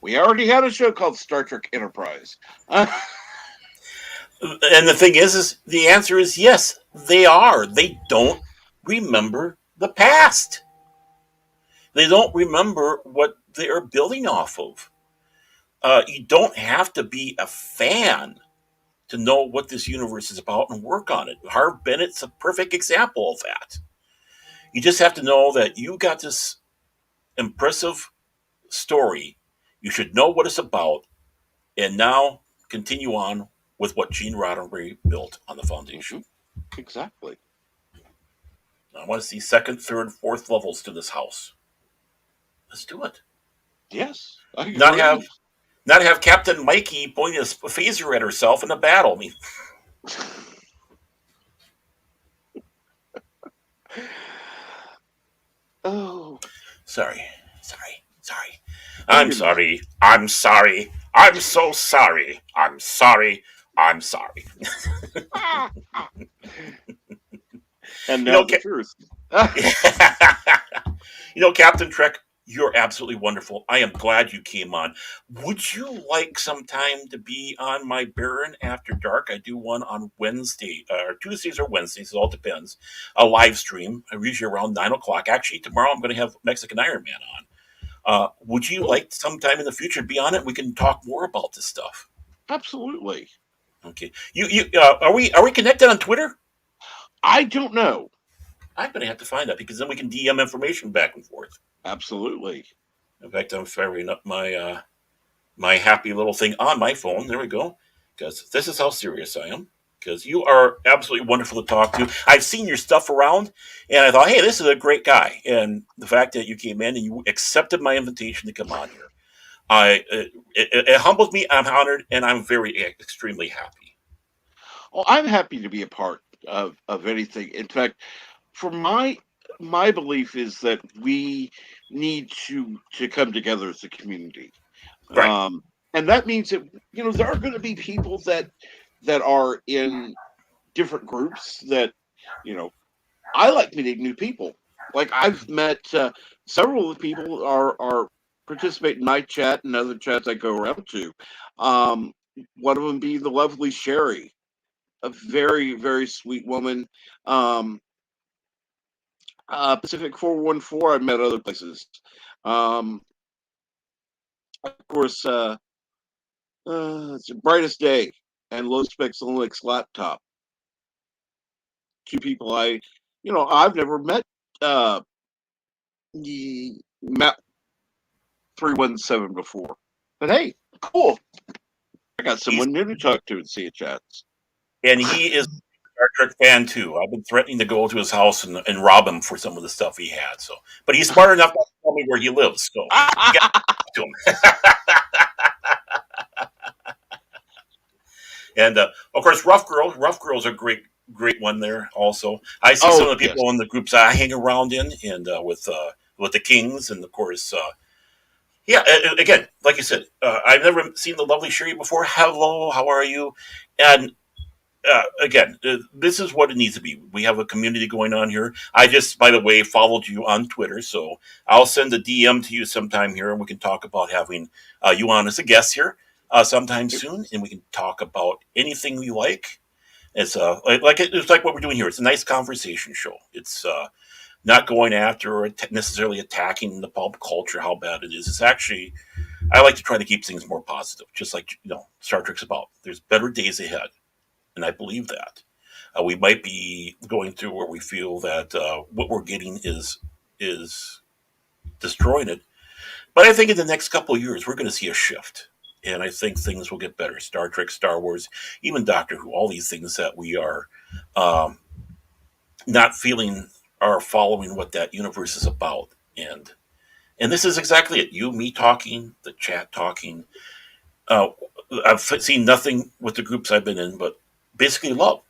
We already had a show called Star Trek Enterprise. And the thing is the answer is yes, they are. They don't remember the past. They don't remember what they are building off of. You don't have to be a fan to know what this universe is about and work on it. Harv Bennett's a perfect example of that. You just have to know that you got this impressive story. You should know what it's about, and now continue on with what Gene Roddenberry built on the Mm-hmm, foundation. exactly. I want to see second, third, fourth levels to this house. Let's do it. Yes, I Not have agree. not have Captain Mikey pointing a phaser at herself in a battle. I mean, Oh, sorry, sorry, sorry. oh, I'm you're not. sorry. I'm sorry. I'm so sorry. I'm sorry. I'm sorry. And You now know, the truth. Captain Trek, you're absolutely wonderful. I am glad you came on. Would you like some time to be on my Baron After Dark? I do one on Wednesday, or Tuesdays or Wednesdays. It all depends. A live stream, usually around 9 o'clock. Actually, tomorrow I'm going to have Mexican Iron Man on. Would you Oh, like sometime in the future to be on it? We can talk more about this stuff. absolutely. Okay. Are we connected on Twitter? I don't know. I'm going to have to find that because then we can DM information back and forth. Absolutely. In fact, I'm firing up my happy little thing on my phone. There we go. Because this is how serious I am. Because you are absolutely wonderful to talk to. I've seen your stuff around, and I thought, hey, this is a great guy. And the fact that you came in and you accepted my invitation to come on here, it humbles me. I'm honored, and I'm very extremely happy. Well, I'm happy to be a part of anything. In fact, for my belief is that we need to come together as a community. Right. And that means that there are going to be people that are in different groups that you know I like meeting new people. Like I've met several of the people are participate in my chat and other chats I go around to. Um, One of them being the lovely Sherry, a very very sweet woman. Um, Pacific 414. I've met other places. Um, of course, it's the brightest day and low specs Linux laptop. Two people I've never met. Uh, Matt 317 before. But hey, cool. I got He's someone new to talk to and see a chats. and he is a Star Trek fan too. I've been threatening to go to his house and rob him for some of the stuff he had. So, but he's smart enough not to tell me where he lives. So you got to talk to him. And of course, Rough Girl's a great one there. Also, I see some Oh of the yes. people in the groups I hang around in, and with the Kings, and of course, yeah. Again, like you said, I've never seen the lovely Sherry before. Hello, how are you? And again, this is what it needs to be. We have a community going on here. I just, by the way, followed you on Twitter, so I'll send a DM to you sometime here, and we can talk about having you on as a guest here sometime soon, and we can talk about anything we like. It's it's like what we're doing here. It's a nice conversation show. It's not going after or necessarily attacking the pulp culture, how bad it is. It's actually I like to try to keep things more positive, just like Star Trek's about. There's better days ahead, and I believe that. We might be going through where we feel that what we're getting is destroying it, but I think in the next couple of years we're going to see a shift, and I think things will get better. Star Trek, Star Wars, even Doctor Who, all these things that we are um, not feeling are following what that universe is about, and this is exactly it. You, me talking, the chat talking. Uh, I've seen nothing with the groups I've been in, but basically love.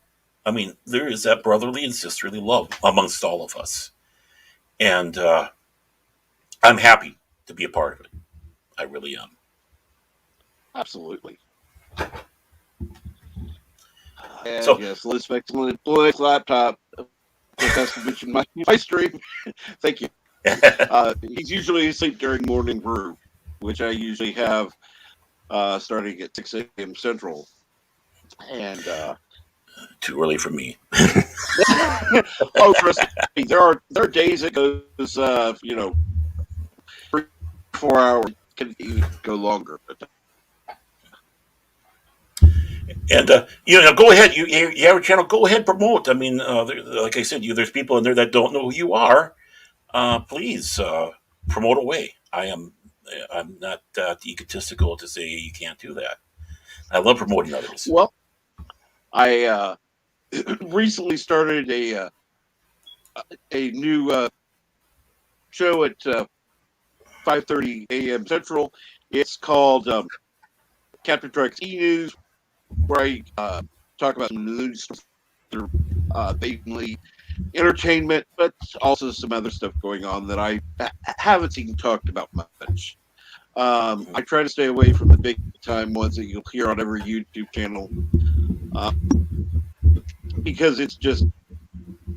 I mean, there is that brotherly and sisterly love amongst all of us, and I'm happy to be a part of it. I really am. Absolutely. And So, yes, let's make Linux laptop. That's to mention my stream. Thank you. He's usually asleep during morning brew, which I usually have starting at 6 a.m. Central. And too early for me. oh, trust me, there are days it goes 3 4 hours. It can even go longer. But And go ahead. You have a channel. Go ahead, promote. I mean, like I said, there's people in there that don't know who you are. Please promote away. I'm not egotistical to say you can't do that. I love promoting others. well, I recently started a new show at 5:30 a.m. Central. It's called Captain Trek's E News, where I talk about some news, mainly entertainment, but also some other stuff going on that I haven't seen talked about much. I try to stay away from the big time ones that you'll hear on every YouTube channel uh, because it's just,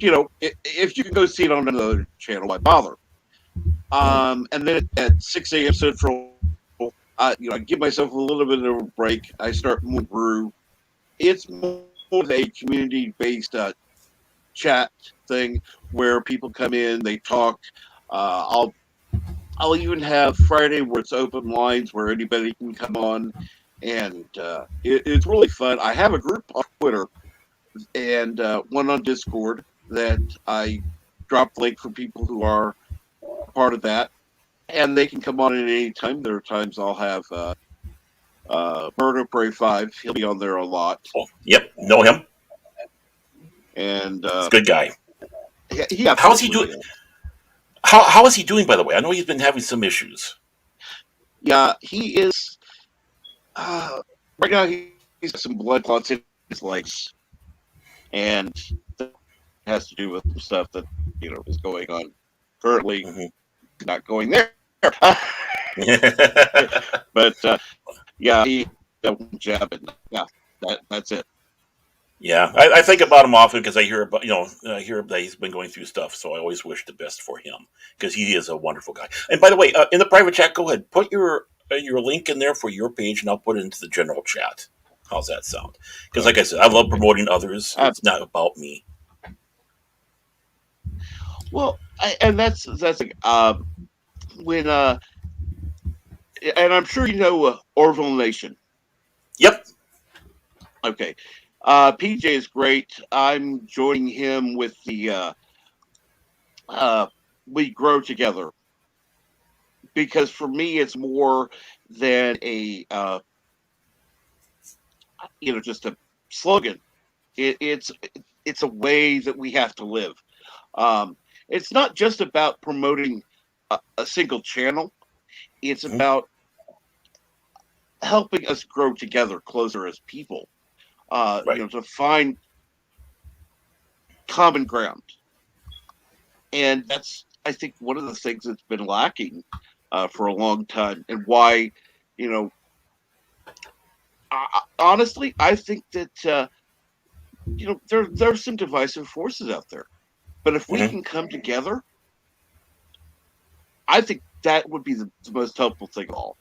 if you can go see it on another channel, why bother? And then at 6 a.m. Central, I give myself a little bit of a break. I start more brew. It's more of a community-based chat thing where people come in, they talk. I'll even have Friday where it's open lines where anybody can come on, and it's really fun. I have a group on Twitter and one on Discord that I drop link for people who are part of that, and they can come on at any time. There are times I'll have Murder Prey 5. He'll be on there a lot, Oh, yep, know him. and He's a good guy. he How's he absolutely doing? is. How is he doing? By the way, I know he's been having some issues. Yeah, he is. Uh, right now, he's got some blood clots in his legs, and that has to do with some stuff that is going on currently. Mm-hmm. Not going there. But yeah, he that one jab, and yeah, that's it. Yeah, I think about him often because I hear about I hear that he's been going through stuff. So I always wish the best for him because he is a wonderful guy. And by the way, in the private chat, go ahead, put your link in there for your page, and I'll put it into the general chat. How's that sound? Because like I said, I love Okay. promoting others. It's not about me. Well, and that's like when and I'm sure you know Orville Nation. Yep. Okay, PJ is great. I'm joining him with the uh, we grow together because for me it's more than a just a slogan. It's a way that we have to live. It's not just about promoting a single channel. It's Mhm. about helping us grow together closer as people. Right. To find common ground, and that's I think one of the things that's been lacking for a long time, and why you know honestly I think that there's some divisive forces out there, but if we Hmm. can come together, I think that would be the most helpful thing of all.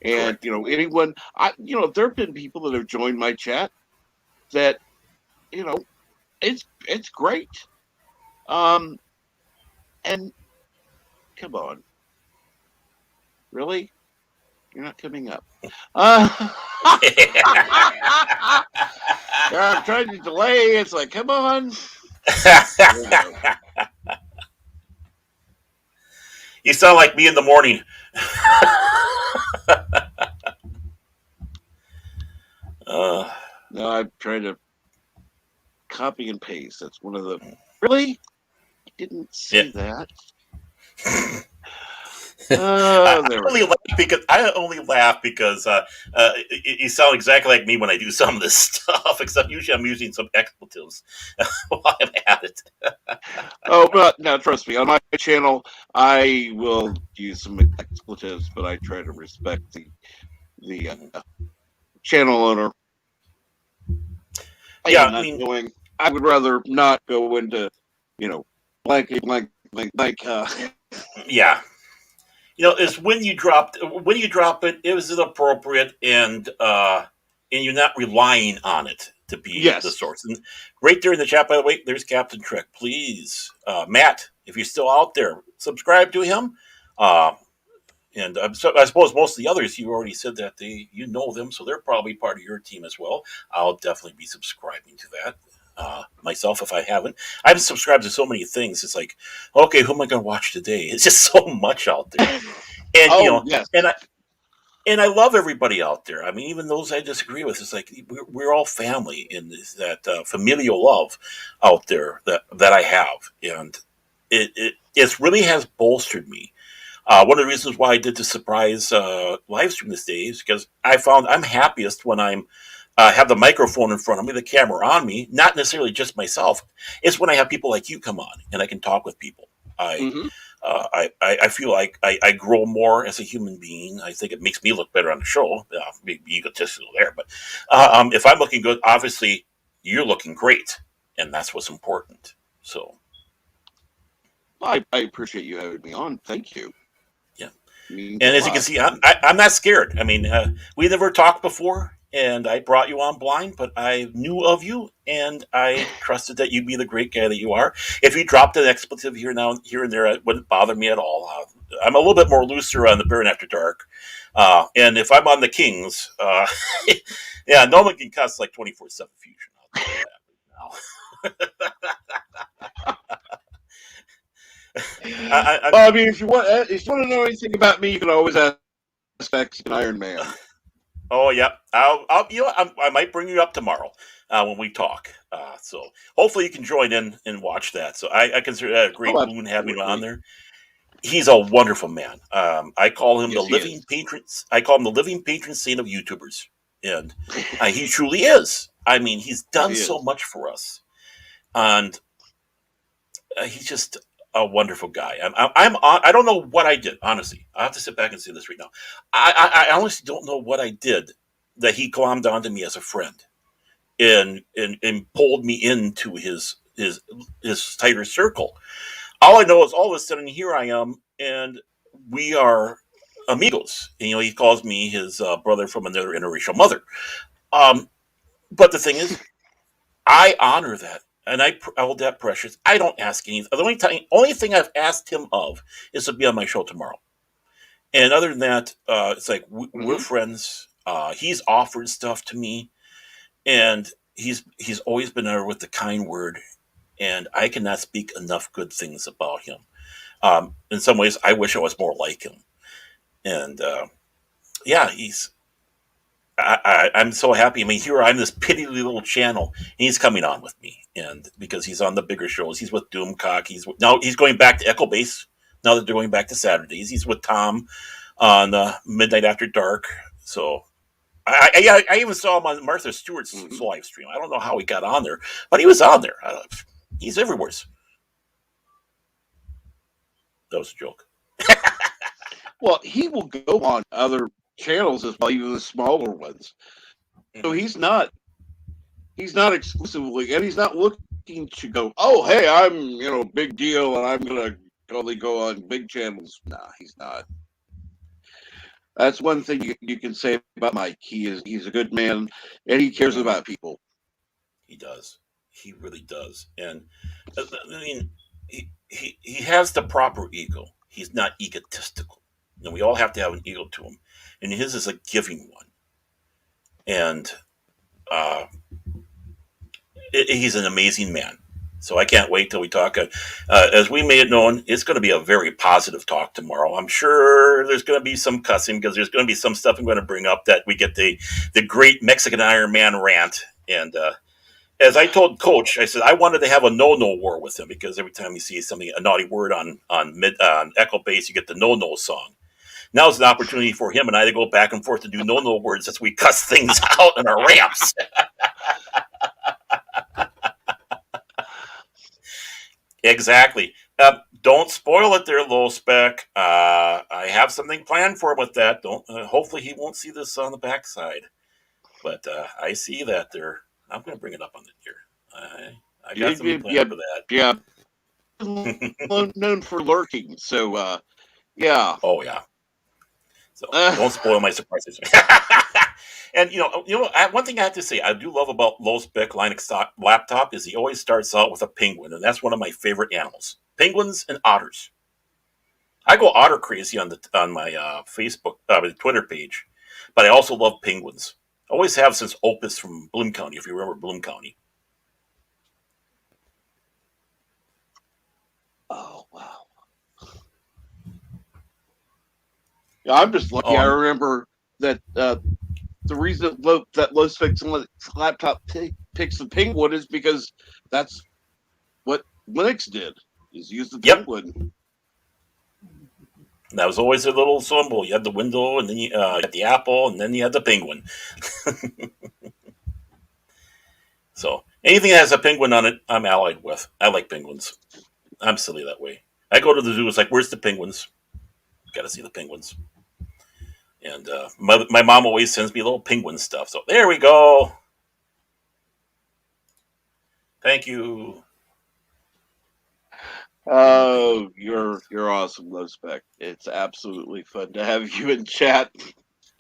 And Correct. anyone, there have been people that have joined my chat that you know it's great. Um, and come on, really, you're not coming up. I'm trying to delay. It's like, come on. There we go. You sound like me in the morning. uh, No, I'm trying to copy and paste. That's one of the. Really? I didn't yeah. say that. I Oh, there we go. I only laugh because you sound exactly like me when I do some of this stuff. Except usually I'm using some expletives while I'm at it. Oh, but now trust me, on my channel, I will use some expletives, but I try to respect the channel owner. I Yeah, am I not mean, going. I would rather not go into, you know, blank. yeah, is when you drop it, it was inappropriate, and you're not relying on it to be the Yes. source. And right there in the chat, by the way, there's Captain Trek. Please, Matt, if you're still out there, subscribe to him. Uh, and so I suppose most of the others you already said that you know them, so they're probably part of your team as well. I'll definitely be subscribing to that. Myself, if I haven't, I've subscribed to so many things. It's like, okay, who am I going to watch today? It's just so much out there, and Oh yes. and I love everybody out there. I mean, even those I disagree with, it's like we're all family in that familial love out there that I have, and it really has bolstered me. One of the reasons why I did the surprise live stream this day is because I found I'm happiest when I'm have the microphone in front of me, the camera on me, not necessarily just myself. It's when I have people like you come on and I can talk with people. I Hmm. I feel like I grow more as a human being. I think it makes me look better on the show. Maybe egotistical there, but if I'm looking good, obviously you're looking great, and that's what's important. So I appreciate you having me on. Thank you. yeah. It means a And as you can lot. see, I'm not scared. I mean, we never talked before, and I brought you on blind, but I knew of you, and I trusted that you'd be the great guy that you are. If you dropped an expletive here and there, it wouldn't bother me at all. I'm a little bit more looser on the Burn After Dark, and if I'm on the Kings, yeah, no one can cuss like 24/7 Fusion. I'll tell you that right now. Well, I mean, if you want to know anything about me, you can always ask X and Iron Man. Oh yeah, I might bring you up tomorrow when we talk. So hopefully you can join in and watch that. So I consider that a Oh, great boon having him on absolutely. there. He's a wonderful man. I call him the Yes, he living is. patron. I call him the living patron saint of YouTubers, and he truly is. I mean, he's done He so is. much for us, and he's just a wonderful guy. I don't know what I did. Honestly, I have to sit back and say this right now. I honestly don't know what I did that he glommed onto me as a friend and pulled me into his tighter circle. All I know is all of a sudden here I am, and we are amigos. And, he calls me his brother from another interracial mother. Um, but the thing is, I honor that, and I hold that precious. I don't ask anything. Only thing I've asked him of is to be on my show tomorrow. And other than that, it's like we're Mm-hmm. friends. He's offered stuff to me, and he's always been there with the kind word. And I cannot speak enough good things about him. In some ways, I wish I was more like him. And yeah, I'm so happy. I mean, here I'm this piddly little channel, and he's coming on with me, and because he's on the bigger shows, he's with Doomcock. Now he's going back to Echo Base. Now that they're going back to Saturdays, he's with Tom on Midnight After Dark. So I even saw him on Martha Stewart's Mm-hmm. live stream. I don't know how he got on there, but he was on there. He's everywhere. That was a joke. Well, he will go on other channels as well, even the smaller ones. So Mm-hmm. he's not exclusively, and he's not looking to go. Oh, hey, I'm big deal, and I'm gonna only go on big channels. Nah, he's not. That's one thing you can say about Mike. He's a good man, and he cares Mm-hmm. about people. He does. He really does. And I mean, he has the proper ego. He's not egotistical. We all have to have an ego to him, and his is a giving one. And uh, he's an amazing man. So I can't wait till we talk. As we made it known, it's going to be a very positive talk tomorrow. I'm sure there's going to be some cussing because there's going to be some stuff I'm going to bring up that we get the great Mexican Iron Man rant. And as I told Coach, I said I wanted to have a no war with him because every time you see something a naughty word on Echo Base, you get the no song. Now's an opportunity for him and I to go back and forth to do no words as we cuss things out in our ramps. Exactly. Don't spoil it there, low spec. I have something planned for him with that. Don't. Hopefully, he won't see this on the backside. But I see that there. I'm going to bring it up on the here. I got something planned Yeah, for yeah. Known for lurking, so yeah. that. Oh yeah. So don't spoil my surprises. And one thing I have to say, I do love about low spec Linux laptop is he always starts out with a penguin, and that's one of my favorite animals. Penguins and otters. I go otter crazy on my Facebook, Twitter page, but I also love penguins. I always have since Opus from Bloom County, if you remember Bloom County. Oh wow. Yeah, I'm just lucky. Oh, I remember that the reason that Low Specs laptop picks the Penguin is because that's what Linux did. Is use the yep. Penguin. That was always a little symbol. You had the window, and then you had the apple, and then you had the penguin. So anything that has a penguin on it, I'm allied with. I like penguins. I'm silly that way. I go to the zoo. It's like, where's the penguins? Got to see the penguins. And my mom always sends me little penguin stuff. So there we go. Thank you. Penguin, penguin. Oh, you're awesome, Low Spec. It's absolutely fun to have you in chat.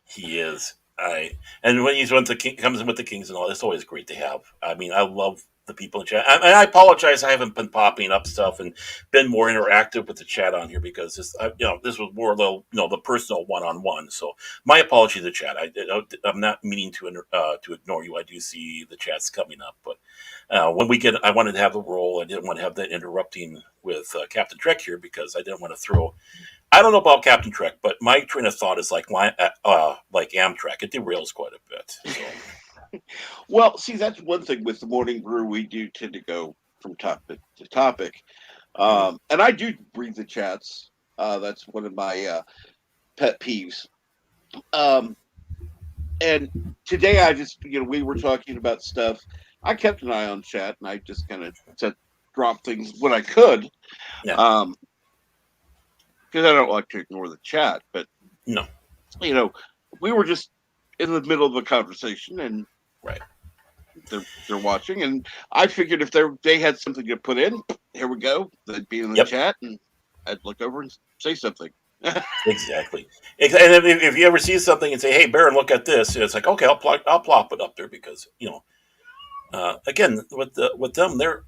He is. And when he's with comes in with the Kings and all, it's always great to have. I mean, I love the people in chat. And I apologize, I haven't been popping up stuff and been more interactive with the chat on here because this was more the personal one on one. So my apology to the chat. I'm not meaning to ignore you. I do see the chats coming up, but when we get, I wanted to have the role. I didn't want to have that interrupting with Captain Trek here because I didn't want to throw. I don't know about Captain Trek, but my train of thought is like Amtrak. It derails quite a bit. So. Well, see, that's one thing with the morning brew. We do tend to go from topic to topic, Mm-hmm. and I do read the chats. That's one of my pet peeves. Um, and today, I just we were talking about stuff. I kept an eye on chat, and I just kind of said, drop things when I could, Yeah. um, because I don't like to ignore the chat. But No. you know, we were just in the middle of a conversation, and Right. they're watching, and I figured if they had something to put in, here we go. They'd be in the Yep. chat, and I'd look over and say something. Exactly. And if you ever see something and say, "Hey, Baron, look at this," it's like, okay, I'll plop it up there because again, with them, they're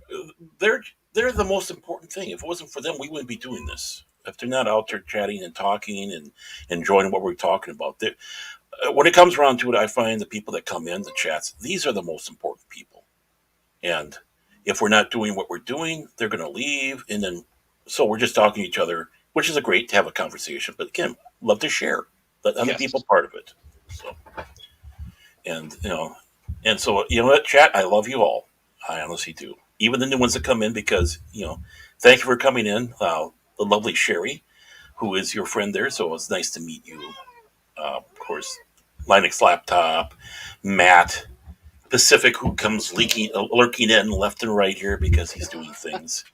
they're the most important thing. If it wasn't for them, we wouldn't be doing this. If they're not out there chatting and talking and enjoying what we're talking about, when it comes around to it, I find the people that come in the chats, these are the most important people. And if we're not doing what we're doing, they're going to leave, and then so we're just talking to each other, which is a great to have a conversation. But again, love to share, let other people Yes, part of it. So and and so you know what, chat, I love you all. I honestly do. Even the new ones that come in because thank you for coming in. The lovely Sherry, who is your friend there, so it's nice to meet you. Of course, Linux Laptop, Matt, Pacific, who comes lurking in left and right here because he's doing things.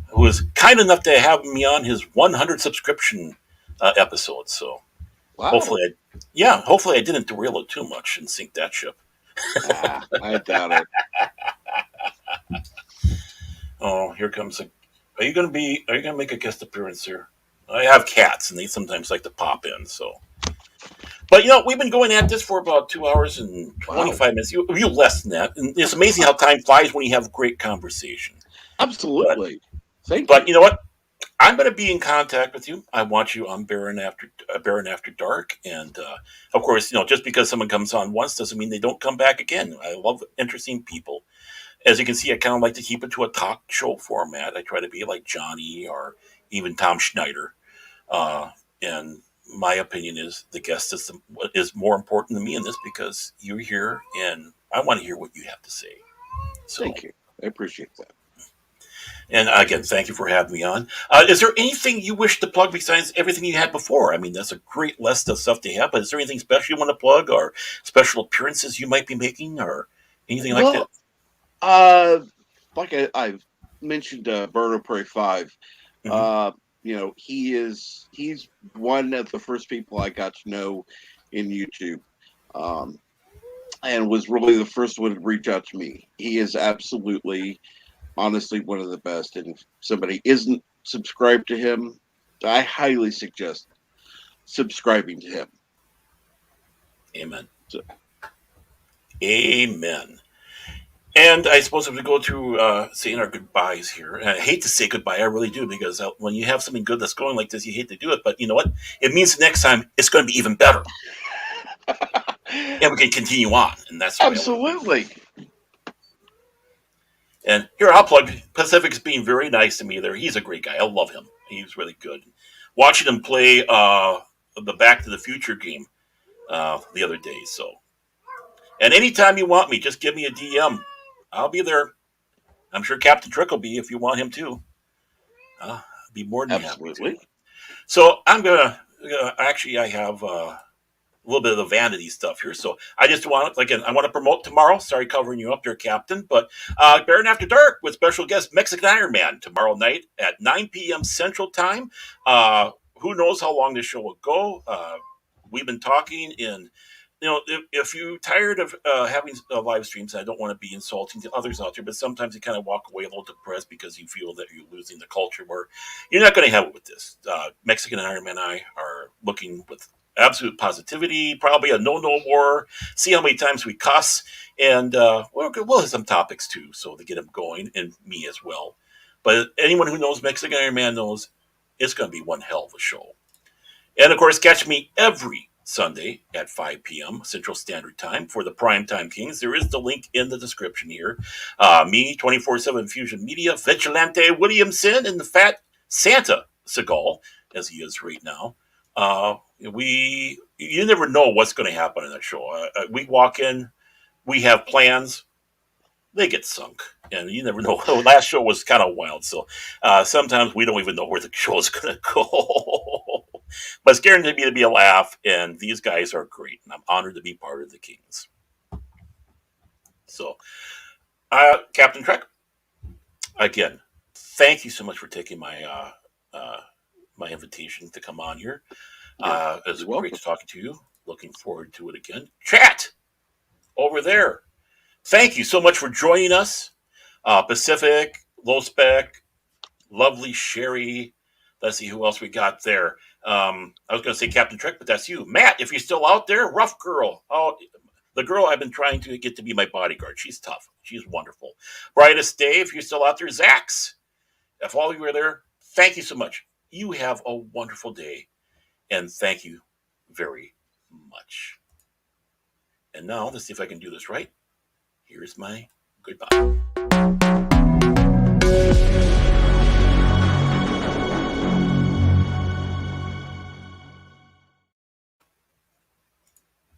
Who was kind enough to have me on his 100 subscription episode. So wow. hopefully, hopefully I didn't derail it too much and sink that ship. I doubt it. Oh, here comes a. Are you gonna be? Are you gonna make a guest appearance here? I have cats, and they sometimes like to pop in. So, but we've been going at this for about 2 hours and Wow, 25 minutes. You less than that, and it's amazing how time flies when you have great conversation. But absolutely. Thank but you. you know what? I'm going to be in contact with you. I want you on Baron After Dark, and of course, just because someone comes on once doesn't mean they don't come back again. I love interesting people. As you can see, I kind of like to keep it to a talk show format. I try to be like Johnny or even Tom Schneider. Uh, and my opinion is the guest is more important than me in this because you're here, and I want to hear what you have to say. So. Thank you. I appreciate that. And again, thank you for having me on. Is there anything you wish to plug besides everything you had before? I mean, that's a great list of stuff to have, but is there anything special you want to plug or special appearances you might be making or anything like that? Well, uh, like I've mentioned, Bird of Prey 5. Hmm. Uh, he's one of the first people I got to know in YouTube, um, and was really the first one to reach out to me. He is absolutely, honestly, one of the best. And if somebody isn't subscribed to him, I highly suggest subscribing to him. Amen. So, Amen. And I suppose if we go to saying our goodbyes here, and I hate to say goodbye, I really do, because when you have something good that's going like this, you hate to do it. But you know what? It means the next time it's going to be even better, and we can continue on, and that's the way I want to be. absolutely. And here, I'll plug Pacific's being very nice to me there. He's a great guy. I love him. He's really good. Watching him play the Back to the Future game the other day. So, and anytime you want me, just give me a DM. I'll be there. I'm sure Captain Trick will be if you want him to. I'd be more than happy to. Absolutely. So I'm gonna actually I have a little bit of the vanity stuff here. So I just want again, I want to promote tomorrow. Sorry, covering you up there, Captain. But Baron After Dark with special guest Mexican Iron Man tomorrow night at 9 p.m. Central Time. Who knows how long this show will go? We've been talking in. If you're tired of having live streams, I don't want to be insulting to others out there, but sometimes you kind of walk away a little depressed because you feel that you're losing the culture. Where you're not going to have it with this. Mexican Iron Man and I are looking with absolute positivity, probably a no war. See how many times we cuss, and we'll have some topics too, so to get them going, and me as well. But anyone who knows Mexican Iron Man knows it's going to be one hell of a show. And of course, catch me every Sunday at 5 p.m. Central Standard Time for the Primetime Kings. There is the link in the description here. Me, 24/7 Fusion Media, Vigilante Williamson, and the Fat Santa Seagal, as he is right now. You never know what's going to happen in that show. We walk in, we have plans, they get sunk. And you never know. The last show was kind of wild. So sometimes we don't even know where the show is going to go. But it's guaranteed to be a laugh. And these guys are great. And I'm honored to be part of the Kings. So, Captain Trek, Again, thank you so much for taking uh, my invitation to come on here. You're It was you're great welcome. to talking to you. Looking forward to it again. Chat over there. Thank you so much for joining us. Pacific, Low Spec, lovely Sherry. Let's see who else we got there. I was going to say Captain Trek, but that's you. Matt, if you're still out there, rough girl. Oh, the girl I've been trying to get to be my bodyguard. She's tough. She's wonderful. Brightest day, if you're still out there, Zax. If all of you are there, thank you so much. You have a wonderful day, and thank you very much. And now, let's see if I can do this right. Here's my goodbye.